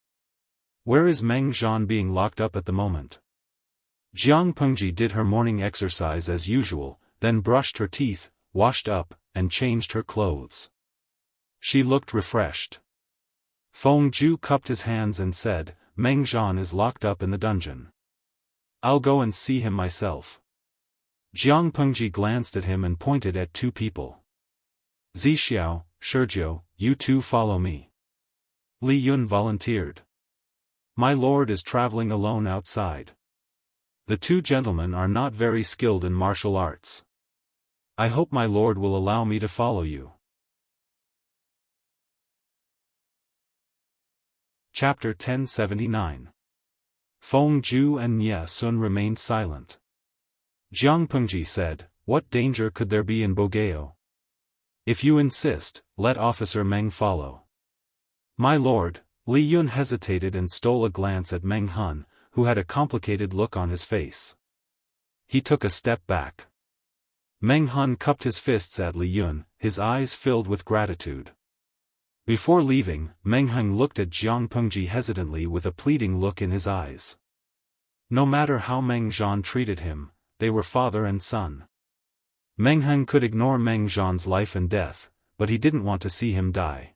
Where is Meng Zhan being locked up at the moment? Jiang Pengji did her morning exercise as usual, then brushed her teeth, washed up, and changed her clothes. She looked refreshed. Feng Ju cupped his hands and said, Meng Zhan is locked up in the dungeon. I'll go and see him myself. Jiang Pengji glanced at him and pointed at two people. Zixiao, Shizhou, you two follow me. Li Yun volunteered. My lord is traveling alone outside. The two gentlemen are not very skilled in martial arts. I hope my lord will allow me to follow you. Chapter 1079. Feng Ju and Nie Sun remained silent. Jiang Pengji said, what danger could there be in Bogeo? If you insist, let Officer Meng follow. My lord. Li Yun hesitated and stole a glance at Meng Hun, who had a complicated look on his face. He took a step back. Meng Hun cupped his fists at Li Yun, his eyes filled with gratitude. Before leaving, Meng Hun looked at Jiang Pengji hesitantly with a pleading look in his eyes. No matter how Meng Zhan treated him, they were father and son. Meng Hun could ignore Meng Zhan's life and death, but he didn't want to see him die.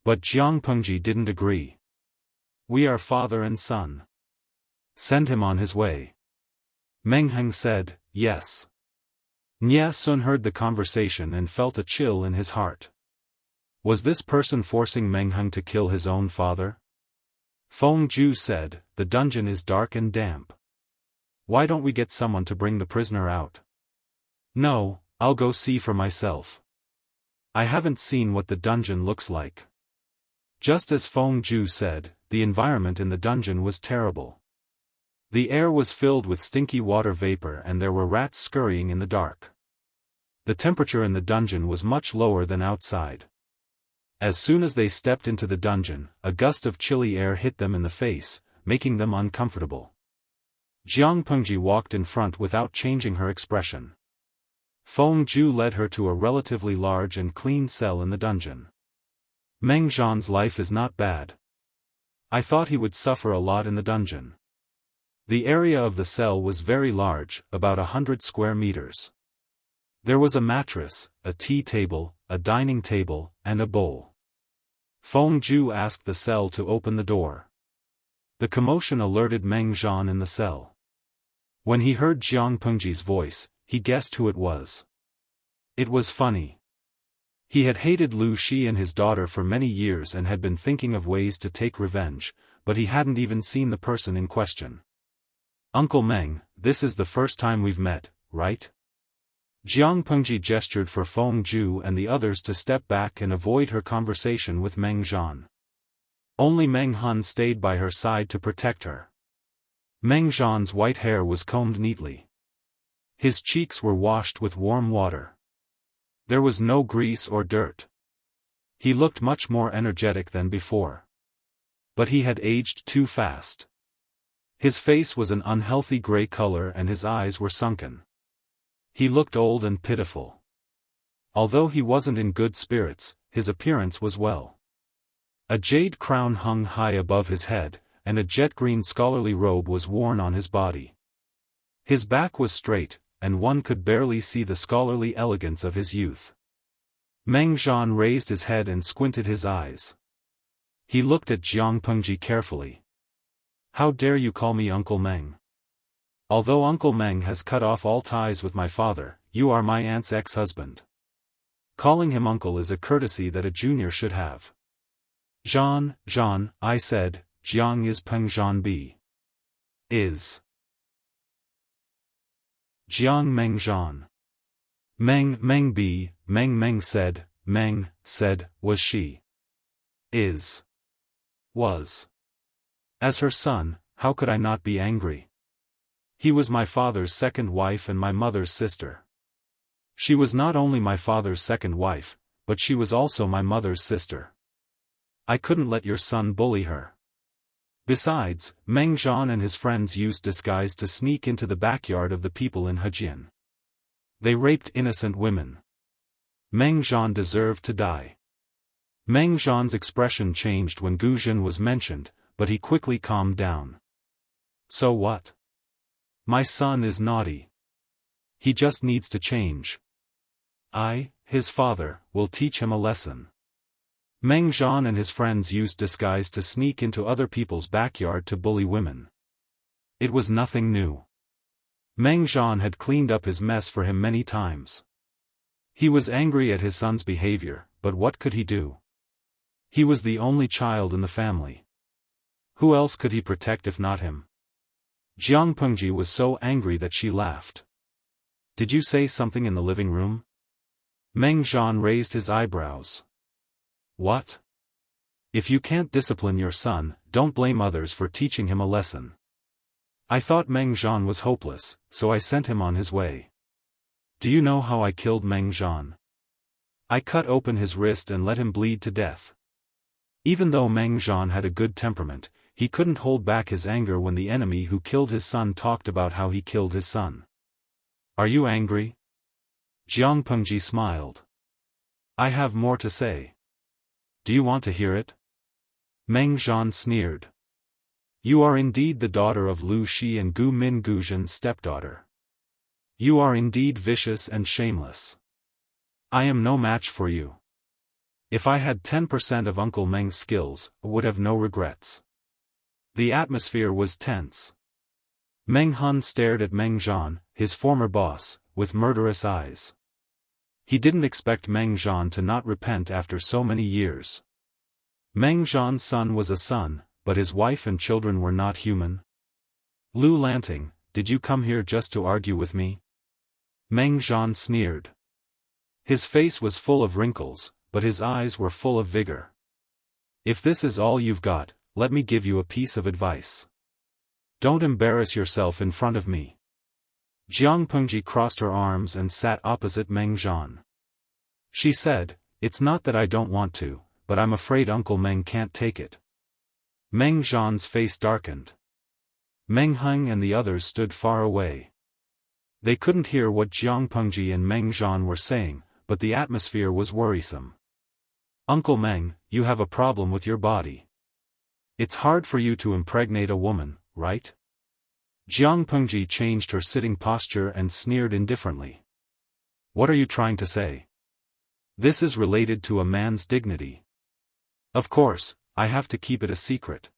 But Jiang Pengji didn't agree. We are father and son. Send him on his way. Meng Hun said, yes. Nie Sun heard the conversation and felt a chill in his heart. Was this person forcing Meng Hun to kill his own father? Feng Ju said, the dungeon is dark and damp. Why don't we get someone to bring the prisoner out? No, I'll go see for myself. I haven't seen what the dungeon looks like. Just as Feng Ju said, the environment in the dungeon was terrible. The air was filled with stinky water vapor and there were rats scurrying in the dark. The temperature in the dungeon was much lower than outside. As soon as they stepped into the dungeon, a gust of chilly air hit them in the face, making them uncomfortable. Jiang Pengji walked in front without changing her expression. Feng Ju led her to a relatively large and clean cell in the dungeon. Meng Zhan's life is not bad. I thought he would suffer a lot in the dungeon. The area of the cell was very large, about 100 square meters. There was a mattress, a tea table, a dining table, and a bowl. Feng Ju asked the cell to open the door. The commotion alerted Meng Zhan in the cell. When he heard Jiang Pengji's voice, he guessed who it was. It was funny. He had hated Lu Shi and his daughter for many years and had been thinking of ways to take revenge, but he hadn't even seen the person in question. Uncle Meng, this is the first time we've met, right? Jiang Pengji gestured for Feng Ju and the others to step back and avoid her conversation with Meng Zhan. Only Meng Hun stayed by her side to protect her. Meng Zhan's white hair was combed neatly. His cheeks were washed with warm water. There was no grease or dirt. He looked much more energetic than before. But he had aged too fast. His face was an unhealthy gray color and his eyes were sunken. He looked old and pitiful. Although he wasn't in good spirits, his appearance was well. A jade crown hung high above his head, and a jet-green scholarly robe was worn on his body. His back was straight, and one could barely see the scholarly elegance of his youth. Meng Zhan raised his head and squinted his eyes. He looked at Jiang Pengji carefully. How dare you call me Uncle Meng? Although Uncle Meng has cut off all ties with my father, you are my aunt's ex-husband. Calling him uncle is a courtesy that a junior should have. Zhan, I said, Jiang is Peng Zhan B. Is. Jiang Meng Zhan. Meng B, Meng said, was she. Is. Was. As her son, how could I not be angry? He was my father's second wife and my mother's sister. She was not only my father's second wife, but she was also my mother's sister. I couldn't let your son bully her. Besides, Meng Zhan and his friends used disguise to sneak into the backyard of the people in Hejian. They raped innocent women. Meng Zhan deserved to die. Meng Zhan's expression changed when Gu Zhen was mentioned, but he quickly calmed down. So what? My son is naughty. He just needs to change. I, his father, will teach him a lesson. Meng Zhan and his friends used disguise to sneak into other people's backyard to bully women. It was nothing new. Meng Zhan had cleaned up his mess for him many times. He was angry at his son's behavior, but what could he do? He was the only child in the family. Who else could he protect if not him? Jiang Pengji was so angry that she laughed. Did you say something in the living room? Meng Zhan raised his eyebrows. What? If you can't discipline your son, don't blame others for teaching him a lesson. I thought Meng Zhan was hopeless, so I sent him on his way. Do you know how I killed Meng Zhan? I cut open his wrist and let him bleed to death. Even though Meng Zhan had a good temperament, he couldn't hold back his anger when the enemy who killed his son talked about how he killed his son. Are you angry? Jiang Pengji smiled. I have more to say. Do you want to hear it? Meng Zhan sneered. You are indeed the daughter of Lu Shi and Gu Min Gu Zhen's stepdaughter. You are indeed vicious and shameless. I am no match for you. If I had 10% of Uncle Meng's skills, I would have no regrets. The atmosphere was tense. Meng Hun stared at Meng Zhan, his former boss, with murderous eyes. He didn't expect Meng Zhan to not repent after so many years. Meng Zhan's son was a son, but his wife and children were not human. Lu Lanting, did you come here just to argue with me? Meng Zhan sneered. His face was full of wrinkles, but his eyes were full of vigor. If this is all you've got, let me give you a piece of advice. Don't embarrass yourself in front of me. Jiang Pengji crossed her arms and sat opposite Meng Zhan. She said, "It's not that I don't want to, but I'm afraid Uncle Meng can't take it." Meng Zhan's face darkened. Meng Heng and the others stood far away. They couldn't hear what Jiang Pengji and Meng Zhan were saying, but the atmosphere was worrisome. "Uncle Meng, you have a problem with your body. It's hard for you to impregnate a woman, right?" Jiang Pengji changed her sitting posture and sneered indifferently. "What are you trying to say? This is related to a man's dignity. Of course, I have to keep it a secret.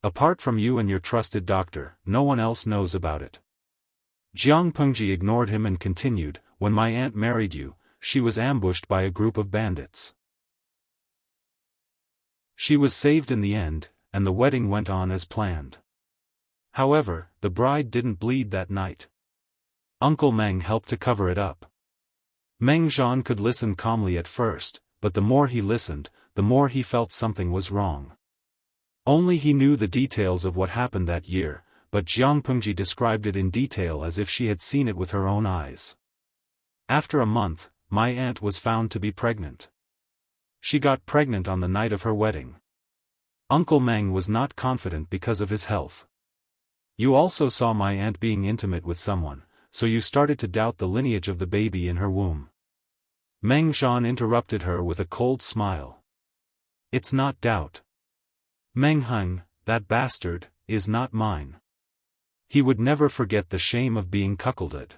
Apart from you and your trusted doctor, no one else knows about it." Jiang Pengji ignored him and continued, "When my aunt married you, she was ambushed by a group of bandits. She was saved in the end, and the wedding went on as planned. However, the bride didn't bleed that night. Uncle Meng helped to cover it up." Meng Zhan could listen calmly at first, but the more he listened, the more he felt something was wrong. Only he knew the details of what happened that year, but Jiang Pengji described it in detail as if she had seen it with her own eyes. "After a month, my aunt was found to be pregnant. She got pregnant on the night of her wedding. Uncle Meng was not confident because of his health. You also saw my aunt being intimate with someone, so you started to doubt the lineage of the baby in her womb." Meng Zhan interrupted her with a cold smile. "It's not doubt. Meng Heng, that bastard, is not mine. He would never forget the shame of being cuckolded.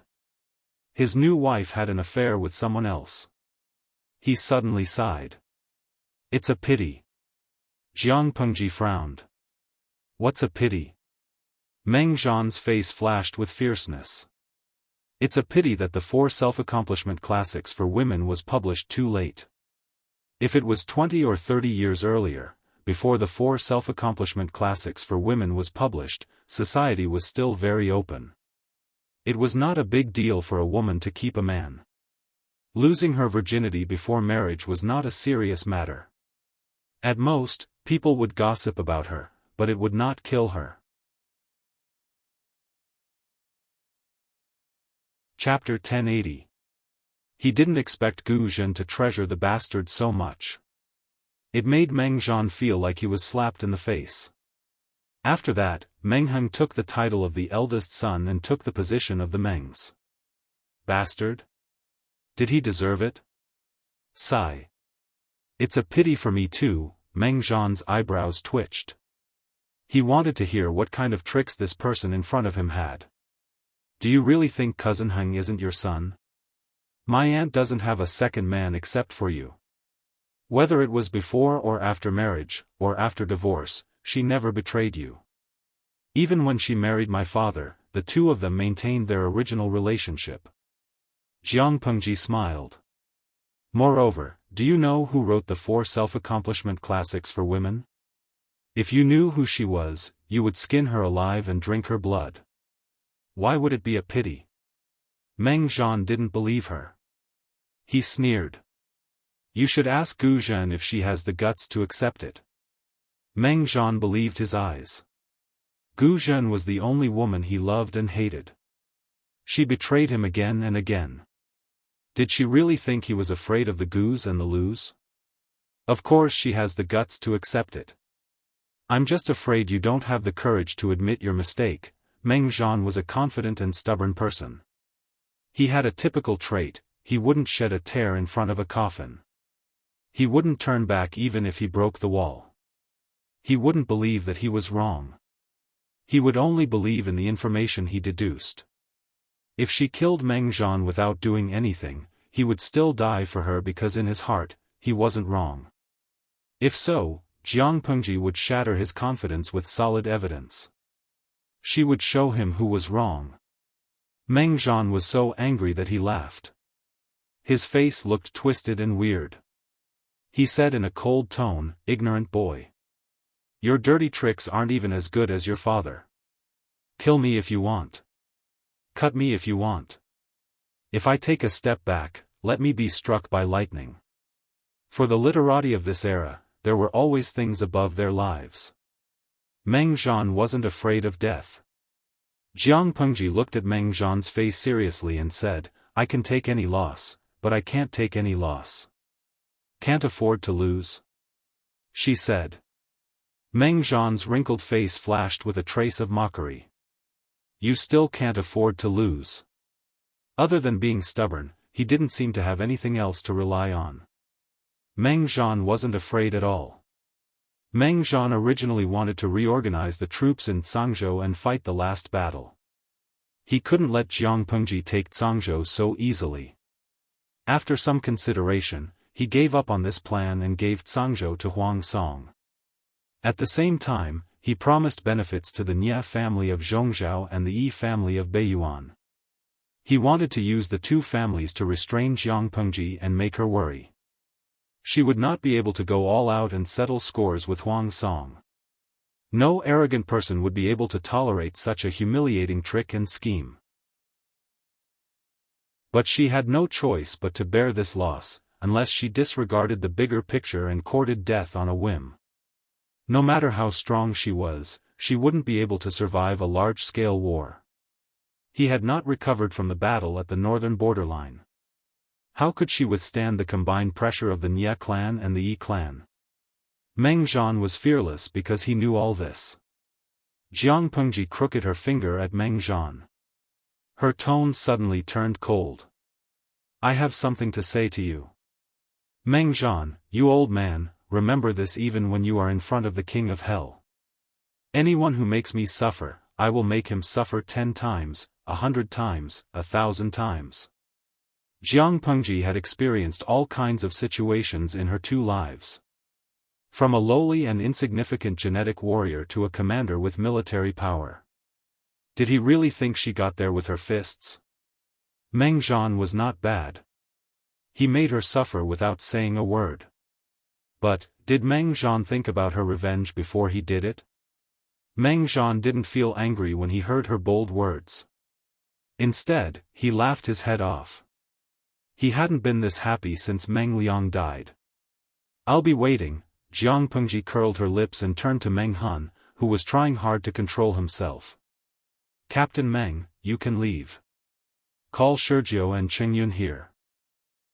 His new wife had an affair with someone else." He suddenly sighed. "It's a pity." Jiang Pengji frowned. "What's a pity?" Meng Zhan's face flashed with fierceness. "It's a pity that the 4 self-accomplishment classics for women was published too late. If it was 20 or 30 years earlier, before the 4 self-accomplishment classics for women was published, society was still very open. It was not a big deal for a woman to keep a man. Losing her virginity before marriage was not a serious matter. At most, people would gossip about her, but it would not kill her." Chapter 1080. He didn't expect Gu Zhen to treasure the bastard so much. It made Meng Zhan feel like he was slapped in the face. After that, Meng Heng took the title of the eldest son and took the position of the Mengs. Bastard? Did he deserve it? Sigh. "It's a pity for me too." Meng Zhan's eyebrows twitched. He wanted to hear what kind of tricks this person in front of him had. "Do you really think Cousin Heng isn't your son? My aunt doesn't have a second man except for you. Whether it was before or after marriage, or after divorce, she never betrayed you. Even when she married my father, the two of them maintained their original relationship." Jiang Pengji smiled. "Moreover, do you know who wrote the 4 self-accomplishment classics for women? If you knew who she was, you would skin her alive and drink her blood. Why would it be a pity?" Meng Zhan didn't believe her. He sneered. "You should ask Gu Zhen if she has the guts to accept it." Meng Zhan believed his eyes. Gu Zhen was the only woman he loved and hated. She betrayed him again and again. Did she really think he was afraid of the Gus and the Lus? Of course she has the guts to accept it. "I'm just afraid you don't have the courage to admit your mistake." Meng Zhan was a confident and stubborn person. He had a typical trait: he wouldn't shed a tear in front of a coffin. He wouldn't turn back even if he broke the wall. He wouldn't believe that he was wrong. He would only believe in the information he deduced. If she killed Meng Zhan without doing anything, he would still die for her because in his heart, he wasn't wrong. If so, Jiang Pengji would shatter his confidence with solid evidence. She would show him who was wrong. Meng Zhan was so angry that he laughed. His face looked twisted and weird. He said in a cold tone, "Ignorant boy. Your dirty tricks aren't even as good as your father. Kill me if you want. Cut me if you want. If I take a step back, let me be struck by lightning. For the literati of this era, there were always things above their lives. Meng Zhan wasn't afraid of death. Jiang Pengji looked at Meng Zhan's face seriously and said, I can take any loss, but I can't take any loss. Can't afford to lose? She said. Meng Zhan's wrinkled face flashed with a trace of mockery. You still can't afford to lose. Other than being stubborn, he didn't seem to have anything else to rely on. Meng Zhan wasn't afraid at all. Meng Zhan originally wanted to reorganize the troops in Cangzhou and fight the last battle. He couldn't let Jiang Pengji take Cangzhou so easily. After some consideration, he gave up on this plan and gave Cangzhou to Huang Song. At the same time, he promised benefits to the Nie family of Zhongzhou and the Yi family of Beiyuan. He wanted to use the two families to restrain Jiang Pengji and make her worry. She would not be able to go all out and settle scores with Huang Song. No arrogant person would be able to tolerate such a humiliating trick and scheme. But she had no choice but to bear this loss, unless she disregarded the bigger picture and courted death on a whim. No matter how strong she was, she wouldn't be able to survive a large-scale war. He had not recovered from the battle at the northern borderline. How could she withstand the combined pressure of the Nie clan and the Yi clan? Meng Zhan was fearless because he knew all this. Jiang Pengji crooked her finger at Meng Zhan. Her tone suddenly turned cold. I have something to say to you. Meng Zhan, you old man, remember this even when you are in front of the King of Hell. Anyone who makes me suffer, I will make him suffer 10 times, 100 times, 1,000 times. Jiang Pengji had experienced all kinds of situations in her 2 lives. From a lowly and insignificant genetic warrior to a commander with military power. Did he really think she got there with her fists? Meng Zhan was not bad. He made her suffer without saying a word. But, did Meng Zhan think about her revenge before he did it? Meng Zhan didn't feel angry when he heard her bold words. Instead, he laughed his head off. He hadn't been this happy since Meng Liang died. I'll be waiting. Jiang Pengji curled her lips and turned to Meng Han, who was trying hard to control himself. Captain Meng, you can leave. Call Shurjiu and Qingyun here.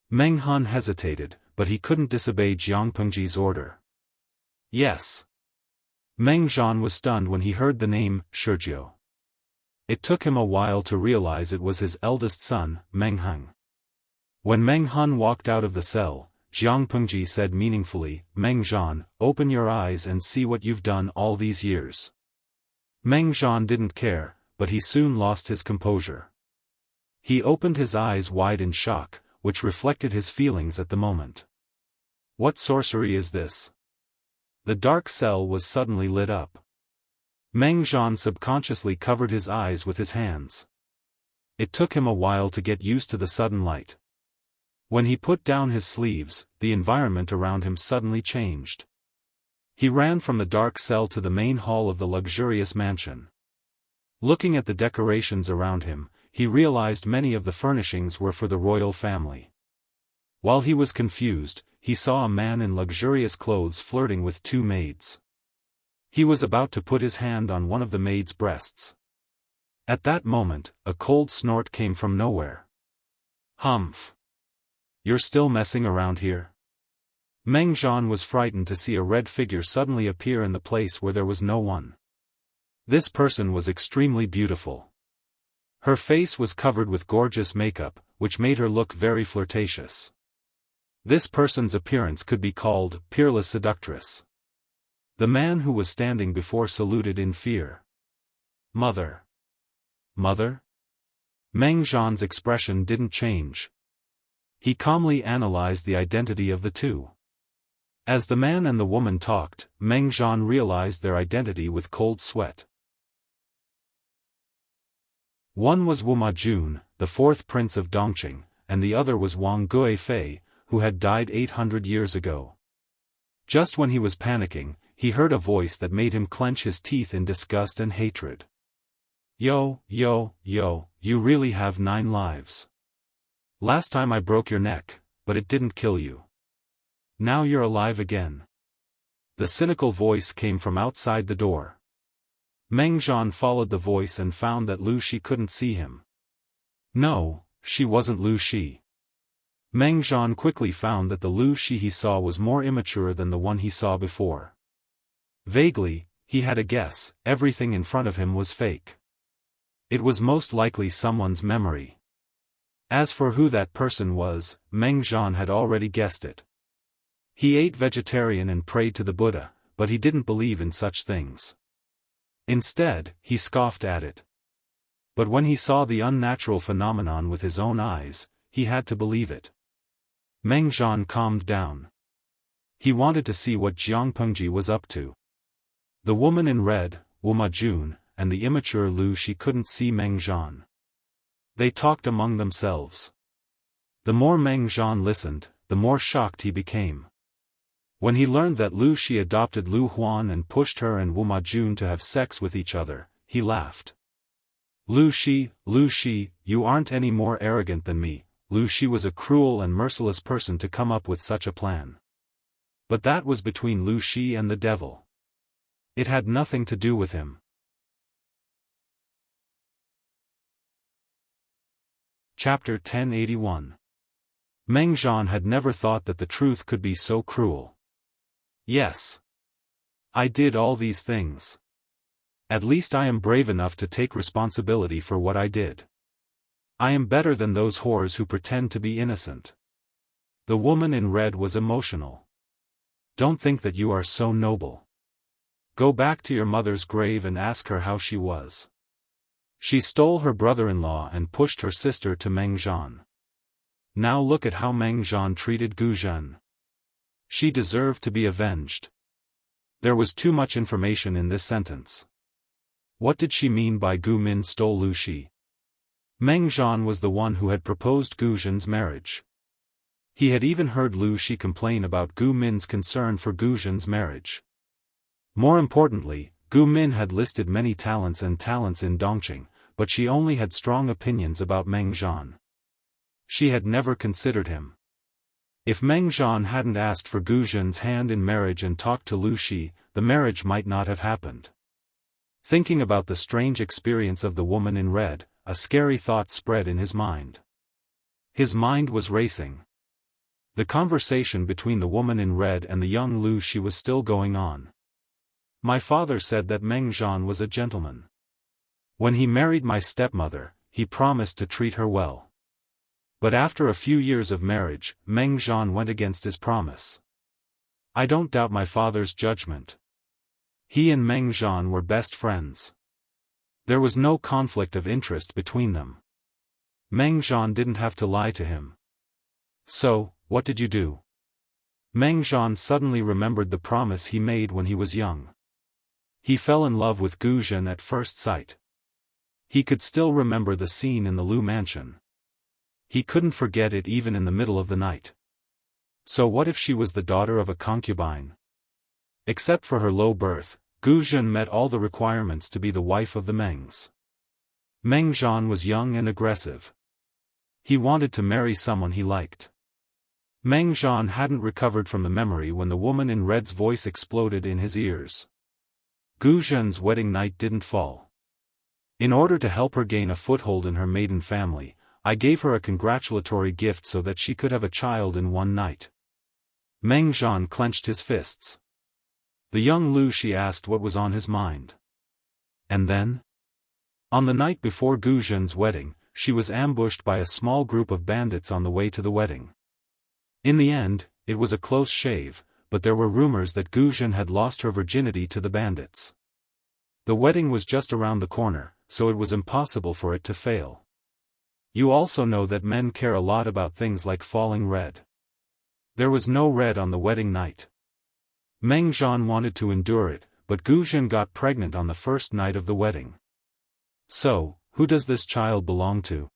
Meng Han hesitated, but he couldn't disobey Jiang Pengji's order. Yes. Meng Zhan was stunned when he heard the name, Shurjiu. It took him a while to realize it was his eldest son, Meng Han. When Meng Han walked out of the cell, Jiang Pengji said meaningfully, Meng Zhan, open your eyes and see what you've done all these years. Meng Zhan didn't care, but he soon lost his composure. He opened his eyes wide in shock, which reflected his feelings at the moment. What sorcery is this? The dark cell was suddenly lit up. Meng Zhan subconsciously covered his eyes with his hands. It took him a while to get used to the sudden light. When he put down his sleeves, the environment around him suddenly changed. He ran from the dark cell to the main hall of the luxurious mansion. Looking at the decorations around him, he realized many of the furnishings were for the royal family. While he was confused, he saw a man in luxurious clothes flirting with 2 maids. He was about to put his hand on one of the maids' breasts. At that moment, a cold snort came from nowhere. Humph! You're still messing around here? Meng Zhan was frightened to see a red figure suddenly appear in the place where there was no one. This person was extremely beautiful. Her face was covered with gorgeous makeup, which made her look very flirtatious. This person's appearance could be called peerless seductress. The man who was standing before saluted in fear. Mother. Mother? Meng Zhan's expression didn't change. He calmly analyzed the identity of the two. As the man and the woman talked, Meng Zhan realized their identity with cold sweat. One was Wu Majun, the 4th prince of Dongqing, and the other was Wang Guifei, who had died 800 years ago. Just when he was panicking, he heard a voice that made him clench his teeth in disgust and hatred. Yo, you really have 9 lives. Last time I broke your neck, but it didn't kill you. Now you're alive again. The cynical voice came from outside the door. Meng Zhan followed the voice and found that Lu Shi couldn't see him. No, she wasn't Lu Shi. Meng Zhan quickly found that the Lu Shi he saw was more immature than the one he saw before. Vaguely, he had a guess, everything in front of him was fake. It was most likely someone's memory. As for who that person was, Meng Zhan had already guessed it. He ate vegetarian and prayed to the Buddha, but he didn't believe in such things. Instead, he scoffed at it. But when he saw the unnatural phenomenon with his own eyes, he had to believe it. Meng Zhan calmed down. He wanted to see what Jiang Pengji was up to. The woman in red, Wu Majun, and the immature Lu Shi couldn't see Meng Zhan. They talked among themselves. The more Meng Zhan listened, the more shocked he became. When he learned that Lu Shi adopted Lu Huan and pushed her and Wu Majun to have sex with each other, he laughed. Lu Shi, you aren't any more arrogant than me. Lu Shi was a cruel and merciless person to come up with such a plan. But that was between Lu Shi and the devil. It had nothing to do with him. Chapter 1081. Meng Zhan had never thought that the truth could be so cruel. Yes. I did all these things. At least I am brave enough to take responsibility for what I did. I am better than those whores who pretend to be innocent. The woman in red was emotional. Don't think that you are so noble. Go back to your mother's grave and ask her how she was. She stole her brother-in-law and pushed her sister to Meng Zhan. Now look at how Meng Zhan treated Gu Zhen. She deserved to be avenged. There was too much information in this sentence. What did she mean by Gu Min stole Lu Shi? Meng Zhan was the one who had proposed Gu Zhen's marriage. He had even heard Lu Shi complain about Gu Min's concern for Gu Zhen's marriage. More importantly, Gu Min had listed many talents in Dongqing, but she only had strong opinions about Meng Zhan. She had never considered him. If Meng Zhan hadn't asked for Gu Zhen's hand in marriage and talked to Lu Shi, the marriage might not have happened. Thinking about the strange experience of the woman in red, a scary thought spread in his mind. His mind was racing. The conversation between the woman in red and the young Lu Shi was still going on. My father said that Meng Zhan was a gentleman. When he married my stepmother, he promised to treat her well. But after a few years of marriage, Meng Zhan went against his promise. I don't doubt my father's judgment. He and Meng Zhan were best friends. There was no conflict of interest between them. Meng Zhan didn't have to lie to him. So, what did you do? Meng Zhan suddenly remembered the promise he made when he was young. He fell in love with Gu Zhen at first sight. He could still remember the scene in the Lu mansion. He couldn't forget it even in the middle of the night. So what if she was the daughter of a concubine? Except for her low birth, Gu Zhen met all the requirements to be the wife of the Mengs. Meng Zhan was young and aggressive. He wanted to marry someone he liked. Meng Zhan hadn't recovered from the memory when the woman in red's voice exploded in his ears. Gu Zhen's wedding night didn't fall. In order to help her gain a foothold in her maiden family, I gave her a congratulatory gift so that she could have a child in one night. Meng Zhan clenched his fists. The young Lu Shi asked what was on his mind. And then? On the night before Gu Zhen's wedding, she was ambushed by a small group of bandits on the way to the wedding. In the end, it was a close shave, but there were rumors that Gu Zhen had lost her virginity to the bandits. The wedding was just around the corner, so it was impossible for it to fail. You also know that men care a lot about things like falling red. There was no red on the wedding night. Meng Zhan wanted to endure it, but Gu Zhen got pregnant on the first night of the wedding. So, who does this child belong to?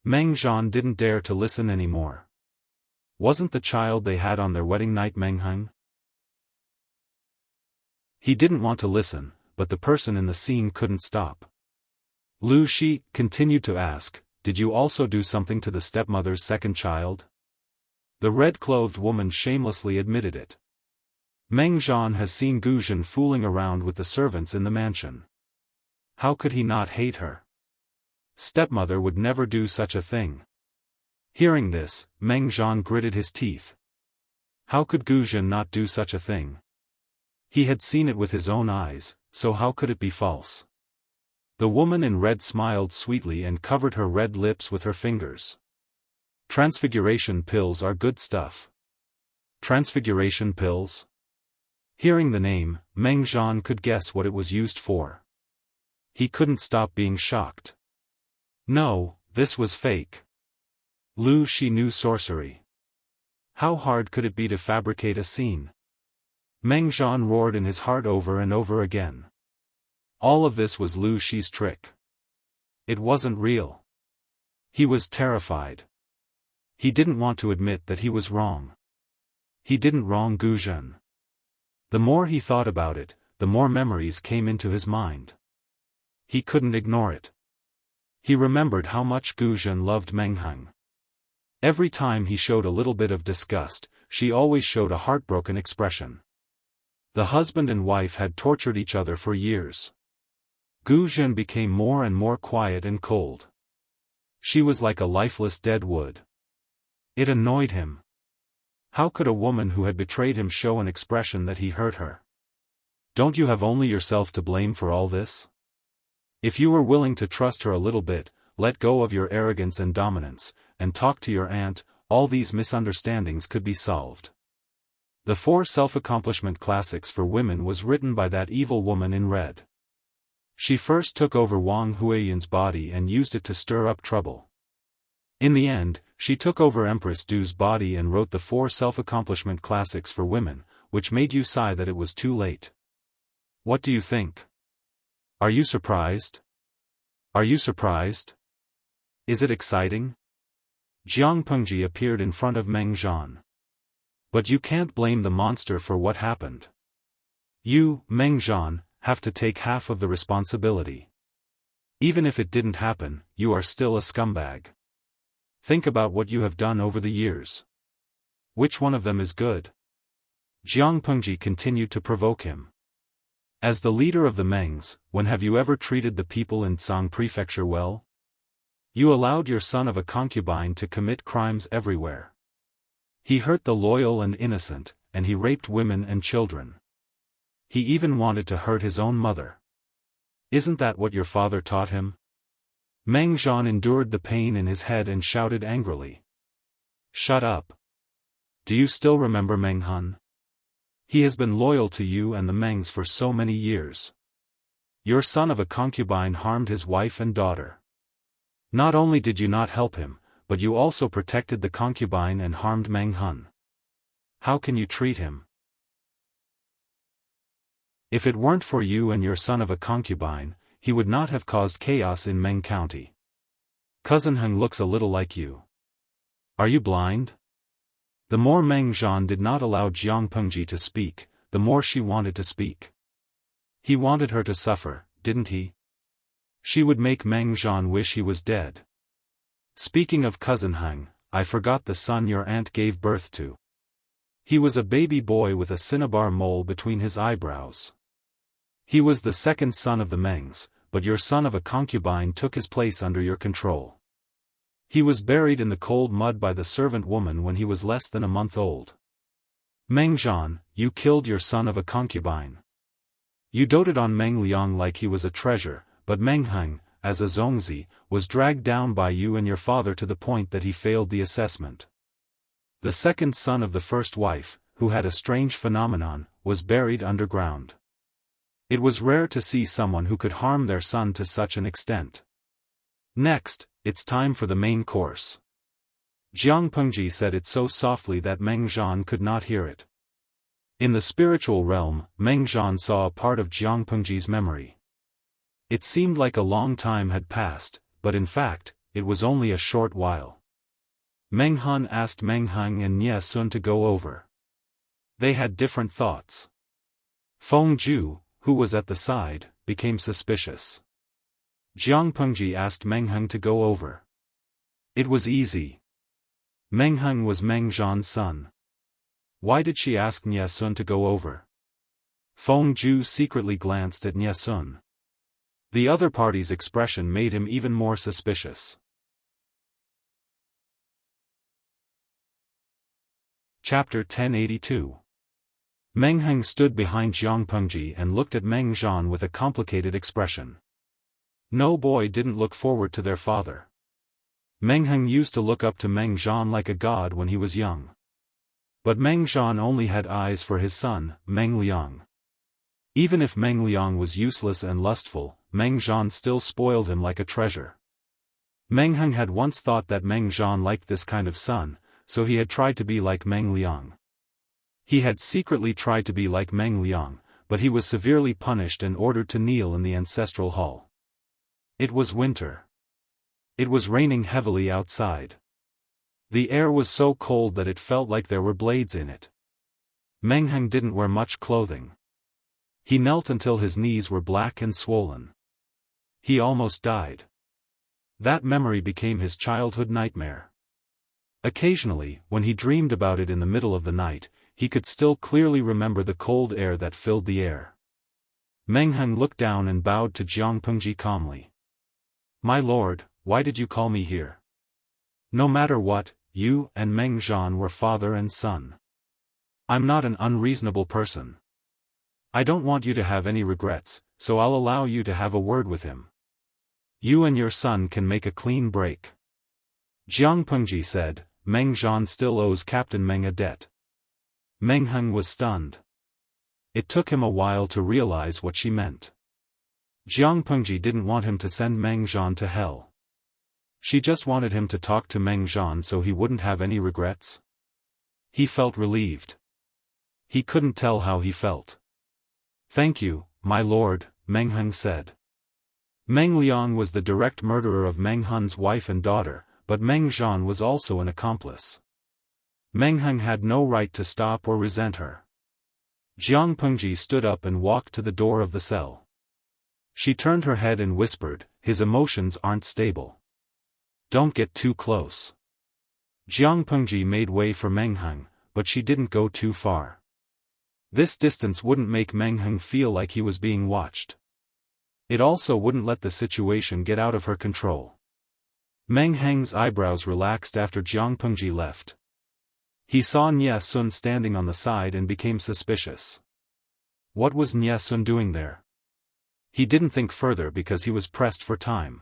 Meng Zhan didn't dare to listen anymore. Wasn't the child they had on their wedding night Meng Heng? He didn't want to listen, but the person in the scene couldn't stop. Lu Shi continued to ask, did you also do something to the stepmother's second child? The red-clothed woman shamelessly admitted it. Meng Zhan has seen Gu Zhen fooling around with the servants in the mansion. How could he not hate her? Stepmother would never do such a thing. Hearing this, Meng Zhan gritted his teeth. How could Gu Zhen not do such a thing? He had seen it with his own eyes, so how could it be false? The woman in red smiled sweetly and covered her red lips with her fingers. Transfiguration pills are good stuff. Transfiguration pills? Hearing the name, Meng Zhan could guess what it was used for. He couldn't stop being shocked. No, this was fake. Lu Shi knew sorcery. How hard could it be to fabricate a scene? Meng Zhan roared in his heart over and over again. All of this was Lu Shi's trick. It wasn't real. He was terrified. He didn't want to admit that he was wrong. He didn't wrong Gu Zhen. The more he thought about it, the more memories came into his mind. He couldn't ignore it. He remembered how much Gu Zhen loved Meng Heng. Every time he showed a little bit of disgust, she always showed a heartbroken expression. The husband and wife had tortured each other for years. Gu Zhen became more and more quiet and cold. She was like a lifeless dead wood. It annoyed him. How could a woman who had betrayed him show an expression that he hurt her? Don't you have only yourself to blame for all this? If you were willing to trust her a little bit, let go of your arrogance and dominance, and talk to your aunt, all these misunderstandings could be solved. The 4 self-accomplishment classics for women was written by that evil woman in red. She first took over Wang Huiyan's body and used it to stir up trouble. In the end, she took over Empress Du's body and wrote the 4 self-accomplishment classics for women, which made you sigh that it was too late. What do you think? Are you surprised? Are you surprised? Is it exciting? Jiang Pengji appeared in front of Meng Zhan. But you can't blame the monster for what happened. You, Meng Zhan, have to take half of the responsibility. Even if it didn't happen, you are still a scumbag. Think about what you have done over the years. Which one of them is good? Jiang Pengji continued to provoke him. As the leader of the Mengs, when have you ever treated the people in Tsang Prefecture well? You allowed your son of a concubine to commit crimes everywhere. He hurt the loyal and innocent, and he raped women and children. He even wanted to hurt his own mother. Isn't that what your father taught him? Meng Zhan endured the pain in his head and shouted angrily. Shut up. Do you still remember Meng Hun? He has been loyal to you and the Mengs for so many years. Your son of a concubine harmed his wife and daughter. Not only did you not help him, but you also protected the concubine and harmed Meng Hun. How can you treat him? If it weren't for you and your son of a concubine, he would not have caused chaos in Meng County. Cousin Heng looks a little like you. Are you blind? The more Meng Zhan did not allow Jiang Pengji to speak, the more she wanted to speak. He wanted her to suffer, didn't he? She would make Meng Zhan wish he was dead. Speaking of Cousin Heng, I forgot the son your aunt gave birth to. He was a baby boy with a cinnabar mole between his eyebrows. He was the second son of the Mengs, but your son of a concubine took his place under your control. He was buried in the cold mud by the servant woman when he was less than a month old. Meng Zhan, you killed your son of a concubine. You doted on Meng Liang like he was a treasure, but Meng Heng, as a Zongzi, was dragged down by you and your father to the point that he failed the assessment. The second son of the first wife, who had a strange phenomenon, was buried underground. It was rare to see someone who could harm their son to such an extent. Next, it's time for the main course. Jiang Pengji said it so softly that Meng Zhan could not hear it. In the spiritual realm, Meng Zhan saw a part of Jiang Pengji's memory. It seemed like a long time had passed, but in fact, it was only a short while. Meng Hun asked Meng Heng and Nie Sun to go over. They had different thoughts. Feng Ju, who was at the side, became suspicious. Jiang Pengji asked Meng Heng to go over. It was easy. Meng Heng was Meng Zhan's son. Why did she ask Nie Sun to go over? Feng Ju secretly glanced at Nie Sun. The other party's expression made him even more suspicious. Chapter 1082. Meng Heng stood behind Jiang Pengji and looked at Meng Zhan with a complicated expression. No boy didn't look forward to their father. Meng Heng used to look up to Meng Zhan like a god when he was young. But Meng Zhan only had eyes for his son, Meng Liang. Even if Meng Liang was useless and lustful, Meng Zhan still spoiled him like a treasure. Meng Heng had once thought that Meng Zhan liked this kind of son, so he had tried to be like Meng Liang. He had secretly tried to be like Meng Liang, but he was severely punished and ordered to kneel in the ancestral hall. It was winter. It was raining heavily outside. The air was so cold that it felt like there were blades in it. Meng Heng didn't wear much clothing. He knelt until his knees were black and swollen. He almost died. That memory became his childhood nightmare. Occasionally, when he dreamed about it in the middle of the night, he could still clearly remember the cold air that filled the air. Meng Heng looked down and bowed to Jiang Pengji calmly. "My lord, why did you call me here? No matter what, you and Meng Zhan were father and son. I'm not an unreasonable person. I don't want you to have any regrets, so I'll allow you to have a word with him. You and your son can make a clean break." Jiang Pengji said, "Meng Zhan still owes Captain Meng a debt." Meng Heng was stunned. It took him a while to realize what she meant. Jiang Pengji didn't want him to send Meng Zhan to hell. She just wanted him to talk to Meng Zhan so he wouldn't have any regrets. He felt relieved. He couldn't tell how he felt. "Thank you, my lord," Meng Heng said. Meng Liang was the direct murderer of Meng Hen's wife and daughter, but Meng Zhan was also an accomplice. Meng Heng had no right to stop or resent her. Jiang Pengji stood up and walked to the door of the cell. She turned her head and whispered, "His emotions aren't stable. Don't get too close." Jiang Pengji made way for Meng Heng, but she didn't go too far. This distance wouldn't make Meng Heng feel like he was being watched. It also wouldn't let the situation get out of her control. Meng Heng's eyebrows relaxed after Jiang Pengji left. He saw Nie Sun standing on the side and became suspicious. What was Nie Sun doing there? He didn't think further because he was pressed for time.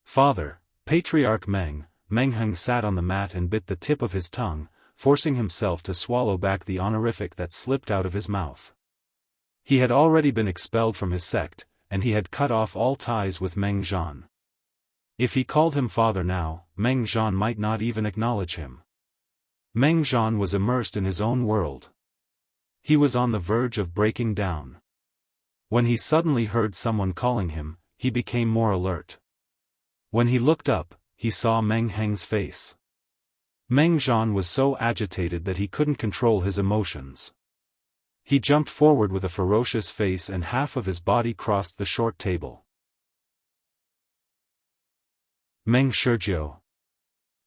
"Father, Patriarch Meng," Meng Heng sat on the mat and bit the tip of his tongue, forcing himself to swallow back the honorific that slipped out of his mouth. He had already been expelled from his sect, and he had cut off all ties with Meng Zhan. If he called him father now, Meng Zhan might not even acknowledge him. Meng Zhan was immersed in his own world. He was on the verge of breaking down. When he suddenly heard someone calling him, he became more alert. When he looked up, he saw Meng Heng's face. Meng Zhan was so agitated that he couldn't control his emotions. He jumped forward with a ferocious face and half of his body crossed the short table. "Meng Shizhou."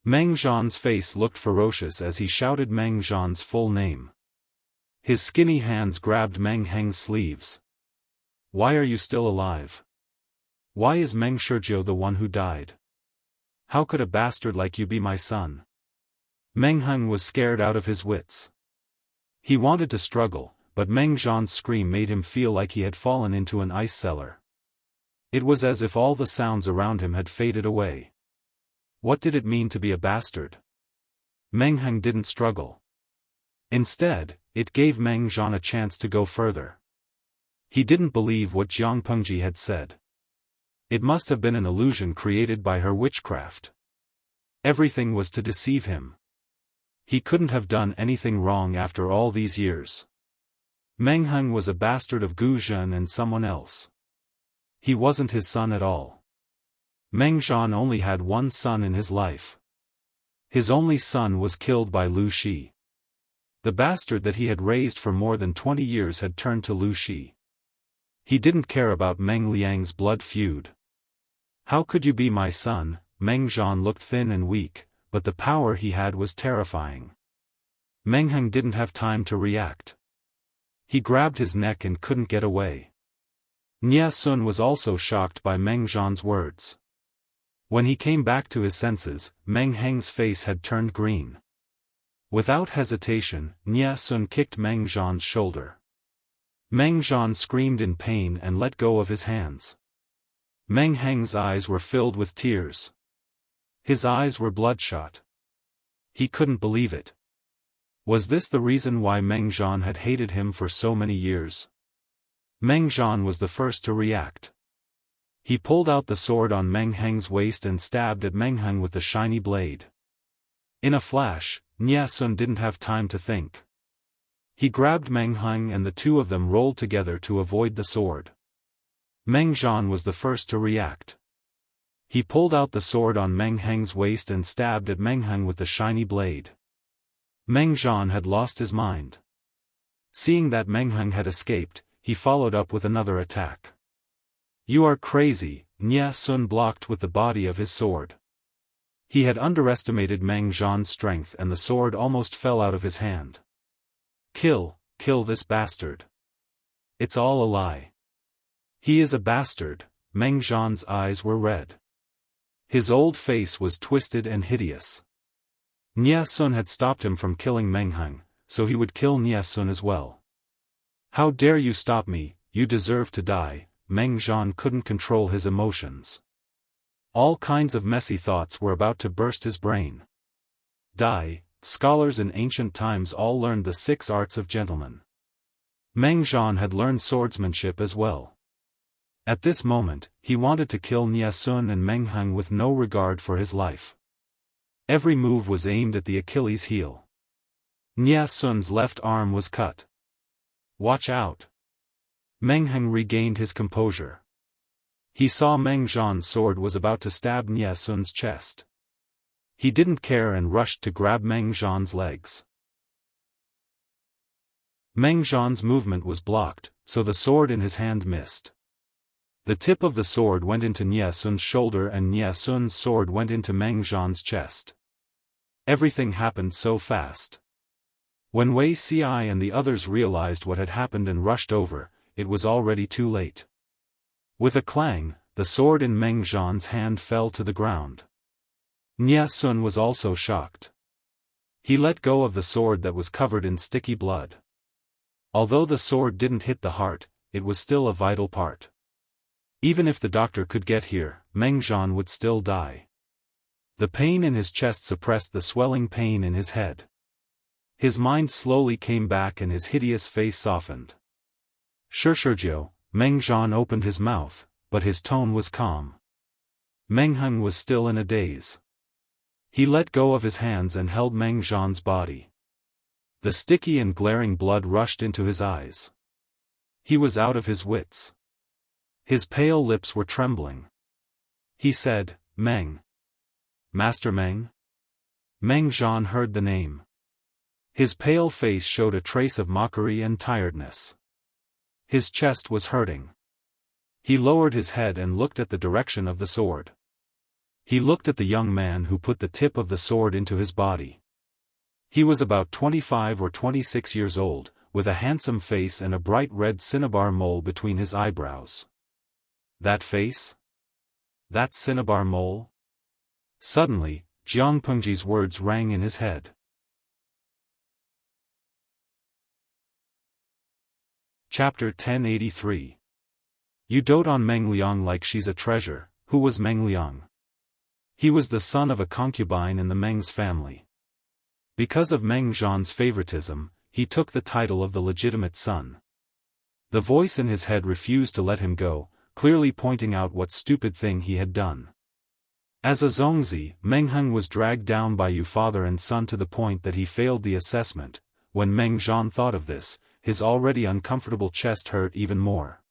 Meng Zhan's face looked ferocious as he shouted Meng Zhan's full name. His skinny hands grabbed Meng Heng's sleeves. "Why are you still alive? Why is Meng Shizhou the one who died? How could a bastard like you be my son?" Meng Heng was scared out of his wits. He wanted to struggle, but Meng Zhan's scream made him feel like he had fallen into an ice cellar. It was as if all the sounds around him had faded away. What did it mean to be a bastard? Meng Heng didn't struggle. Instead, it gave Meng Zhan a chance to go further. He didn't believe what Jiang Pengji had said. It must have been an illusion created by her witchcraft. Everything was to deceive him. He couldn't have done anything wrong after all these years. Meng Heng was a bastard of Gu Zhen and someone else. He wasn't his son at all. Meng Zhan only had one son in his life. His only son was killed by Lu Shi. The bastard that he had raised for more than 20 years had turned to Lu Shi. He didn't care about Meng Liang's blood feud. "How could you be my son, Meng Zhan looked thin and weak, but the power he had was terrifying. Meng Heng didn't have time to react. He grabbed his neck and couldn't get away. Nia Sun was also shocked by Meng Zhan's words. When he came back to his senses, Meng Heng's face had turned green. Without hesitation, Nia Sun kicked Meng Zhan's shoulder. Meng Zhan screamed in pain and let go of his hands. Meng Heng's eyes were filled with tears. His eyes were bloodshot. He couldn't believe it. Was this the reason why Meng Zhan had hated him for so many years? Meng Zhan was the first to react. He pulled out the sword on Meng Heng's waist and stabbed at Meng Heng with the shiny blade. In a flash, Nia Sun didn't have time to think. He grabbed Meng Heng and the two of them rolled together to avoid the sword. Meng Zhan was the first to react. He pulled out the sword on Meng Heng's waist and stabbed at Meng Heng with the shiny blade. Meng Zhan had lost his mind. Seeing that Meng Heng had escaped, he followed up with another attack. "You are crazy," Nia Sun blocked with the body of his sword. He had underestimated Meng Zhan's strength and the sword almost fell out of his hand. Kill this bastard. It's all a lie. He is a bastard." Meng Zhan's eyes were red. His old face was twisted and hideous. Nia Sun had stopped him from killing Meng Heng, so he would kill Nia Sun as well. "How dare you stop me, you deserve to die." Meng Zhan couldn't control his emotions. All kinds of messy thoughts were about to burst his brain. Die. Scholars in ancient times all learned the 6 arts of gentlemen. Meng Zhan had learned swordsmanship as well. At this moment, he wanted to kill Nia Sun and Meng Heng with no regard for his life. Every move was aimed at the Achilles heel. Nia Sun's left arm was cut. "Watch out." Meng Heng regained his composure. He saw Meng Zhan's sword was about to stab Nia Sun's chest. He didn't care and rushed to grab Meng Zhan's legs. Meng Zhan's movement was blocked, so the sword in his hand missed. The tip of the sword went into Nia Sun's shoulder and Nia Sun's sword went into Meng Zhan's chest. Everything happened so fast. When Wei Xiai and the others realized what had happened and rushed over, it was already too late. With a clang, the sword in Meng Zhan's hand fell to the ground. Nia Sun was also shocked. He let go of the sword that was covered in sticky blood. Although the sword didn't hit the heart, it was still a vital part. Even if the doctor could get here, Meng Zhan would still die. The pain in his chest suppressed the swelling pain in his head. His mind slowly came back and his hideous face softened. "Shishirjiu," Meng Zhan opened his mouth, but his tone was calm. Meng Heng was still in a daze. He let go of his hands and held Meng Zhan's body. The sticky and glaring blood rushed into his eyes. He was out of his wits. His pale lips were trembling. He said, "Meng. Master Meng?" Meng Zhan heard the name. His pale face showed a trace of mockery and tiredness. His chest was hurting. He lowered his head and looked at the direction of the sword. He looked at the young man who put the tip of the sword into his body. He was about 25 or 26 years old, with a handsome face and a bright red cinnabar mole between his eyebrows. That face? That cinnabar mole? Suddenly, Jiang Pengji's words rang in his head. Chapter 1083. You dote on Meng Liang like she's a treasure. Who was Meng Liang? He was the son of a concubine in the Meng's family. Because of Meng Zhan's favoritism, he took the title of the legitimate son. The voice in his head refused to let him go, clearly pointing out what stupid thing he had done. As a Zongzi, Meng Heng was dragged down by you father and son to the point that he failed the assessment. When Meng Zhan thought of this, his already uncomfortable chest hurt even more.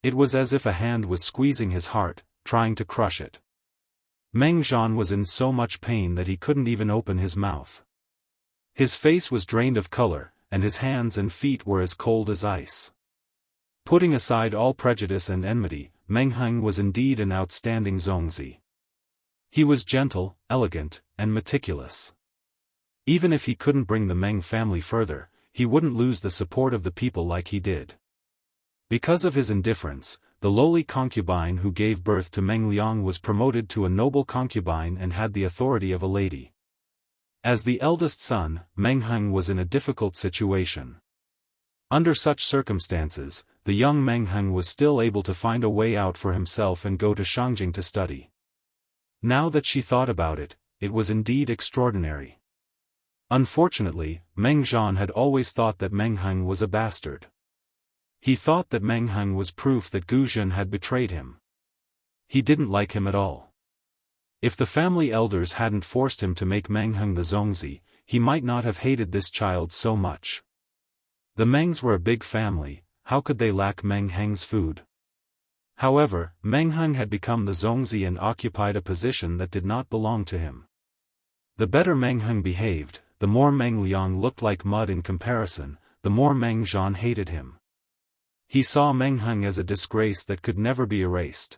It was as if a hand was squeezing his heart, trying to crush it. Meng Zhan was in so much pain that he couldn't even open his mouth. His face was drained of color, and his hands and feet were as cold as ice. Putting aside all prejudice and enmity, Meng Heng was indeed an outstanding Zongzi. He was gentle, elegant, and meticulous. Even if he couldn't bring the Meng family further, he wouldn't lose the support of the people like he did. Because of his indifference, the lowly concubine who gave birth to Meng Liang was promoted to a noble concubine and had the authority of a lady. As the eldest son, Meng Heng was in a difficult situation. Under such circumstances, the young Meng Heng was still able to find a way out for himself and go to Shangjing to study. Now that she thought about it, it was indeed extraordinary. Unfortunately, Meng Zhan had always thought that Meng Heng was a bastard. He thought that Meng Heng was proof that Gu Zhen had betrayed him. He didn't like him at all. If the family elders hadn't forced him to make Meng Heng the Zongzi, he might not have hated this child so much. The Mengs were a big family, how could they lack Meng Heng's food? However, Meng Heng had become the Zongzi and occupied a position that did not belong to him. The better Meng Heng behaved, the more Meng Liang looked like mud in comparison, the more Meng Zhan hated him. He saw Meng Heng as a disgrace that could never be erased.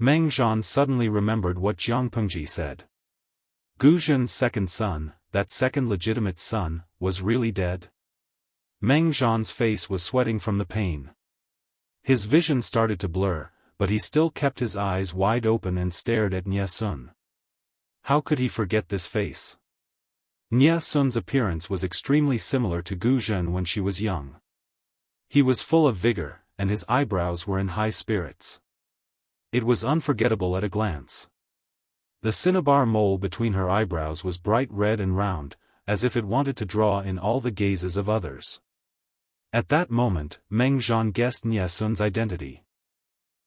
Meng Zhan suddenly remembered what Jiang Pengji said. Gu Zhen's second son, that second legitimate son, was really dead? Meng Zhan's face was sweating from the pain. His vision started to blur, but he still kept his eyes wide open and stared at Nie Sun. How could he forget this face? Nie Sun's appearance was extremely similar to Gu Zhen when she was young. He was full of vigor, and his eyebrows were in high spirits. It was unforgettable at a glance. The cinnabar mole between her eyebrows was bright red and round, as if it wanted to draw in all the gazes of others. At that moment, Meng Zhan guessed Nie Sun's identity.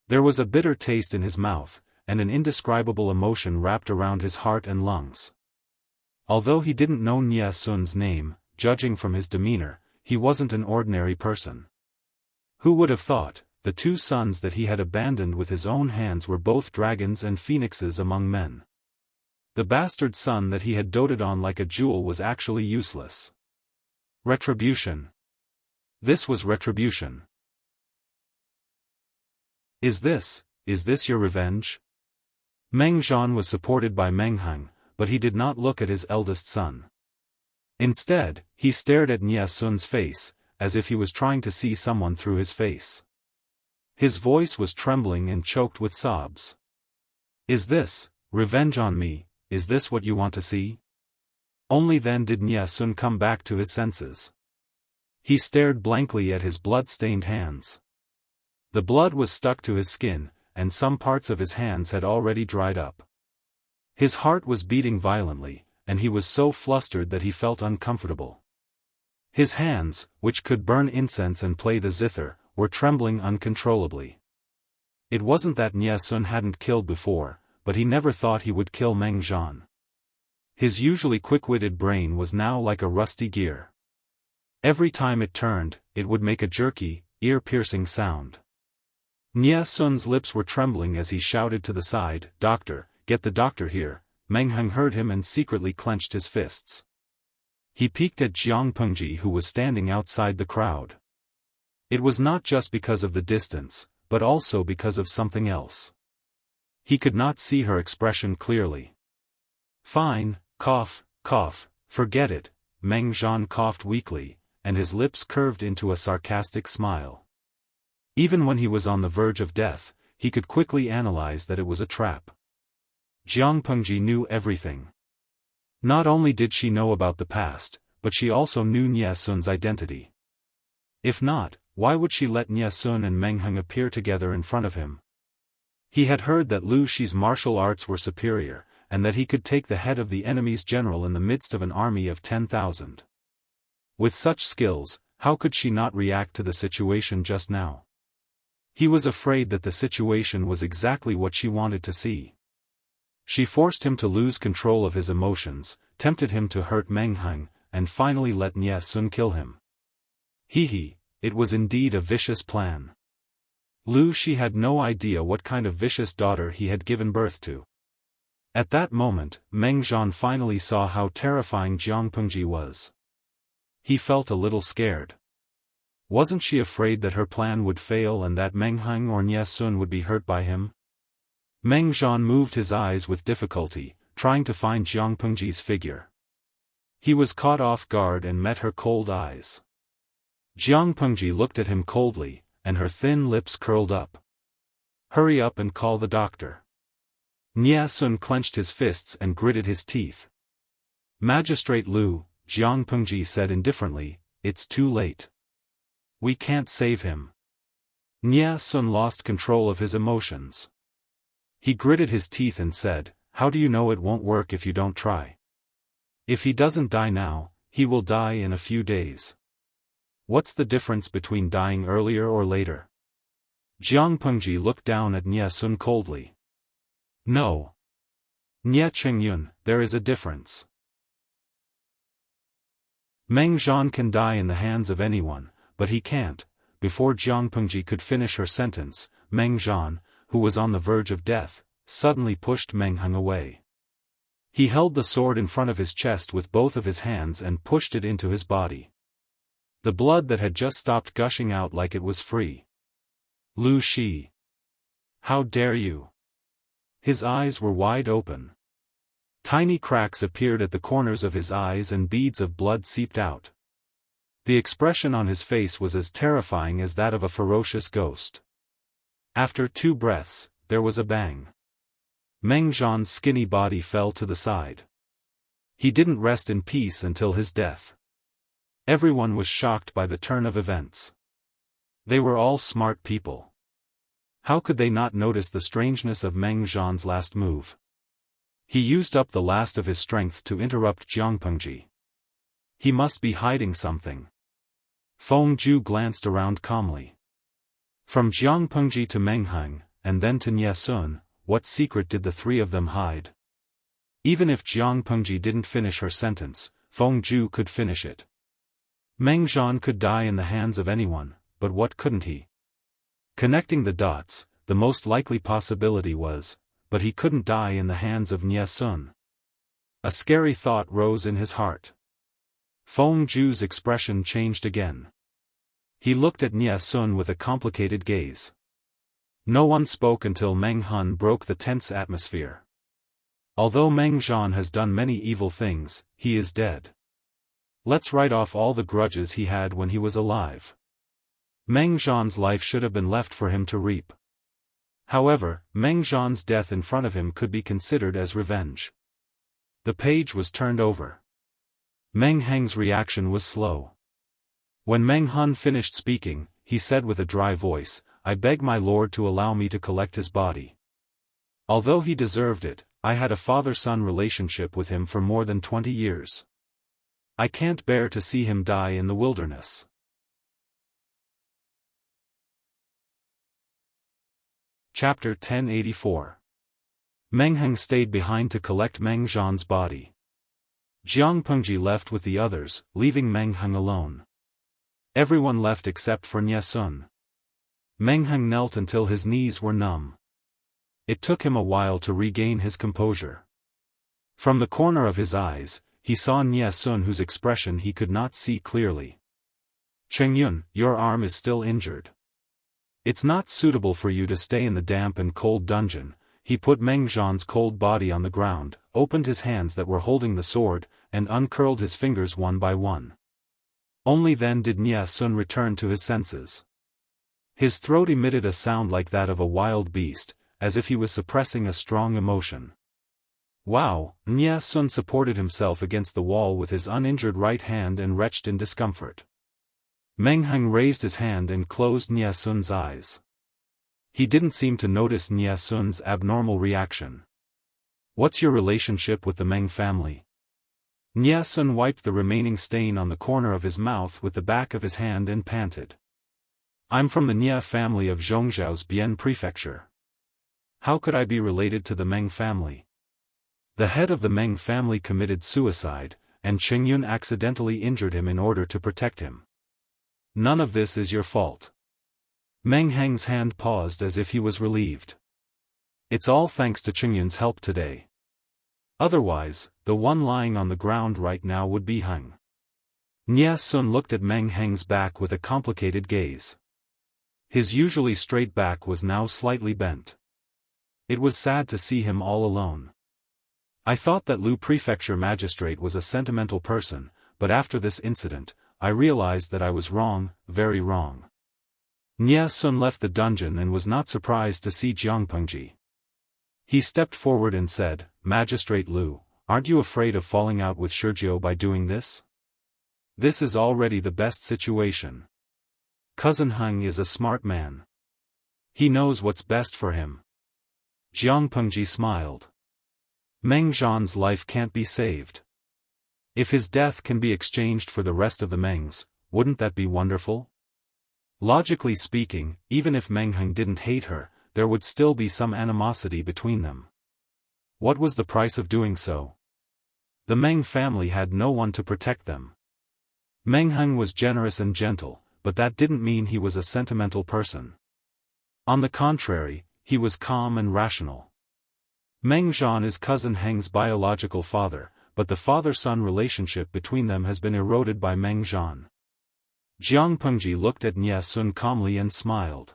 There was a bitter taste in his mouth, and an indescribable emotion wrapped around his heart and lungs. Although he didn't know Nie Sun's name, judging from his demeanor, he wasn't an ordinary person. Who would have thought, the two sons that he had abandoned with his own hands were both dragons and phoenixes among men. The bastard son that he had doted on like a jewel was actually useless. Retribution. This was retribution. Is this your revenge? Meng Zhan was supported by Meng Heng, but he did not look at his eldest son. Instead, he stared at Nie Sun's face, as if he was trying to see someone through his face. His voice was trembling and choked with sobs. Is this, revenge on me, is this what you want to see? Only then did Nie Sun come back to his senses. He stared blankly at his blood-stained hands. The blood was stuck to his skin, and some parts of his hands had already dried up. His heart was beating violently, and he was so flustered that he felt uncomfortable. His hands, which could burn incense and play the zither, were trembling uncontrollably. It wasn't that Nie Sun hadn't killed before, but he never thought he would kill Meng Zhan. His usually quick-witted brain was now like a rusty gear. Every time it turned, it would make a jerky, ear-piercing sound. Nie Sun's lips were trembling as he shouted to the side, "Doctor, get the doctor here." Meng Heng heard him and secretly clenched his fists. He peeked at Jiang Pengji who was standing outside the crowd. It was not just because of the distance, but also because of something else. He could not see her expression clearly. Fine, cough, cough, forget it, Meng Zhan coughed weakly, and his lips curved into a sarcastic smile. Even when he was on the verge of death, he could quickly analyze that it was a trap. Jiang Pengji knew everything. Not only did she know about the past, but she also knew Nie Sun's identity. If not, why would she let Nie Sun and Meng Heng appear together in front of him? He had heard that Lu Shi's martial arts were superior, and that he could take the head of the enemy's general in the midst of an army of 10,000. With such skills, how could she not react to the situation just now? He was afraid that the situation was exactly what she wanted to see. She forced him to lose control of his emotions, tempted him to hurt Meng Heng, and finally let Nie Sun kill him. It was indeed a vicious plan. Lu Shi had no idea what kind of vicious daughter he had given birth to. At that moment, Meng Zhan finally saw how terrifying Jiang Pengji was. He felt a little scared. Wasn't she afraid that her plan would fail and that Meng Heng or Nie Sun would be hurt by him? Meng Zhan moved his eyes with difficulty, trying to find Jiang Pengji's figure. He was caught off guard and met her cold eyes. Jiang Pengji looked at him coldly, and her thin lips curled up. "Hurry up and call the doctor." Nie Sun clenched his fists and gritted his teeth. "Magistrate Liu," Jiang Pengji said indifferently, "it's too late. We can't save him." Nie Sun lost control of his emotions. He gritted his teeth and said, "How do you know it won't work if you don't try? If he doesn't die now, he will die in a few days. What's the difference between dying earlier or later?" Jiang Pengji looked down at Nie Sun coldly. "No. Nie Chengyun, there is a difference. Meng Zhan can die in the hands of anyone, but he can't." Before Jiang Pengji could finish her sentence, Meng Zhan, who was on the verge of death, suddenly pushed Meng Heng away. He held the sword in front of his chest with both of his hands and pushed it into his body. The blood that had just stopped gushing out like it was free. "Lu Shi! How dare you!" His eyes were wide open. Tiny cracks appeared at the corners of his eyes and beads of blood seeped out. The expression on his face was as terrifying as that of a ferocious ghost. After 2 breaths, there was a bang. Meng Zhan's skinny body fell to the side. He didn't rest in peace until his death. Everyone was shocked by the turn of events. They were all smart people. How could they not notice the strangeness of Meng Zhan's last move? He used up the last of his strength to interrupt Jiang Pengji. He must be hiding something. Feng Ju glanced around calmly. From Jiang Pengji to Meng Heng, and then to Nie Sun, what secret did the 3 of them hide? Even if Jiang Pengji didn't finish her sentence, Feng Ju could finish it. Meng Zhan could die in the hands of anyone, but what couldn't he? Connecting the dots, the most likely possibility was, but he couldn't die in the hands of Nie Sun. A scary thought rose in his heart. Feng Ju's expression changed again. He looked at Nie Sun with a complicated gaze. No one spoke until Meng Hun broke the tense atmosphere. Although Meng Zhan has done many evil things, he is dead. Let's write off all the grudges he had when he was alive. Meng Zhan's life should have been left for him to reap. However, Meng Zhan's death in front of him could be considered as revenge. The page was turned over. Meng Heng's reaction was slow. When Meng Hun finished speaking, he said with a dry voice, "I beg my lord to allow me to collect his body. Although he deserved it, I had a father-son relationship with him for more than 20 years. I can't bear to see him die in the wilderness." Chapter 1084. Meng Heng stayed behind to collect Meng Zhan's body. Jiang Pengji left with the others, leaving Meng Heng alone. Everyone left except for Nie Sun. Meng Heng knelt until his knees were numb. It took him a while to regain his composure. From the corner of his eyes, he saw Nie Sun, whose expression he could not see clearly. "Chengyun, your arm is still injured. It's not suitable for you to stay in the damp and cold dungeon." He put Meng Zhan's cold body on the ground, opened his hands that were holding the sword, and uncurled his fingers one by one. Only then did Nie Sun return to his senses. His throat emitted a sound like that of a wild beast, as if he was suppressing a strong emotion. "Wow!" Nie Sun supported himself against the wall with his uninjured right hand and retched in discomfort. Meng Heng raised his hand and closed Nie Sun's eyes. He didn't seem to notice Nie Sun's abnormal reaction. "What's your relationship with the Meng family?" Nie Sun wiped the remaining stain on the corner of his mouth with the back of his hand and panted. "I'm from the Nie family of Zhongzhao's Bian prefecture. How could I be related to the Meng family? The head of the Meng family committed suicide, and Chengyun accidentally injured him in order to protect him. None of this is your fault." Meng Heng's hand paused as if he was relieved. "It's all thanks to Chengyun's help today. Otherwise, the one lying on the ground right now would be hung." Nie Sun looked at Meng Heng's back with a complicated gaze. His usually straight back was now slightly bent. It was sad to see him all alone. I thought that Lu Prefecture Magistrate was a sentimental person, but after this incident, I realized that I was wrong, very wrong. Nye Sun left the dungeon and was not surprised to see Jiang Pengji. He stepped forward and said, "Magistrate Lu, aren't you afraid of falling out with Shurjiu by doing this? This is already the best situation. Cousin Heng is a smart man. He knows what's best for him." Jiang Pengji smiled. Meng Zhan's life can't be saved. If his death can be exchanged for the rest of the Mengs, wouldn't that be wonderful? Logically speaking, even if Meng Heng didn't hate her, there would still be some animosity between them. What was the price of doing so? The Meng family had no one to protect them. Meng Heng was generous and gentle, but that didn't mean he was a sentimental person. On the contrary, he was calm and rational. Meng Zhan is cousin Heng's biological father, but the father-son relationship between them has been eroded by Meng Zhan. Jiang Pengji looked at Nye Sun calmly and smiled.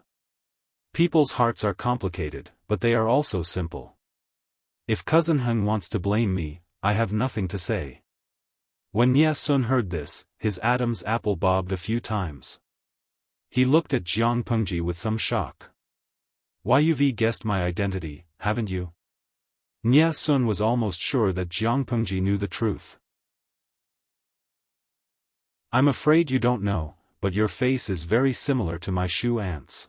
People's hearts are complicated, but they are also simple. If cousin Heng wants to blame me, I have nothing to say. When Nye Sun heard this, his Adam's apple bobbed a few times. He looked at Jiang Pengji with some shock. "Why, you've guessed my identity, haven't you?" Nye Sun was almost sure that Jiang Pengji knew the truth. "I'm afraid you don't know, but your face is very similar to my Shu aunt's.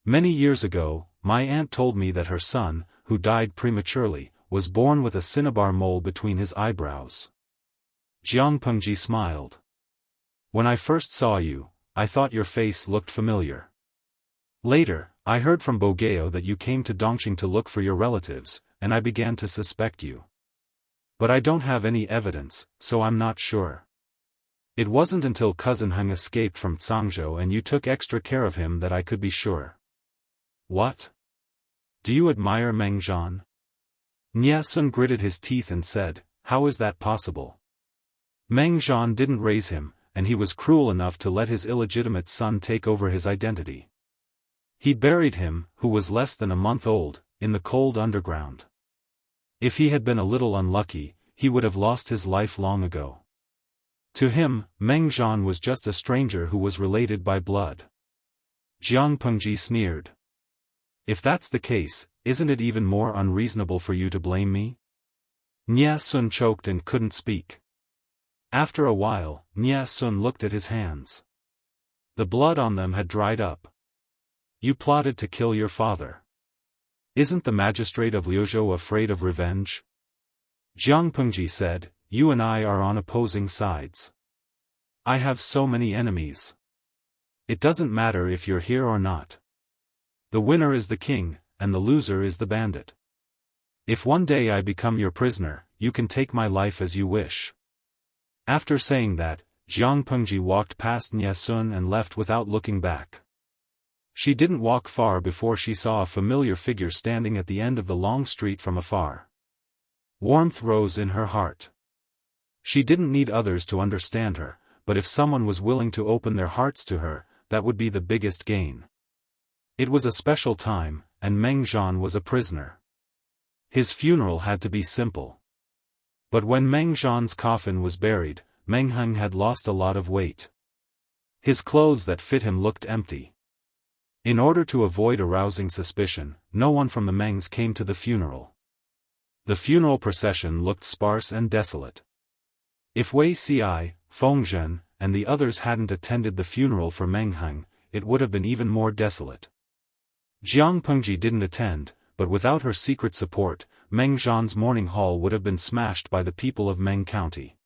Many years ago, my aunt told me that her son, who died prematurely, was born with a cinnabar mole between his eyebrows." Jiang Pengji smiled. "When I first saw you, I thought your face looked familiar. Later, I heard from Bogeo that you came to Dongqing to look for your relatives, and I began to suspect you. But I don't have any evidence, so I'm not sure. It wasn't until cousin Heng escaped from Cangzhou and you took extra care of him that I could be sure." "What? Do you admire Meng Zhan?" Nye Sun gritted his teeth and said, "How is that possible? Meng Zhan didn't raise him, and he was cruel enough to let his illegitimate son take over his identity. He buried him, who was less than a month old, in the cold underground. If he had been a little unlucky, he would have lost his life long ago. To him, Meng Zhan was just a stranger who was related by blood." Jiang Pengji sneered. "If that's the case, isn't it even more unreasonable for you to blame me?" Nye Sun choked and couldn't speak. After a while, Nye Sun looked at his hands. The blood on them had dried up. "You plotted to kill your father. Isn't the magistrate of Liuzhou afraid of revenge?" Jiang Pengji said, "You and I are on opposing sides. I have so many enemies. It doesn't matter if you're here or not. The winner is the king, and the loser is the bandit. If one day I become your prisoner, you can take my life as you wish." After saying that, Jiang Pengji walked past Nye Sun and left without looking back. She didn't walk far before she saw a familiar figure standing at the end of the long street from afar. Warmth rose in her heart. She didn't need others to understand her, but if someone was willing to open their hearts to her, that would be the biggest gain. It was a special time, and Meng Zhan was a prisoner. His funeral had to be simple. But when Meng Zhan's coffin was buried, Meng Heng had lost a lot of weight. His clothes that fit him looked empty. In order to avoid arousing suspicion, no one from the Mengs came to the funeral. The funeral procession looked sparse and desolate. If Wei Xi, Fengzhen, and the others hadn't attended the funeral for Meng Heng, it would have been even more desolate. Jiang Pengji didn't attend, but without her secret support, Meng Zhan's mourning hall would have been smashed by the people of Meng County.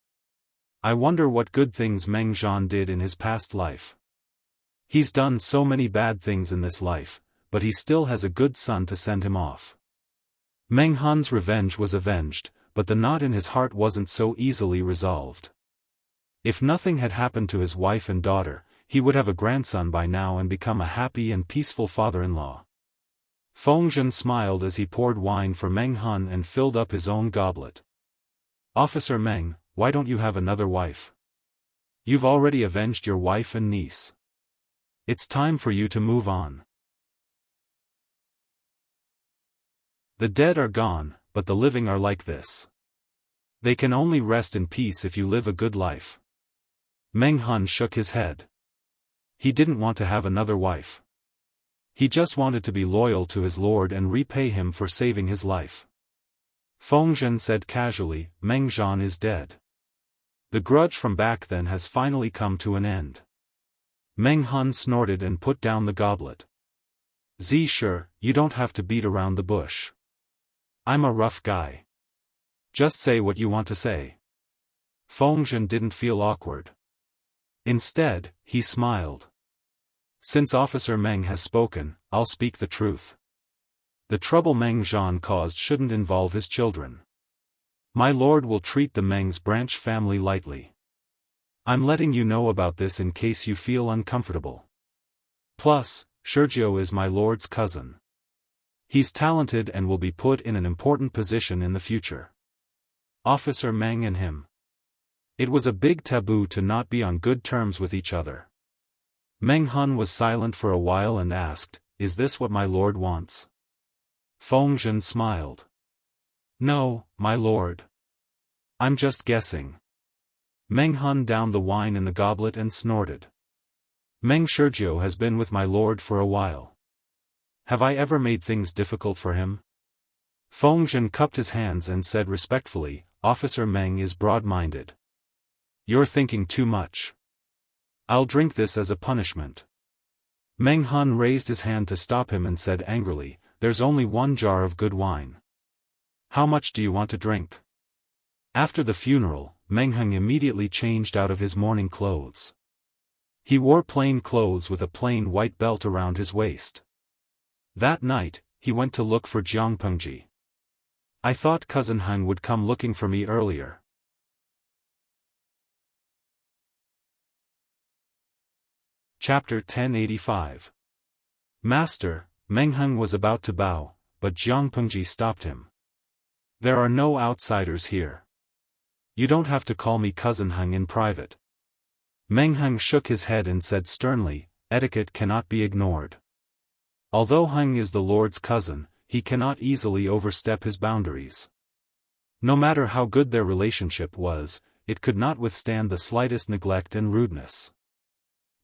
I wonder what good things Meng Zhan did in his past life. He's done so many bad things in this life, but he still has a good son to send him off. Meng Han's revenge was avenged, but the knot in his heart wasn't so easily resolved. If nothing had happened to his wife and daughter, he would have a grandson by now and become a happy and peaceful father-in-law. Fengzhen smiled as he poured wine for Meng Han and filled up his own goblet. "Officer Meng, why don't you have another wife? You've already avenged your wife and niece. It's time for you to move on." The dead are gone, but the living are like this. They can only rest in peace if you live a good life. Meng Hun shook his head. He didn't want to have another wife. He just wanted to be loyal to his lord and repay him for saving his life. Feng Zhen said casually, Meng Zhan is dead. The grudge from back then has finally come to an end. Meng Hun snorted and put down the goblet. Sure, you don't have to beat around the bush. I'm a rough guy. Just say what you want to say. Feng Zhen didn't feel awkward. Instead, he smiled. Since Officer Meng has spoken, I'll speak the truth. The trouble Meng Zhan caused shouldn't involve his children. My lord will treat the Meng's branch family lightly. I'm letting you know about this in case you feel uncomfortable. Plus, Sergio is my lord's cousin. He's talented and will be put in an important position in the future. Officer Meng and him. It was a big taboo to not be on good terms with each other. Meng Hun was silent for a while and asked, Is this what my lord wants? Feng Zhen smiled. No, my lord. I'm just guessing. Meng Hun downed the wine in the goblet and snorted. Meng Sergio has been with my lord for a while. Have I ever made things difficult for him? Feng Zhen cupped his hands and said respectfully, Officer Meng is broad-minded. You're thinking too much. I'll drink this as a punishment. Meng Hun raised his hand to stop him and said angrily, There's only one jar of good wine. How much do you want to drink? After the funeral, Meng Hun immediately changed out of his mourning clothes. He wore plain clothes with a plain white belt around his waist. That night, he went to look for Jiang Pengji. I thought Cousin Heng would come looking for me earlier. Chapter 1085. Master, Meng Heng was about to bow, but Jiang Pengji stopped him. There are no outsiders here. You don't have to call me Cousin Heng in private. Meng Heng shook his head and said sternly, Etiquette cannot be ignored. Although Heng is the Lord's cousin, he cannot easily overstep his boundaries. No matter how good their relationship was, it could not withstand the slightest neglect and rudeness.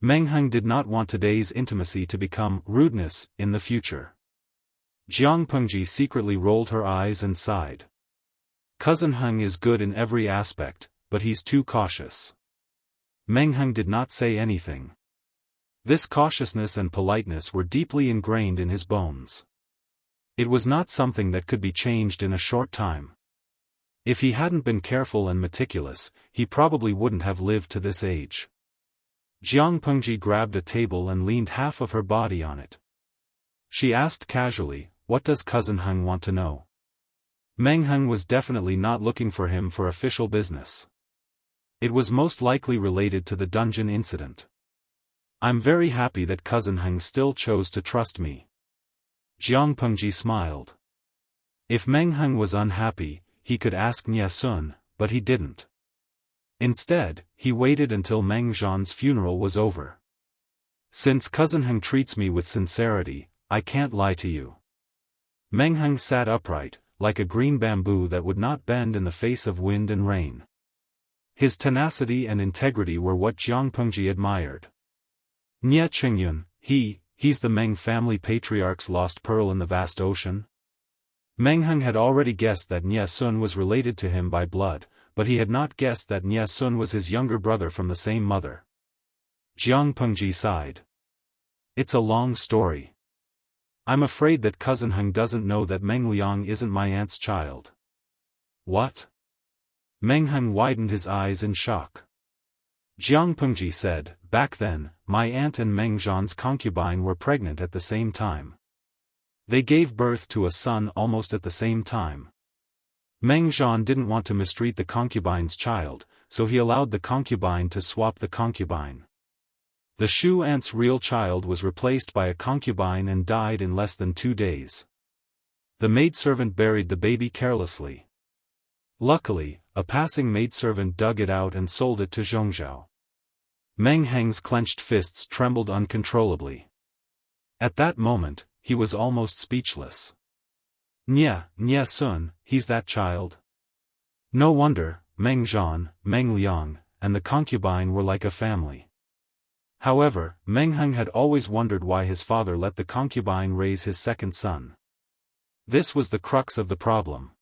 Meng Heng did not want today's intimacy to become rudeness in the future. Jiang Pengji secretly rolled her eyes and sighed. Cousin Heng is good in every aspect, but he's too cautious. Meng Heng did not say anything. This cautiousness and politeness were deeply ingrained in his bones. It was not something that could be changed in a short time. If he hadn't been careful and meticulous, he probably wouldn't have lived to this age. Jiang Pengji grabbed a table and leaned half of her body on it. She asked casually, What does Cousin Heng want to know? Meng Heng was definitely not looking for him for official business. It was most likely related to the dungeon incident. I'm very happy that Cousin Heng still chose to trust me. Jiang Pengji smiled. If Meng Heng was unhappy, he could ask Nie Sun, but he didn't. Instead, he waited until Meng Zhan's funeral was over. Since Cousin Heng treats me with sincerity, I can't lie to you. Meng Heng sat upright, like a green bamboo that would not bend in the face of wind and rain. His tenacity and integrity were what Jiang Pengji admired. Nie Qingyun, he's the Meng family patriarch's lost pearl in the vast ocean? Meng Heng had already guessed that Nie Sun was related to him by blood, but he had not guessed that Nie Sun was his younger brother from the same mother. Jiang Pengji sighed. It's a long story. I'm afraid that Cousin Heng doesn't know that Meng Liang isn't my aunt's child. What? Meng Heng widened his eyes in shock. Jiang Pengji said, Back then, my aunt and Meng Zhan's concubine were pregnant at the same time. They gave birth to a son almost at the same time. Meng Zhan didn't want to mistreat the concubine's child, so he allowed the concubine to swap the concubine. The Shu aunt's real child was replaced by a concubine and died in less than 2 days. The maidservant buried the baby carelessly. Luckily, a passing maidservant dug it out and sold it to Zhongzhao. Meng Heng's clenched fists trembled uncontrollably. At that moment, he was almost speechless. Nye Sun, he's that child. No wonder, Meng Zhan, Meng Liang, and the concubine were like a family. However, Meng Heng had always wondered why his father let the concubine raise his second son. This was the crux of the problem.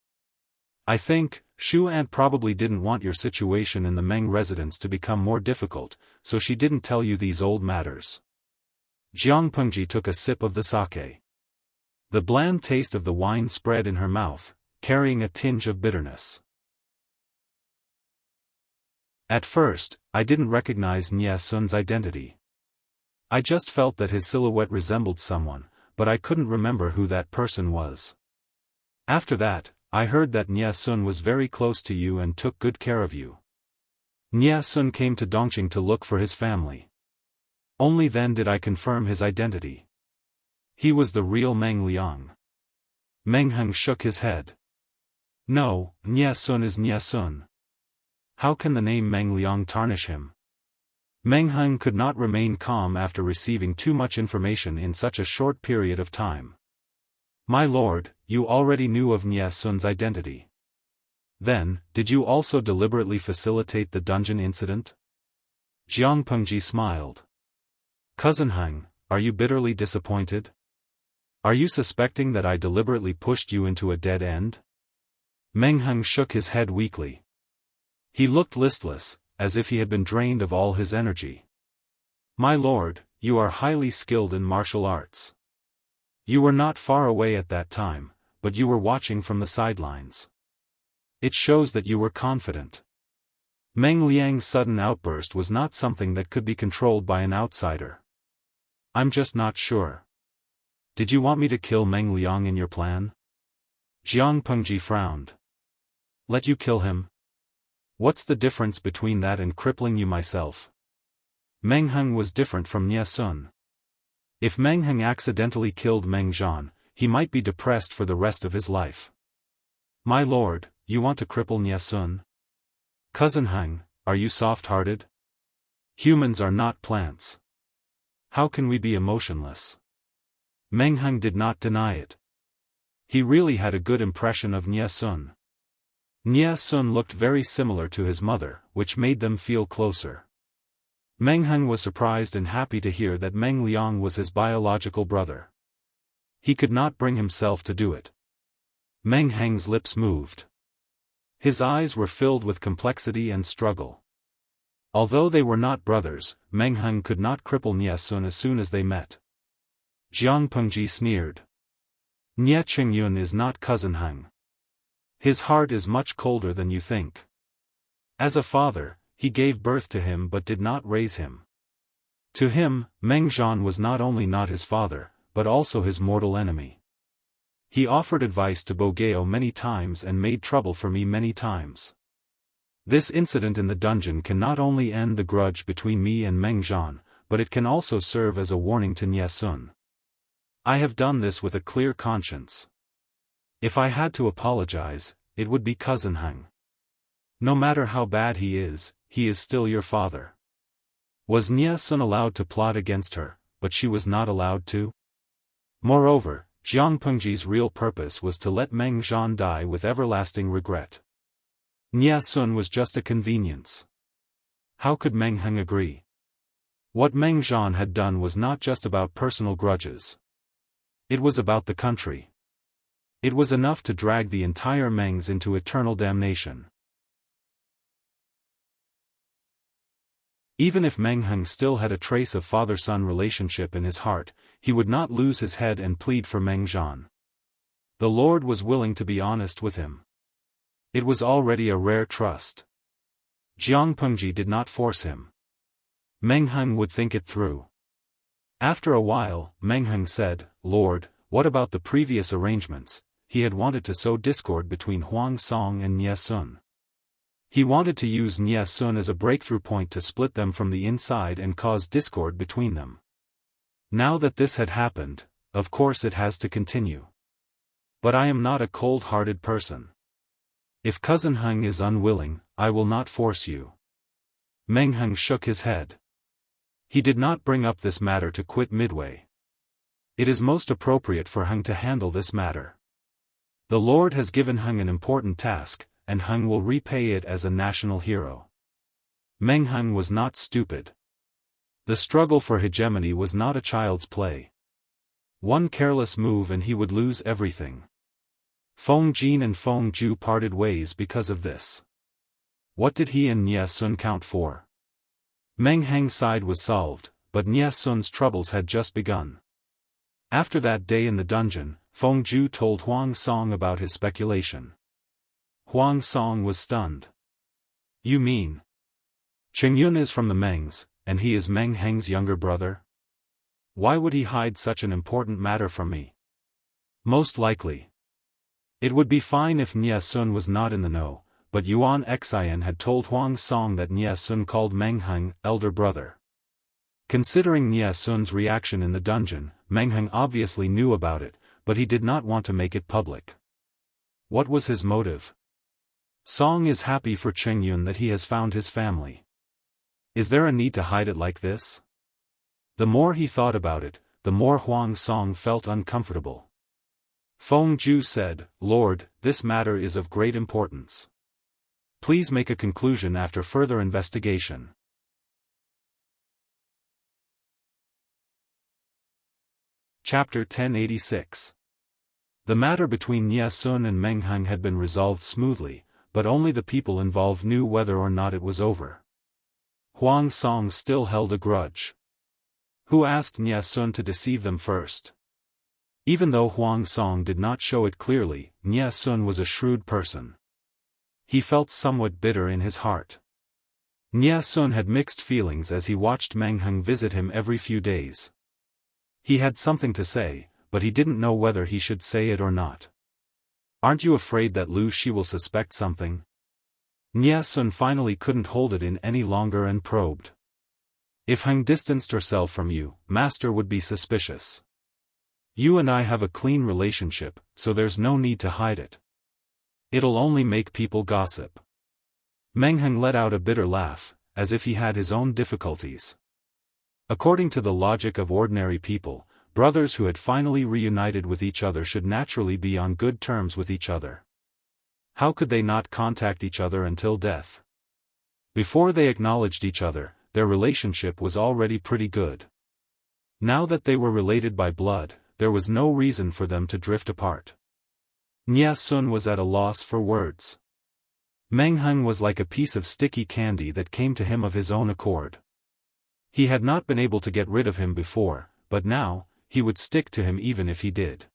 I think, Shu Aunt probably didn't want your situation in the Meng residence to become more difficult, so she didn't tell you these old matters. Jiang Pengji took a sip of the sake. The bland taste of the wine spread in her mouth, carrying a tinge of bitterness. At first, I didn't recognize Nye Sun's identity. I just felt that his silhouette resembled someone, but I couldn't remember who that person was. After that, I heard that Nye Sun was very close to you and took good care of you. Nye Sun came to Dongqing to look for his family. Only then did I confirm his identity. He was the real Meng Liang. Meng Heng shook his head. No, Nye Sun is Nye Sun. How can the name Meng Liang tarnish him? Meng Heng could not remain calm after receiving too much information in such a short period of time. My lord, you already knew of Nye Sun's identity. Then, did you also deliberately facilitate the dungeon incident? Jiang Pengji smiled. Cousin Heng, are you bitterly disappointed? Are you suspecting that I deliberately pushed you into a dead end? Meng Heng shook his head weakly. He looked listless, as if he had been drained of all his energy. My lord, you are highly skilled in martial arts. You were not far away at that time, but you were watching from the sidelines. It shows that you were confident. Meng Liang's sudden outburst was not something that could be controlled by an outsider. I'm just not sure. Did you want me to kill Meng Liang in your plan? Jiang Pengji frowned. Let you kill him? What's the difference between that and crippling you myself? Meng Heng was different from Nye Sun. If Meng Heng accidentally killed Meng Zhan, he might be depressed for the rest of his life. My lord, you want to cripple Nye Sun? Cousin Heng, are you soft-hearted? Humans are not plants. How can we be emotionless? Meng Heng did not deny it. He really had a good impression of Nye Sun. Nye Sun looked very similar to his mother, which made them feel closer. Meng Heng was surprised and happy to hear that Meng Liang was his biological brother. He could not bring himself to do it. Meng Heng's lips moved. His eyes were filled with complexity and struggle. Although they were not brothers, Meng Heng could not cripple Nye Sun as soon as they met. Jiang Pengji sneered. Nye Qingyun is not cousin Heng. His heart is much colder than you think. As a father, he gave birth to him but did not raise him. To him, Meng Zhan was not only not his father, but also his mortal enemy. He offered advice to Bogeo many times and made trouble for me many times. This incident in the dungeon can not only end the grudge between me and Meng Zhan, but it can also serve as a warning to Nye Sun. I have done this with a clear conscience. If I had to apologize, it would be cousin Heng. No matter how bad he is still your father. Was Nye Sun allowed to plot against her, but she was not allowed to? Moreover, Jiang Pengji's real purpose was to let Meng Zhan die with everlasting regret. Nye Sun was just a convenience. How could Meng Heng agree? What Meng Zhan had done was not just about personal grudges. It was about the country. It was enough to drag the entire Mengs into eternal damnation. Even if Meng Heng still had a trace of father-son relationship in his heart, he would not lose his head and plead for Meng Zhan. The Lord was willing to be honest with him. It was already a rare trust. Jiang Pengji did not force him. Meng Heng would think it through. After a while, Meng Heng said, Lord, what about the previous arrangements? He had wanted to sow discord between Huang Song and Nye Sun. He wanted to use Nye Sun as a breakthrough point to split them from the inside and cause discord between them. Now that this had happened, of course it has to continue. But I am not a cold-hearted person. If cousin Heng is unwilling, I will not force you. Meng Heng shook his head. He did not bring up this matter to quit midway. It is most appropriate for Heng to handle this matter. The Lord has given Heng an important task, and Heng will repay it as a national hero. Meng Heng was not stupid. The struggle for hegemony was not a child's play. One careless move and he would lose everything. Feng Jin and Feng Ju parted ways because of this. What did he and Nie Sun count for? Meng Heng's side was solved, but Nie Sun's troubles had just begun. After that day in the dungeon, Feng Ju told Huang Song about his speculation. Huang Song was stunned. You mean? Cheng Yun is from the Mengs, and he is Meng Heng's younger brother? Why would he hide such an important matter from me? Most likely. It would be fine if Nie Sun was not in the know, but Yuan Xian had told Huang Song that Nie Sun called Meng Heng elder brother. Considering Nie Sun's reaction in the dungeon, Meng Heng obviously knew about it, but he did not want to make it public. What was his motive? Song is happy for Cheng Yun that he has found his family. Is there a need to hide it like this? The more he thought about it, the more Huang Song felt uncomfortable. Feng Ju said, Lord, this matter is of great importance. Please make a conclusion after further investigation. Chapter 1086. The matter between Nie Sun and Meng Heng had been resolved smoothly, but only the people involved knew whether or not it was over. Huang Song still held a grudge. Who asked Nie Sun to deceive them first? Even though Huang Song did not show it clearly, Nie Sun was a shrewd person. He felt somewhat bitter in his heart. Nie Sun had mixed feelings as he watched Meng Heng visit him every few days. He had something to say, but he didn't know whether he should say it or not. Aren't you afraid that Lu Shi will suspect something? Nie Sun finally couldn't hold it in any longer and probed. If Heng distanced herself from you, Master would be suspicious. You and I have a clean relationship, so there's no need to hide it. It'll only make people gossip. Meng Heng let out a bitter laugh, as if he had his own difficulties. According to the logic of ordinary people, brothers who had finally reunited with each other should naturally be on good terms with each other. How could they not contact each other until death? Before they acknowledged each other, their relationship was already pretty good. Now that they were related by blood, there was no reason for them to drift apart. Nie Sun was at a loss for words. Meng Heng was like a piece of sticky candy that came to him of his own accord. He had not been able to get rid of him before, but now, he would stick to him even if he did.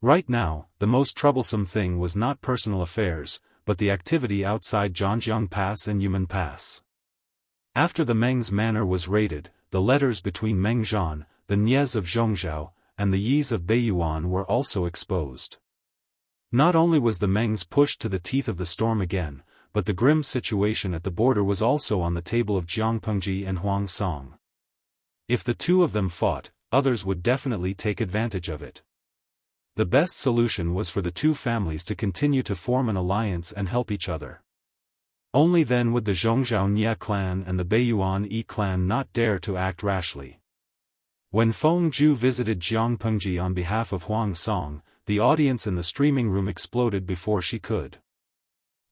Right now, the most troublesome thing was not personal affairs, but the activity outside Zhangjiang Pass and Yumen Pass. After the Meng's manor was raided, the letters between Meng Zhan, the Nyes of Zhongzhou, and the Yis of Beiyuan were also exposed. Not only was the Mengs pushed to the teeth of the storm again, but the grim situation at the border was also on the table of Jiang Pengji and Huang Song. If the two of them fought, others would definitely take advantage of it. The best solution was for the two families to continue to form an alliance and help each other. Only then would the Zhongzhou Nye clan and the Beiyuan Yi clan not dare to act rashly. When Feng Ju visited Jiang Pengji on behalf of Huang Song, the audience in the streaming room exploded before she could.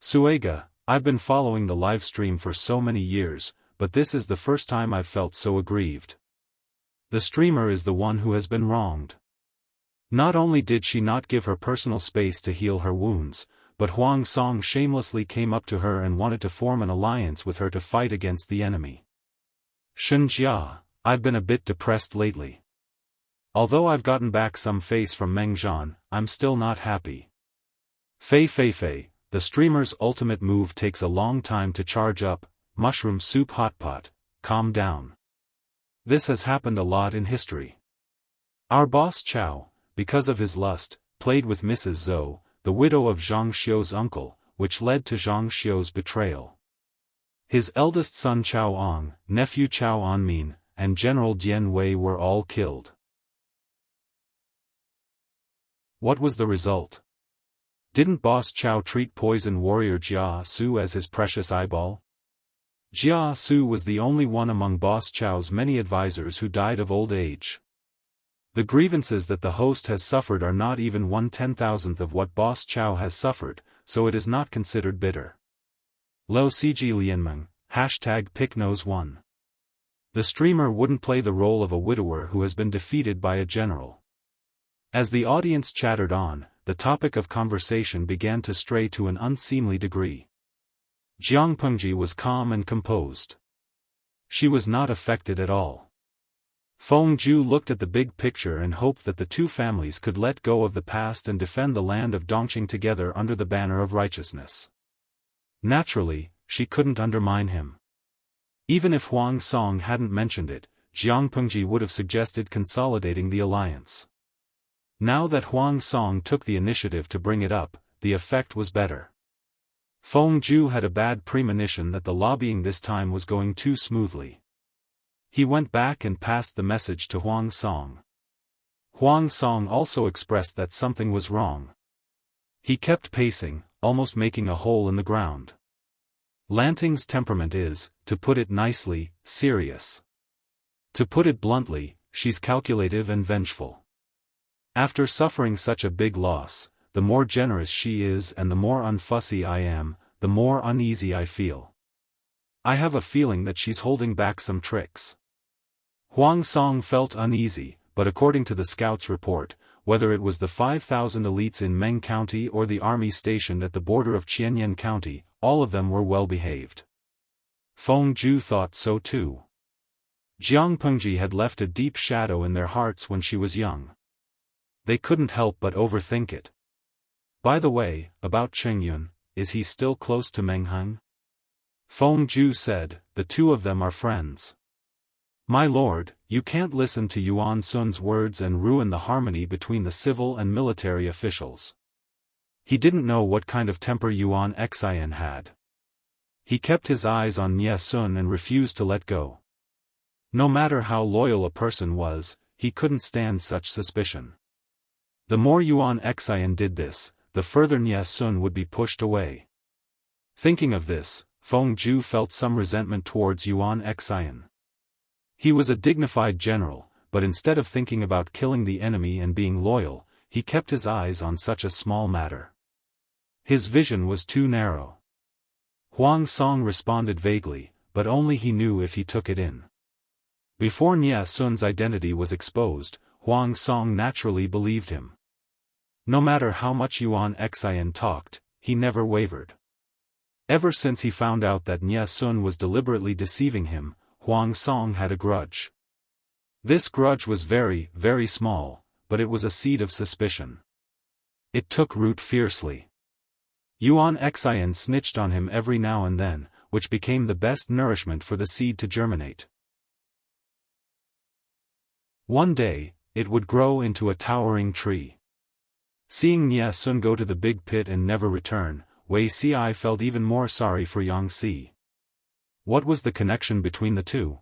Suega, I've been following the live stream for so many years, but this is the first time I've felt so aggrieved. The streamer is the one who has been wronged. Not only did she not give her personal space to heal her wounds, but Huang Song shamelessly came up to her and wanted to form an alliance with her to fight against the enemy. Shenjia, I've been a bit depressed lately. Although I've gotten back some face from Meng Zhan, I'm still not happy. Fei, the streamer's ultimate move takes a long time to charge up. Mushroom soup hot pot, calm down. This has happened a lot in history. Our boss Chao, because of his lust, played with Mrs. Zhou, the widow of Zhang Xiu's uncle, which led to Zhang Xiu's betrayal. His eldest son Chao Ong, nephew Chao Anmin, and General Dian Wei were all killed. What was the result? Didn't Boss Chao treat poison warrior Jia Su as his precious eyeball? Jia Su was the only one among Boss Chao's many advisors who died of old age. The grievances that the host has suffered are not even 1/10,000th of what Boss Chow has suffered, so it is not considered bitter. Lo CG Lianmeng, #PickNose1. The streamer wouldn't play the role of a widower who has been defeated by a general. As the audience chattered on, the topic of conversation began to stray to an unseemly degree. Jiang Pengji was calm and composed. She was not affected at all. Feng Ju looked at the big picture and hoped that the two families could let go of the past and defend the land of Dongqing together under the banner of righteousness. Naturally, she couldn't undermine him. Even if Huang Song hadn't mentioned it, Jiang Pengji would have suggested consolidating the alliance. Now that Huang Song took the initiative to bring it up, the effect was better. Feng Ju had a bad premonition that the lobbying this time was going too smoothly. He went back and passed the message to Huang Song. Huang Song also expressed that something was wrong. He kept pacing, almost making a hole in the ground. Lanting's temperament is, to put it nicely, serious. To put it bluntly, she's calculative and vengeful. After suffering such a big loss, the more generous she is and the more unfussy I am, the more uneasy I feel. I have a feeling that she's holding back some tricks. Huang Song felt uneasy, but according to the scouts' report, whether it was the 5,000 elites in Meng County or the army stationed at the border of Qianyan County, all of them were well behaved. Feng Ju thought so too. Jiang Pengji had left a deep shadow in their hearts when she was young. They couldn't help but overthink it. By the way, about Chengyun, is he still close to Meng Heng? Feng Ju said, the two of them are friends. My lord, you can't listen to Yuan Sun's words and ruin the harmony between the civil and military officials. He didn't know what kind of temper Yuan Xian had. He kept his eyes on Nie Sun and refused to let go. No matter how loyal a person was, he couldn't stand such suspicion. The more Yuan Xian did this, the further Nie Sun would be pushed away. Thinking of this, Feng Ju felt some resentment towards Yuan Xian. He was a dignified general, but instead of thinking about killing the enemy and being loyal, he kept his eyes on such a small matter. His vision was too narrow. Huang Song responded vaguely, but only he knew if he took it in. Before Nie Sun's identity was exposed, Huang Song naturally believed him. No matter how much Yuan Xian talked, he never wavered. Ever since he found out that Nie Sun was deliberately deceiving him, Huang Song had a grudge. This grudge was very, very small, but it was a seed of suspicion. It took root fiercely. Yuan Xian snitched on him every now and then, which became the best nourishment for the seed to germinate. One day, it would grow into a towering tree. Seeing Nie Sun go to the big pit and never return, Wei Ci felt even more sorry for Yang Si. What was the connection between the two?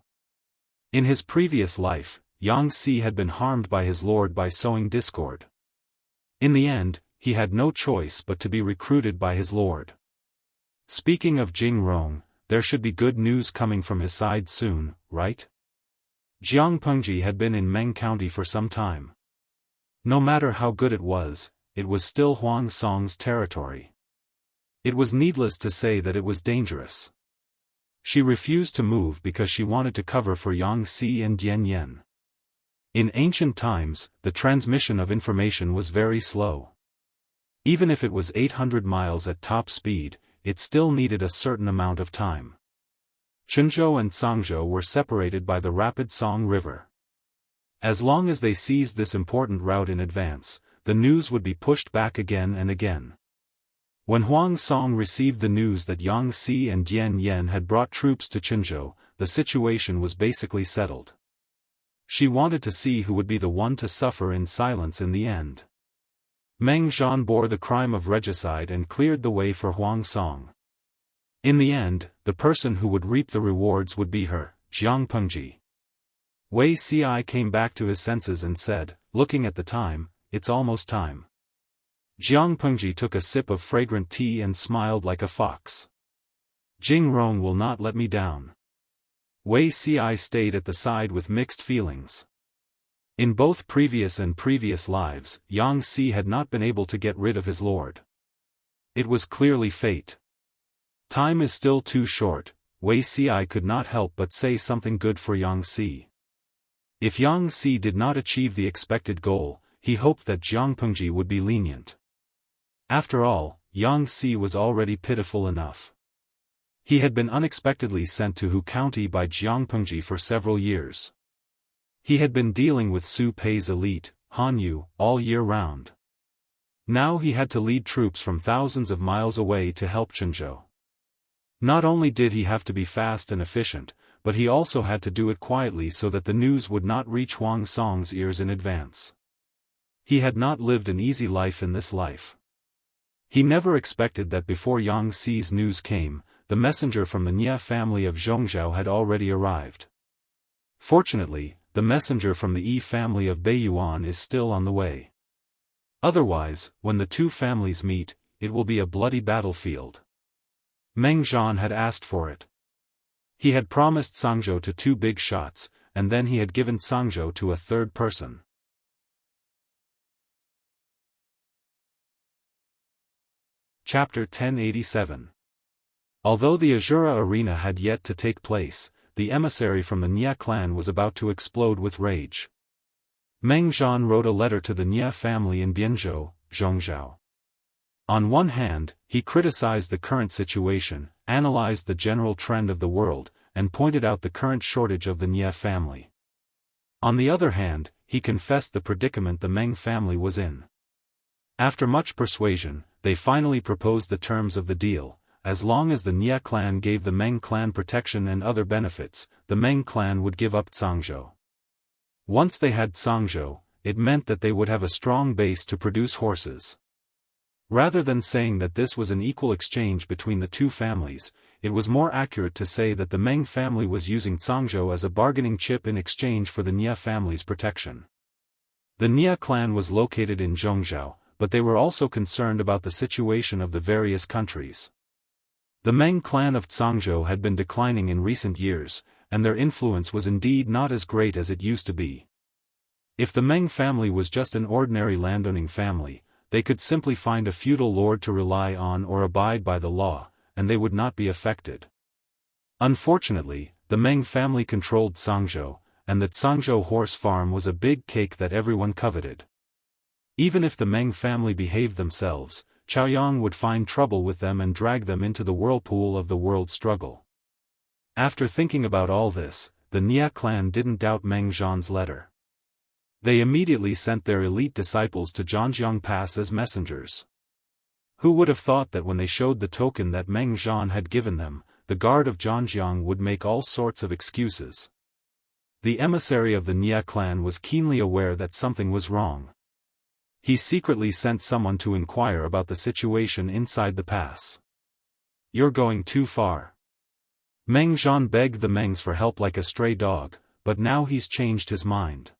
In his previous life, Yang Si had been harmed by his lord by sowing discord. In the end, he had no choice but to be recruited by his lord. Speaking of Jing Rong, there should be good news coming from his side soon, right? Jiang Pengji had been in Meng County for some time. No matter how good it was still Huang Song's territory. It was needless to say that it was dangerous. She refused to move because she wanted to cover for Yang Si and Dian Yen. In ancient times, the transmission of information was very slow. Even if it was 800 miles at top speed, it still needed a certain amount of time. Chenzhou and Cangzhou were separated by the rapid Song River. As long as they seized this important route in advance, the news would be pushed back again and again. When Huang Song received the news that Yang Si and Dian Yen had brought troops to Chenzhou, the situation was basically settled. She wanted to see who would be the one to suffer in silence in the end. Meng Zhan bore the crime of regicide and cleared the way for Huang Song. In the end, the person who would reap the rewards would be her, Jiang Pengji. Wei Ci came back to his senses and said, looking at the time, it's almost time. Jiang Pengji took a sip of fragrant tea and smiled like a fox. Jing Rong will not let me down. Wei Ci stayed at the side with mixed feelings. In both previous lives, Yang Si had not been able to get rid of his lord. It was clearly fate. Time is still too short. Wei Si could not help but say something good for Yang Si. If Yang Si did not achieve the expected goal, he hoped that Jiang Pengji would be lenient. After all, Yang Si was already pitiful enough. He had been unexpectedly sent to Hu County by Jiang Pengji for several years. He had been dealing with Su Pei's elite, Han Yu, all year round. Now he had to lead troops from thousands of miles away to help Chenzhou. Not only did he have to be fast and efficient, but he also had to do it quietly so that the news would not reach Huang Song's ears in advance. He had not lived an easy life in this life. He never expected that before Yang Si's news came, the messenger from the Nie family of Zhongzhou had already arrived. Fortunately, the messenger from the Yi family of Beiyuan is still on the way. Otherwise, when the two families meet, it will be a bloody battlefield. Meng Zhan had asked for it. He had promised Sangzhou to 2 big shots, and then he had given Sangzhou to a third person. Chapter 1087. Although the Azura arena had yet to take place, the emissary from the Nie clan was about to explode with rage. Meng Zhan wrote a letter to the Nie family in Bianzhou, Zhongzhou. On one hand, he criticized the current situation, analyzed the general trend of the world, and pointed out the current shortage of the Nie family. On the other hand, he confessed the predicament the Meng family was in. After much persuasion, they finally proposed the terms of the deal. As long as the Nie clan gave the Meng clan protection and other benefits, the Meng clan would give up Zhangzhou. Once they had Zhangzhou, it meant that they would have a strong base to produce horses. Rather than saying that this was an equal exchange between the two families, it was more accurate to say that the Meng family was using Zhangzhou as a bargaining chip in exchange for the Nie family's protection. The Nie clan was located in Zhongzhou, but they were also concerned about the situation of the various countries. The Meng clan of Zhangzhou had been declining in recent years, and their influence was indeed not as great as it used to be. If the Meng family was just an ordinary landowning family, they could simply find a feudal lord to rely on or abide by the law, and they would not be affected. Unfortunately, the Meng family controlled Zhangzhou, and the Zhangzhou horse farm was a big cake that everyone coveted. Even if the Meng family behaved themselves, Chaoyang would find trouble with them and drag them into the whirlpool of the world struggle. After thinking about all this, the Nie clan didn't doubt Meng Zhan's letter. They immediately sent their elite disciples to Zhanjiang Pass as messengers. Who would have thought that when they showed the token that Meng Zhan had given them, the guard of Zhanjiang would make all sorts of excuses? The emissary of the Nie clan was keenly aware that something was wrong. He secretly sent someone to inquire about the situation inside the pass. "You're going too far." Meng Zhan begged the Mengs for help like a stray dog, but now he's changed his mind.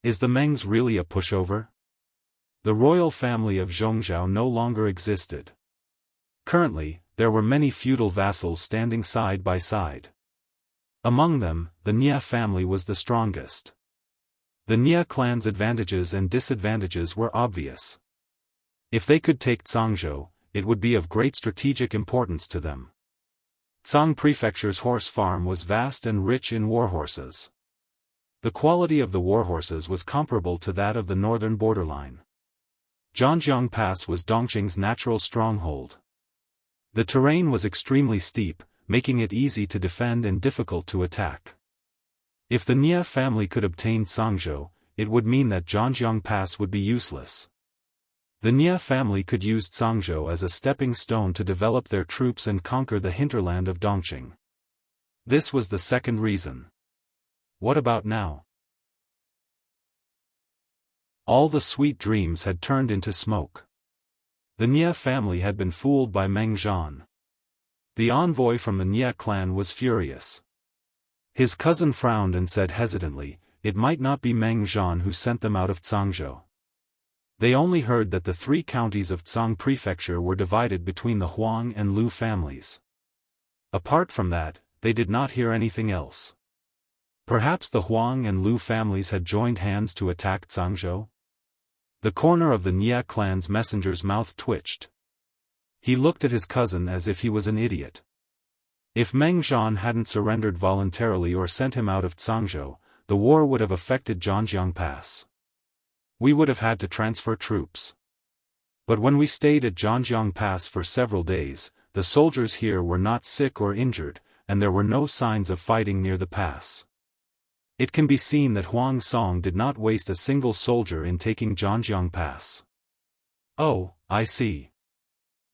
Is the Mengs really a pushover? The royal family of Zhongzhou no longer existed. Currently, there were many feudal vassals standing side by side. Among them, the Nie family was the strongest. The Nie clan's advantages and disadvantages were obvious. If they could take Zhangzhou, it would be of great strategic importance to them. Zhang Prefecture's horse farm was vast and rich in warhorses. The quality of the warhorses was comparable to that of the northern borderline. Zhanjiang Pass was Dongqing's natural stronghold. The terrain was extremely steep, making it easy to defend and difficult to attack. If the Nie family could obtain Zhangzhou, it would mean that Zhanjiang Pass would be useless. The Nie family could use Zhangzhou as a stepping stone to develop their troops and conquer the hinterland of Dongqing. This was the second reason. What about now? All the sweet dreams had turned into smoke. The Nie family had been fooled by Meng Zhan. The envoy from the Nie clan was furious. His cousin frowned and said hesitantly, it might not be Meng Zhan who sent them out of Zhangzhou. They only heard that the 3 counties of Zhang Prefecture were divided between the Huang and Lu families. Apart from that, they did not hear anything else. Perhaps the Huang and Lu families had joined hands to attack Zhangzhou? The corner of the Nia clan's messenger's mouth twitched. He looked at his cousin as if he was an idiot. If Meng Zhan hadn't surrendered voluntarily or sent him out of Zhangzhou, the war would have affected Zhangjiang Pass. We would have had to transfer troops. But when we stayed at Zhangjiang Pass for several days, the soldiers here were not sick or injured, and there were no signs of fighting near the pass. It can be seen that Huang Song did not waste a single soldier in taking Zhangjiang Pass. Oh, I see.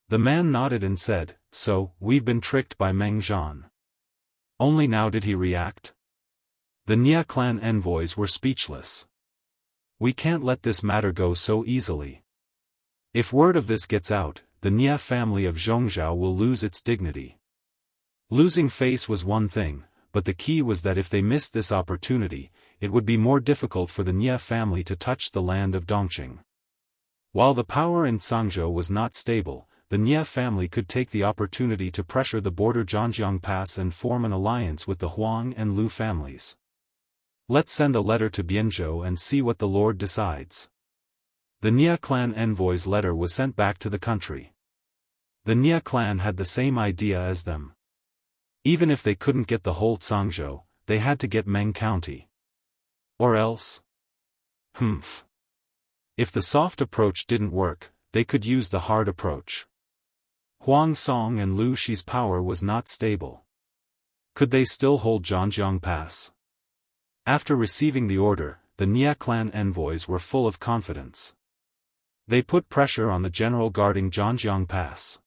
The man nodded and said, so, we've been tricked by Meng Zhan. Only now did he react? The Nia clan envoys were speechless. We can't let this matter go so easily. If word of this gets out, the Nia family of Zhongzhou will lose its dignity. Losing face was one thing, but the key was that if they missed this opportunity, it would be more difficult for the Nia family to touch the land of Dongqing. While the power in Zhangzhou was not stable, the Nia family could take the opportunity to pressure the border Zhangjiang Pass and form an alliance with the Huang and Lu families. Let's send a letter to Bianzhou and see what the Lord decides. The Nia clan envoy's letter was sent back to the country. The Nia clan had the same idea as them. Even if they couldn't get the whole Zhangzhou, they had to get Meng County. Or else? If the soft approach didn't work, they could use the hard approach. Huang Song and Lu Shi's power was not stable. Could they still hold Zhangjiang Pass? After receiving the order, the Nia clan envoys were full of confidence. They put pressure on the general guarding Zhangjiang Pass.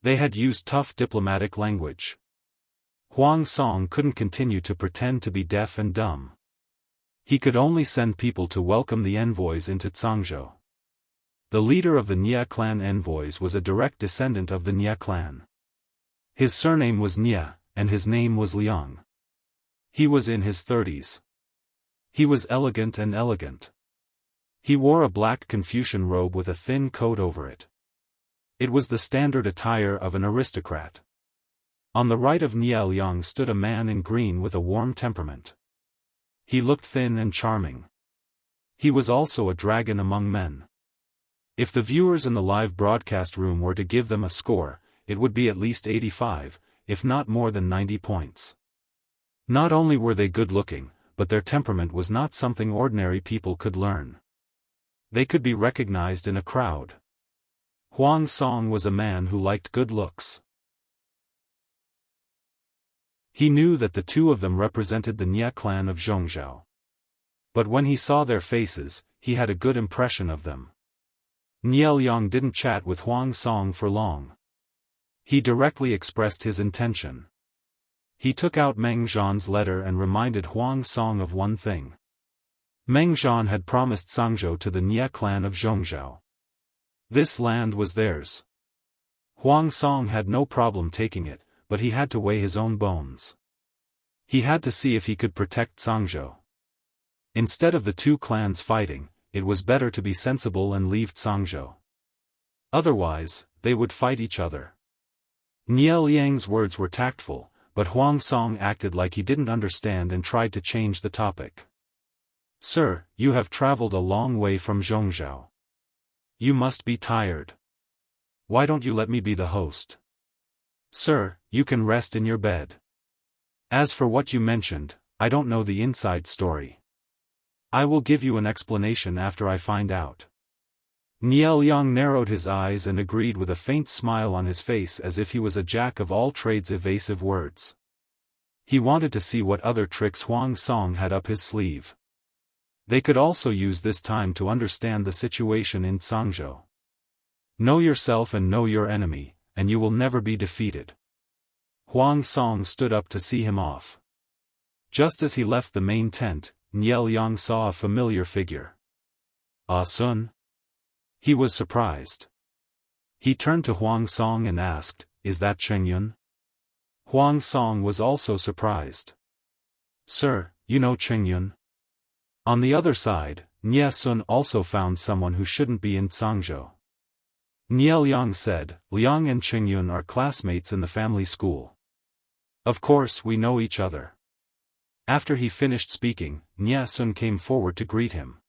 They had used tough diplomatic language. Huang Song couldn't continue to pretend to be deaf and dumb. He could only send people to welcome the envoys into Zhangzhou. The leader of the Nia clan envoys was a direct descendant of the Nia clan. His surname was Nia, and his name was Liang. He was in his 30s. He was elegant and elegant. He wore a black Confucian robe with a thin coat over it. It was the standard attire of an aristocrat. On the right of Nia Liang stood a man in green with a warm temperament. He looked thin and charming. He was also a dragon among men. If the viewers in the live broadcast room were to give them a score, it would be at least 85, if not more than 90 points. Not only were they good-looking, but their temperament was not something ordinary people could learn. They could be recognized in a crowd. Huang Song was a man who liked good looks. He knew that the two of them represented the Nia clan of Zhongzhou. But when he saw their faces, he had a good impression of them. Nia Liang didn't chat with Huang Song for long. He directly expressed his intention. He took out Meng Zhan's letter and reminded Huang Song of one thing. Meng Zhan had promised Zhangzhou to the Nia clan of Zhongzhou. This land was theirs. Huang Song had no problem taking it, but he had to weigh his own bones. He had to see if he could protect Zhangzhou. Instead of the two clans fighting, it was better to be sensible and leave Zhangzhou. Otherwise, they would fight each other. Nia Liang's words were tactful, but Huang Song acted like he didn't understand and tried to change the topic. Sir, you have traveled a long way from Zhongzhou. You must be tired. Why don't you let me be the host? Sir, you can rest in your bed. As for what you mentioned, I don't know the inside story. I will give you an explanation after I find out. Nia Liang narrowed his eyes and agreed with a faint smile on his face as if he was a jack of all trades. Evasive words. He wanted to see what other tricks Huang Song had up his sleeve. They could also use this time to understand the situation in Zhangzhou. Know yourself and know your enemy, and you will never be defeated. Huang Song stood up to see him off. Just as he left the main tent, Nia Liang saw a familiar figure. Ah Sun? He was surprised. He turned to Huang Song and asked, "Is that Cheng Yun?" Huang Song was also surprised. "Sir, you know Cheng Yun?" On the other side, Nia Sun also found someone who shouldn't be in Zhangzhou. Nia Liang said, "Liang and Cheng Yun are classmates in the family school. Of course we know each other." After he finished speaking, Nia Sun came forward to greet him.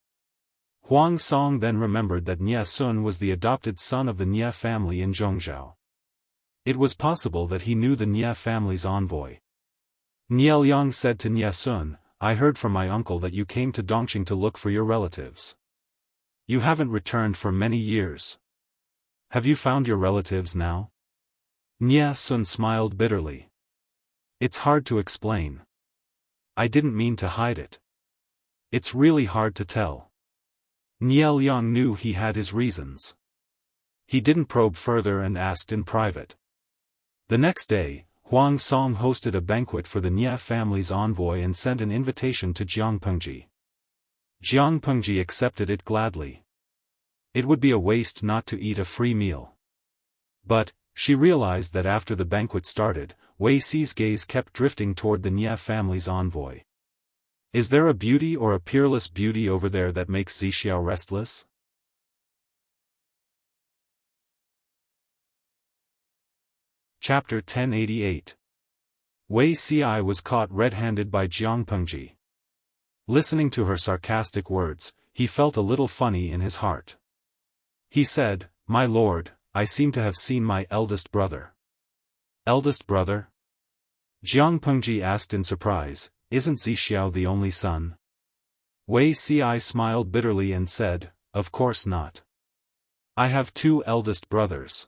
Huang Song then remembered that Nia Sun was the adopted son of the Nia family in Zhongzhou. It was possible that he knew the Nia family's envoy. Nia Liang said to Nia Sun, "I heard from my uncle that you came to Dongqing to look for your relatives. You haven't returned for many years. Have you found your relatives now?" Nia Sun smiled bitterly. "It's hard to explain. I didn't mean to hide it. It's really hard to tell." Nia Liang knew he had his reasons. He didn't probe further and asked in private. The next day, Huang Song hosted a banquet for the Nia family's envoy and sent an invitation to Jiang Pengji. Jiang Pengji accepted it gladly. It would be a waste not to eat a free meal. But, she realized that after the banquet started, Wei Xi's gaze kept drifting toward the Nia family's envoy. Is there a beauty or a peerless beauty over there that makes Zixiao restless? Chapter 1088. Wei Xi was caught red-handed by Jiang Pengji. Listening to her sarcastic words, he felt a little funny in his heart. He said, "My lord, I seem to have seen my eldest brother." "Eldest brother?" Jiang Pengji asked in surprise, "Isn't Zixiao the only son?" Wei Xi smiled bitterly and said, "Of course not. I have 2 eldest brothers.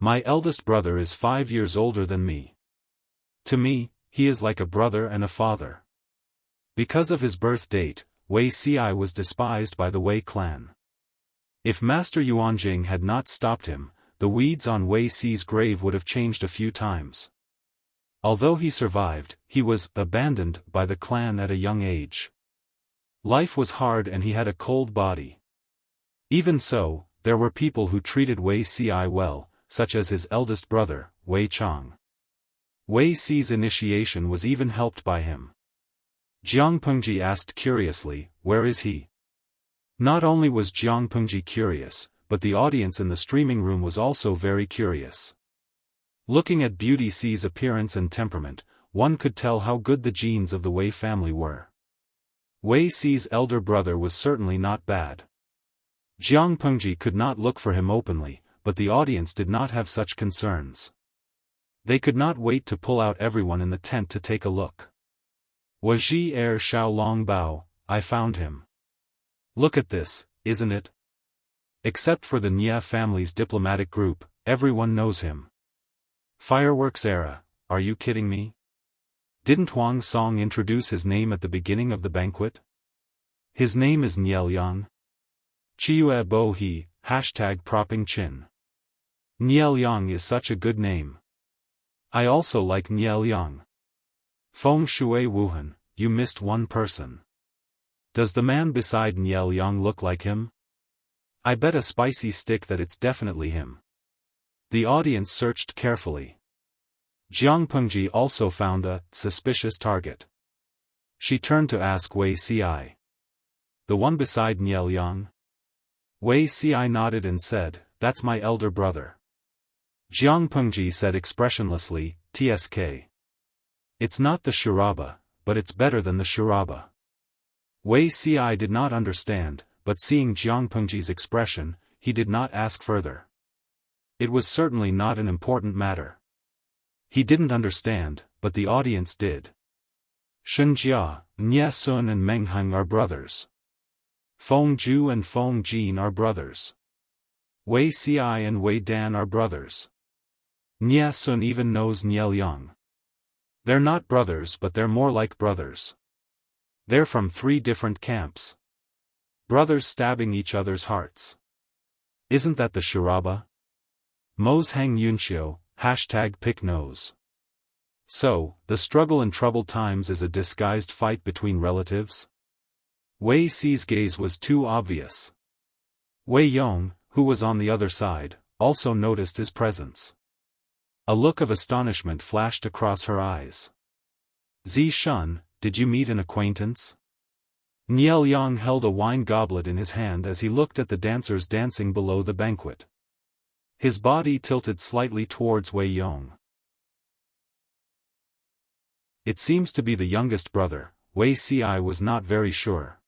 My eldest brother is 5 years older than me. To me, he is like a brother and a father." Because of his birth date, Wei Xi was despised by the Wei clan. If Master Yuanjing had not stopped him, the weeds on Wei Xi's grave would have changed a few times. Although he survived, he was abandoned by the clan at a young age. Life was hard and he had a cold body. Even so, there were people who treated Wei Xi well, such as his eldest brother, Wei Chang. Wei Xi's initiation was even helped by him. Jiang Pengji asked curiously, "Where is he?" Not only was Jiang Pengji curious, but the audience in the streaming room was also very curious. Looking at Beauty Xi's appearance and temperament, one could tell how good the genes of the Wei family were. Wei Xi's elder brother was certainly not bad. Jiang Pengji could not look for him openly, but the audience did not have such concerns. They could not wait to pull out everyone in the tent to take a look. "Waji Xiao Long Bao, I found him. Look at this, isn't it?" Except for the Nia family's diplomatic group, everyone knows him. Fireworks era, are you kidding me? Didn't Huang Song introduce his name at the beginning of the banquet? His name is Nia Liang. Chiyue Bo He, #propping chin. Nia Liang is such a good name. I also like Nia Liang. Feng Shui Wuhan, you missed one person. Does the man beside Nia Liang look like him? I bet a spicy stick that it's definitely him. The audience searched carefully. Jiang Pengji also found a suspicious target. She turned to ask Wei Xi. "The one beside Nia Liang?" Wei Xi nodded and said, "That's my elder brother." Jiang Pengji said expressionlessly, "Tsk. It's not the Shiraba, but it's better than the Shiraba." Wei Xi did not understand, but seeing Jiang Pengji's expression, he did not ask further. It was certainly not an important matter. He didn't understand, but the audience did. Shenjia, Nia Sun and Meng Heng are brothers. Feng Ju and Feng Jin are brothers. Wei Xi and Wei Dan are brothers. Nia Sun even knows Nia Liang. They're not brothers but they're more like brothers. They're from 3 different camps. Brothers stabbing each other's hearts. Isn't that the Shiraba? Mo's Hang Yunxiu, #pick nose. So, the struggle in troubled times is a disguised fight between relatives? Wei Xi's gaze was too obvious. Wei Yong, who was on the other side, also noticed his presence. A look of astonishment flashed across her eyes. "Zi Shun, did you meet an acquaintance?" Nia Liang held a wine goblet in his hand as he looked at the dancers dancing below the banquet. His body tilted slightly towards Wei Yong. It seems to be the youngest brother. Wei Si was not very sure.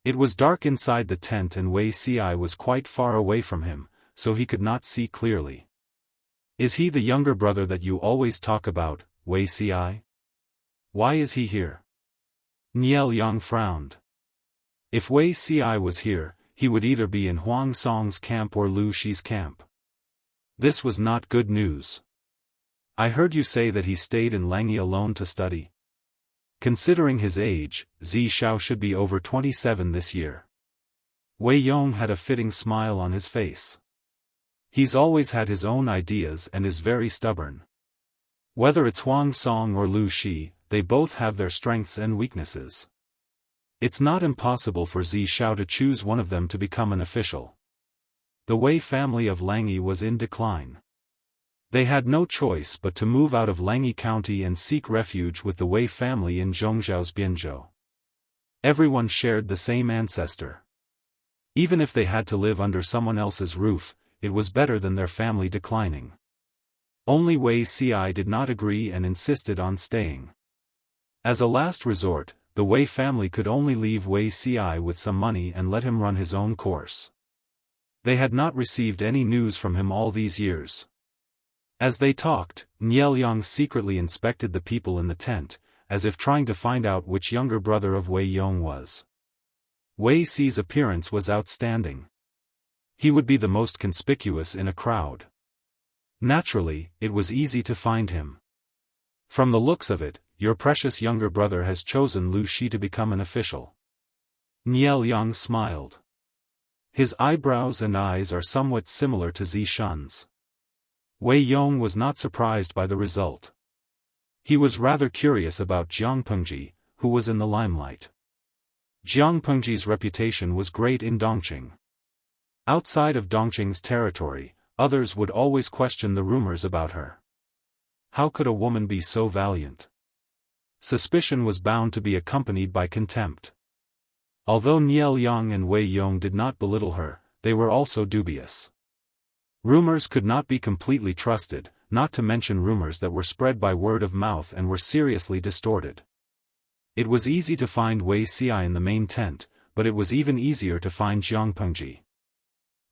It was dark inside the tent and Wei Si was quite far away from him, so he could not see clearly. Is he the younger brother that you always talk about, Wei Si? Why is he here? Niel Yang frowned. If Wei Si was here, he would either be in Huang Song's camp or Lu Shi's camp. This was not good news. I heard you say that he stayed in Langyi alone to study. Considering his age, Zi Shao should be over 27 this year. Wei Yong had a fitting smile on his face. He's always had his own ideas and is very stubborn. Whether it's Huang Song or Lu Shi, they both have their strengths and weaknesses. It's not impossible for Zi Shao to choose one of them to become an official. The Wei family of Langyi was in decline. They had no choice but to move out of Langyi County and seek refuge with the Wei family in Zhongzhou's Bianzhou. Everyone shared the same ancestor. Even if they had to live under someone else's roof, it was better than their family declining. Only Wei Si did not agree and insisted on staying. As a last resort, the Wei family could only leave Wei Si with some money and let him run his own course. They had not received any news from him all these years. As they talked, Niel Yang secretly inspected the people in the tent, as if trying to find out which younger brother of Wei Yong was. Wei Si's appearance was outstanding. He would be the most conspicuous in a crowd. Naturally, it was easy to find him. From the looks of it, your precious younger brother has chosen Lu Shi to become an official. Niel Yang smiled. His eyebrows and eyes are somewhat similar to Zi Shun's. Wei Yong was not surprised by the result. He was rather curious about Jiang Pengji, who was in the limelight. Jiang Pengji's reputation was great in Dongqing. Outside of Dongqing's territory, others would always question the rumors about her. How could a woman be so valiant? Suspicion was bound to be accompanied by contempt. Although Niel Yang and Wei Yong did not belittle her, they were also dubious. Rumors could not be completely trusted, not to mention rumors that were spread by word of mouth and were seriously distorted. It was easy to find Wei Si in the main tent, but it was even easier to find Jiang Pengji.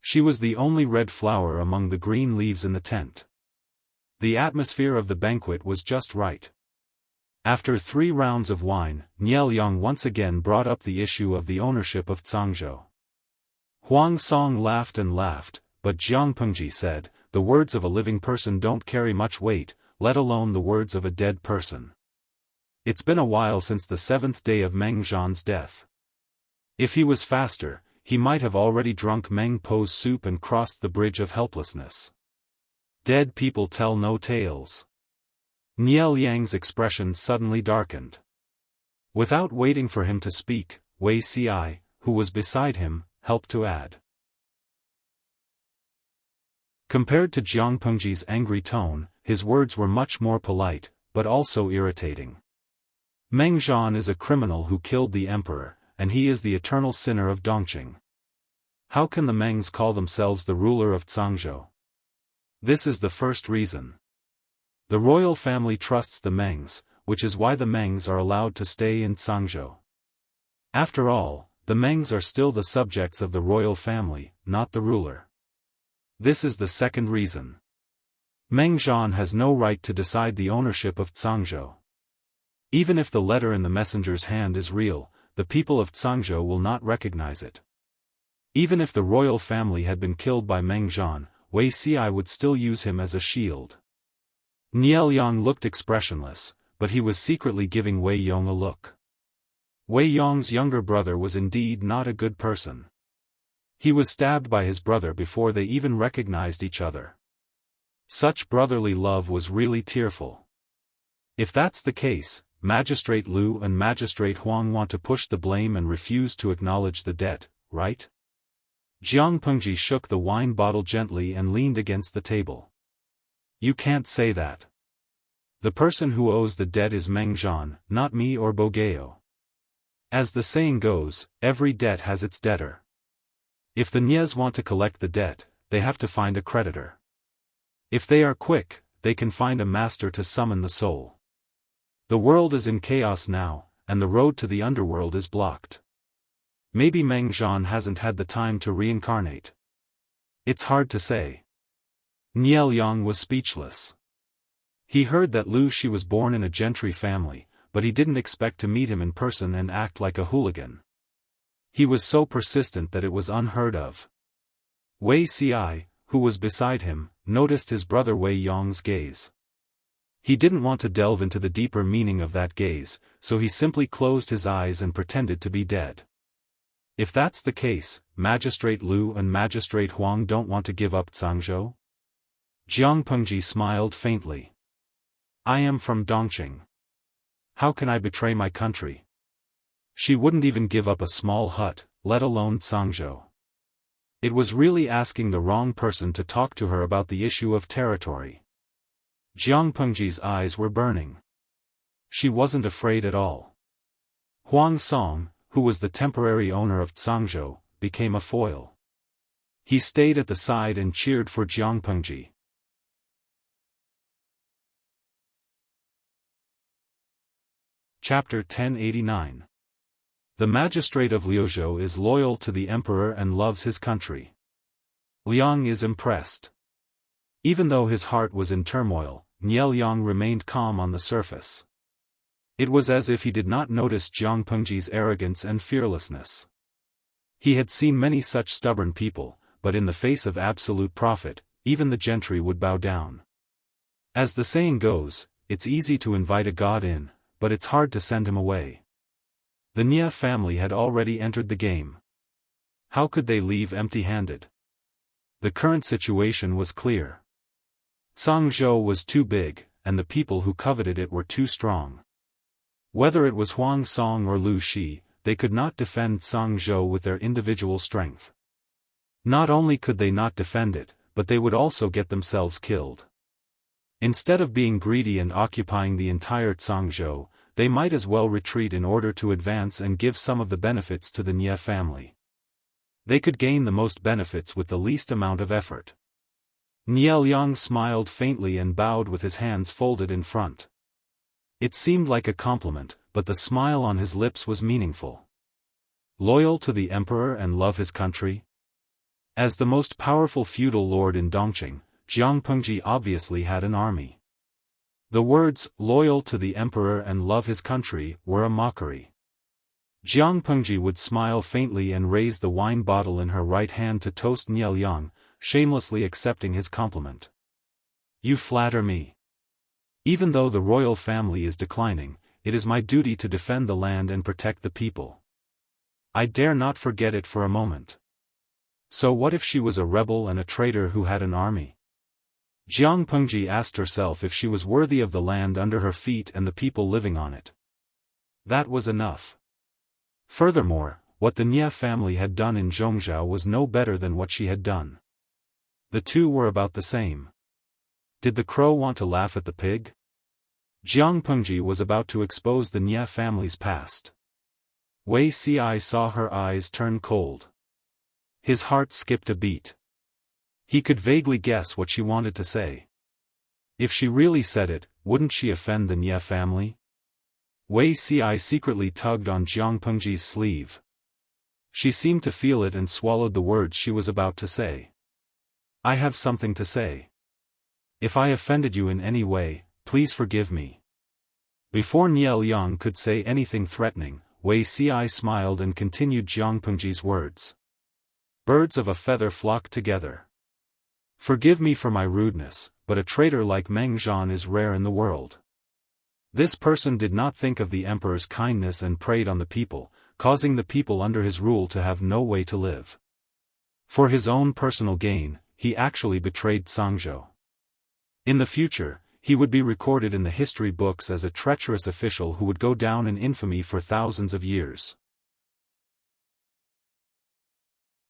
She was the only red flower among the green leaves in the tent. The atmosphere of the banquet was just right. After 3 rounds of wine, Niel Yang once again brought up the issue of the ownership of Zhangzhou. Huang Song laughed and laughed, but Jiang Pengji said, "The words of a living person don't carry much weight, let alone the words of a dead person. It's been a while since the 7th day of Meng Zhan's death. If he was faster, he might have already drunk Meng Po's soup and crossed the bridge of helplessness. Dead people tell no tales." Niel Yang's expression suddenly darkened. Without waiting for him to speak, Wei Si, who was beside him, helped to add. Compared to Jiang Pengji's angry tone, his words were much more polite, but also irritating. Meng Zhan is a criminal who killed the emperor, and he is the eternal sinner of Dongqing. How can the Mengs call themselves the ruler of Zhangzhou? This is the first reason. The royal family trusts the Mengs, which is why the Mengs are allowed to stay in Zhangzhou. After all, the Mengs are still the subjects of the royal family, not the ruler. This is the second reason. Meng Zhan has no right to decide the ownership of Zhangzhou. Even if the letter in the messenger's hand is real, the people of Zhangzhou will not recognize it. Even if the royal family had been killed by Meng Zhan, Wei Si would still use him as a shield. Niel Yang looked expressionless, but he was secretly giving Wei Yong a look. Wei Yong's younger brother was indeed not a good person. He was stabbed by his brother before they even recognized each other. Such brotherly love was really tearful. If that's the case, Magistrate Lu and Magistrate Huang want to push the blame and refuse to acknowledge the debt, right? Jiang Pengji shook the wine bottle gently and leaned against the table. You can't say that. The person who owes the debt is Meng Zhan, not me or Bogeo. As the saying goes, every debt has its debtor. If the Nyes want to collect the debt, they have to find a creditor. If they are quick, they can find a master to summon the soul. The world is in chaos now, and the road to the underworld is blocked. Maybe Meng Zhan hasn't had the time to reincarnate. It's hard to say. Niel Yang was speechless. He heard that Lu Shi was born in a gentry family, but he didn't expect to meet him in person and act like a hooligan. He was so persistent that it was unheard of. Wei Ci, who was beside him, noticed his brother Wei Yong's gaze. He didn't want to delve into the deeper meaning of that gaze, so he simply closed his eyes and pretended to be dead. If that's the case, Magistrate Lu and Magistrate Huang don't want to give up Zhangzhou? Jiang Pengji smiled faintly. I am from Dongqing. How can I betray my country? She wouldn't even give up a small hut, let alone Zhangzhou. It was really asking the wrong person to talk to her about the issue of territory. Jiang Pengji's eyes were burning. She wasn't afraid at all. Huang Song, who was the temporary owner of Zhangzhou, became a foil. He stayed at the side and cheered for Jiang Pengji. Chapter 1089. The magistrate of Liuzhou is loyal to the emperor and loves his country. Liang is impressed. Even though his heart was in turmoil, Niel Yang remained calm on the surface. It was as if he did not notice Jiang Pengji's arrogance and fearlessness. He had seen many such stubborn people, but in the face of absolute profit, even the gentry would bow down. As the saying goes, it's easy to invite a god in, but it's hard to send him away. The Nie family had already entered the game. How could they leave empty-handed? The current situation was clear. Zhangzhou was too big, and the people who coveted it were too strong. Whether it was Huang Song or Lu Shi, they could not defend Zhangzhou with their individual strength. Not only could they not defend it, but they would also get themselves killed. Instead of being greedy and occupying the entire Zhangzhou, they might as well retreat in order to advance and give some of the benefits to the Nie family. They could gain the most benefits with the least amount of effort. Niel Yang smiled faintly and bowed with his hands folded in front. It seemed like a compliment, but the smile on his lips was meaningful. Loyal to the emperor and love his country? As the most powerful feudal lord in Dongqing, Jiang Pengji obviously had an army. The words, loyal to the emperor and love his country, were a mockery. Jiang Pengji would smile faintly and raise the wine bottle in her right hand to toast Niel Yang, shamelessly accepting his compliment. You flatter me. Even though the royal family is declining, it is my duty to defend the land and protect the people. I dare not forget it for a moment. So what if she was a rebel and a traitor who had an army? Jiang Pengji asked herself if she was worthy of the land under her feet and the people living on it. That was enough. Furthermore, what the Nie family had done in Zhongzhou was no better than what she had done. The two were about the same. Did the crow want to laugh at the pig? Jiang Pengji was about to expose the Nie family's past. Wei Ci saw her eyes turn cold. His heart skipped a beat. He could vaguely guess what she wanted to say. If she really said it, wouldn't she offend the Nie family? Wei Ci secretly tugged on Jiang Pengji's sleeve. She seemed to feel it and swallowed the words she was about to say. I have something to say. If I offended you in any way, please forgive me. Before Niel Yang could say anything threatening, Wei Ci smiled and continued Jiang Pengji's words. Birds of a feather flock together. Forgive me for my rudeness, but a traitor like Meng Zhan is rare in the world. This person did not think of the emperor's kindness and preyed on the people, causing the people under his rule to have no way to live. For his own personal gain, he actually betrayed Zhangzhou. In the future, he would be recorded in the history books as a treacherous official who would go down in infamy for thousands of years.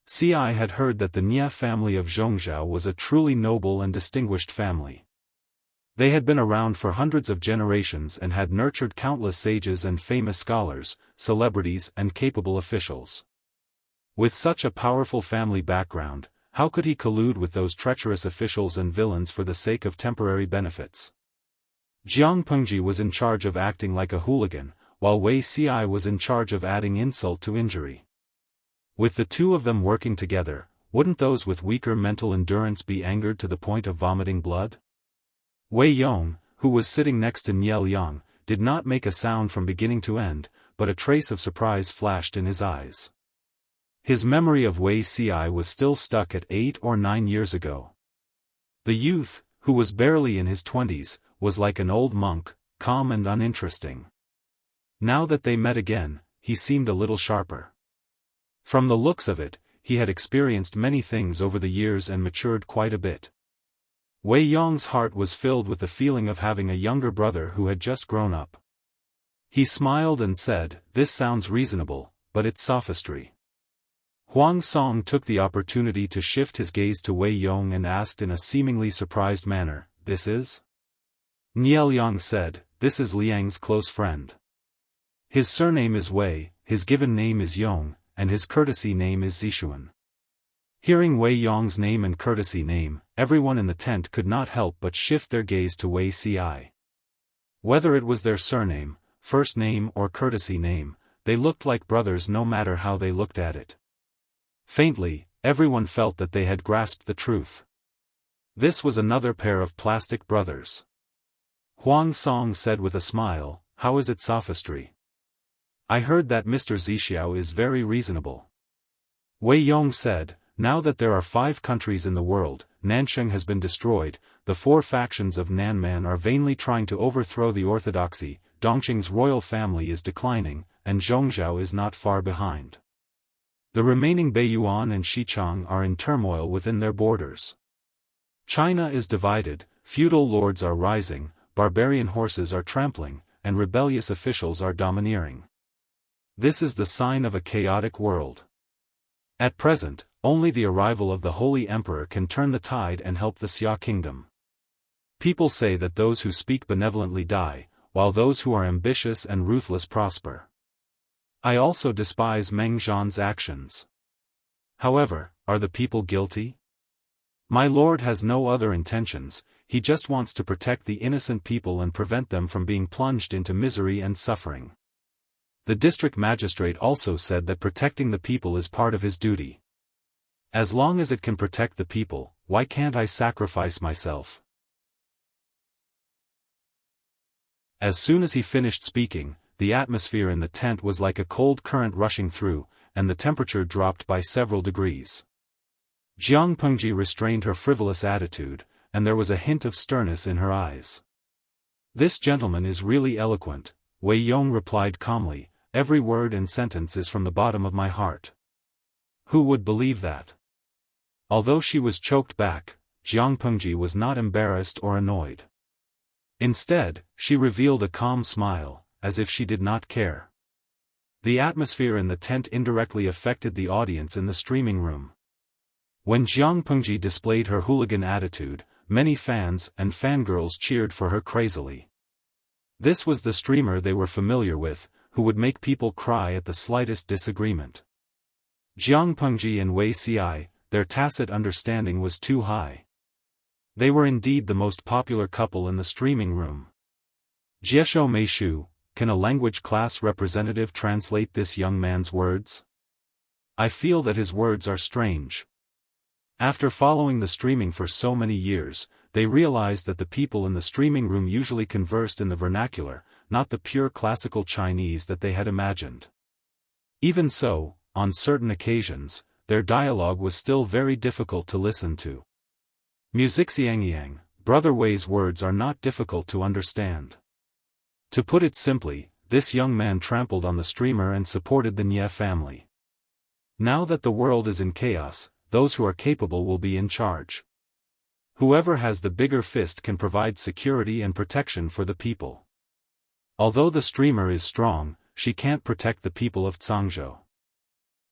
Ci had heard that the Nie family of Zhongzhou was a truly noble and distinguished family. They had been around for hundreds of generations and had nurtured countless sages and famous scholars, celebrities and capable officials. With such a powerful family background, how could he collude with those treacherous officials and villains for the sake of temporary benefits? Jiang Pengji was in charge of acting like a hooligan, while Wei Ci was in charge of adding insult to injury. With the two of them working together, wouldn't those with weaker mental endurance be angered to the point of vomiting blood? Wei Yong, who was sitting next to Niel Yang, did not make a sound from beginning to end, but a trace of surprise flashed in his eyes. His memory of Wei Ci was still stuck at 8 or 9 years ago. The youth, who was barely in his 20s, was like an old monk, calm and uninteresting. Now that they met again, he seemed a little sharper. From the looks of it, he had experienced many things over the years and matured quite a bit. Wei Yong's heart was filled with the feeling of having a younger brother who had just grown up. He smiled and said, "This sounds reasonable, but it's sophistry." Huang Song took the opportunity to shift his gaze to Wei Yong and asked in a seemingly surprised manner, "This is?" Niel Yang said, "This is Liang's close friend. His surname is Wei, his given name is Yong, and his courtesy name is Zixuan." Hearing Wei Yong's name and courtesy name, everyone in the tent could not help but shift their gaze to Wei Ci. Whether it was their surname, first name or courtesy name, they looked like brothers no matter how they looked at it. Faintly, everyone felt that they had grasped the truth. This was another pair of plastic brothers. Huang Song said with a smile, "How is it sophistry? I heard that Mr. Zixiao is very reasonable." Wei Yong said, "Now that there are 5 countries in the world, Nansheng has been destroyed, the 4 factions of Nanman are vainly trying to overthrow the orthodoxy, Dongqing's royal family is declining, and Zhongzhou is not far behind. The remaining Beiyuan and Xichang are in turmoil within their borders. China is divided, feudal lords are rising, barbarian horses are trampling, and rebellious officials are domineering. This is the sign of a chaotic world. At present, only the arrival of the Holy Emperor can turn the tide and help the Xia kingdom. People say that those who speak benevolently die, while those who are ambitious and ruthless prosper. I also despise Meng Zhan's actions. However, are the people guilty? My lord has no other intentions, he just wants to protect the innocent people and prevent them from being plunged into misery and suffering. The district magistrate also said that protecting the people is part of his duty. As long as it can protect the people, why can't I sacrifice myself?" As soon as he finished speaking, the atmosphere in the tent was like a cold current rushing through, and the temperature dropped by several degrees. Jiang Pengji restrained her frivolous attitude, and there was a hint of sternness in her eyes. "This gentleman is really eloquent," Wei Yong replied calmly, "every word and sentence is from the bottom of my heart." Who would believe that? Although she was choked back, Jiang Pengji was not embarrassed or annoyed. Instead, she revealed a calm smile, as if she did not care. The atmosphere in the tent indirectly affected the audience in the streaming room. When Jiang Pengji displayed her hooligan attitude, many fans and fangirls cheered for her crazily. This was the streamer they were familiar with, who would make people cry at the slightest disagreement. Jiang Pengji and Wei Ci, their tacit understanding was too high. They were indeed the most popular couple in the streaming room. Jieshou Meishu, can a language class representative translate this young man's words? I feel that his words are strange. After following the streaming for so many years, they realized that the people in the streaming room usually conversed in the vernacular, not the pure classical Chinese that they had imagined. Even so, on certain occasions, their dialogue was still very difficult to listen to. Muzixiangyang, Brother Wei's words are not difficult to understand. To put it simply, this young man trampled on the streamer and supported the Nie family. Now that the world is in chaos, those who are capable will be in charge. Whoever has the bigger fist can provide security and protection for the people. Although the streamer is strong, she can't protect the people of Zhangzhou.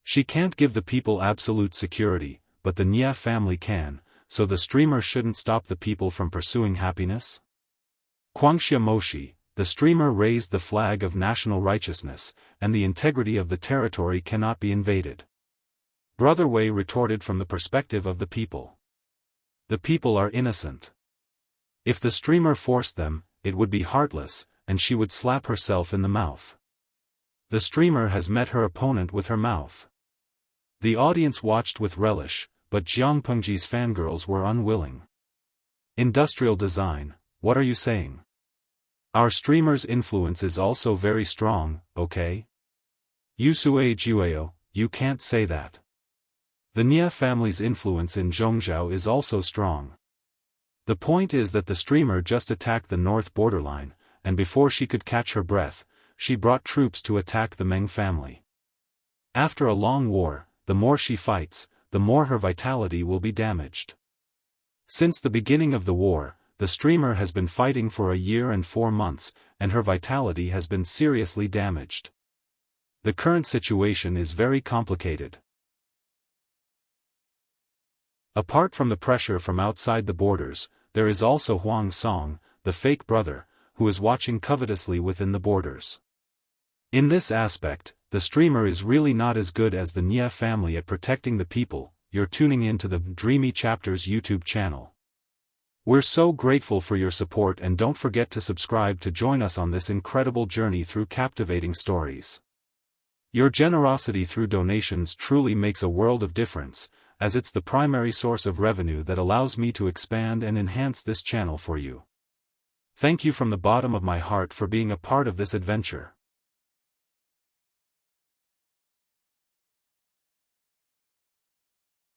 She can't give the people absolute security, but the Nie family can, so the streamer shouldn't stop the people from pursuing happiness? Guangxia Moshi, the streamer raised the flag of national righteousness, and the integrity of the territory cannot be invaded. Brother Wei retorted from the perspective of the people. The people are innocent. If the streamer forced them, it would be heartless, and she would slap herself in the mouth. The streamer has met her opponent with her mouth. The audience watched with relish, but Jiang Pengji's fangirls were unwilling. Industrial design, what are you saying? Our streamer's influence is also very strong, okay? Yusue Jueo, you can't say that. The Nia family's influence in Zhongzhou is also strong. The point is that the streamer just attacked the north borderline, and before she could catch her breath, she brought troops to attack the Meng family. After a long war, the more she fights, the more her vitality will be damaged. Since the beginning of the war, the streamer has been fighting for a year and 4 months, and her vitality has been seriously damaged. The current situation is very complicated. Apart from the pressure from outside the borders, there is also Huang Song, the fake brother, who is watching covetously within the borders. In this aspect, the streamer is really not as good as the Nia family at protecting the people. You're tuning in to the Dreamy Chapters YouTube channel. We're so grateful for your support, and don't forget to subscribe to join us on this incredible journey through captivating stories. Your generosity through donations truly makes a world of difference, as it's the primary source of revenue that allows me to expand and enhance this channel for you. Thank you from the bottom of my heart for being a part of this adventure.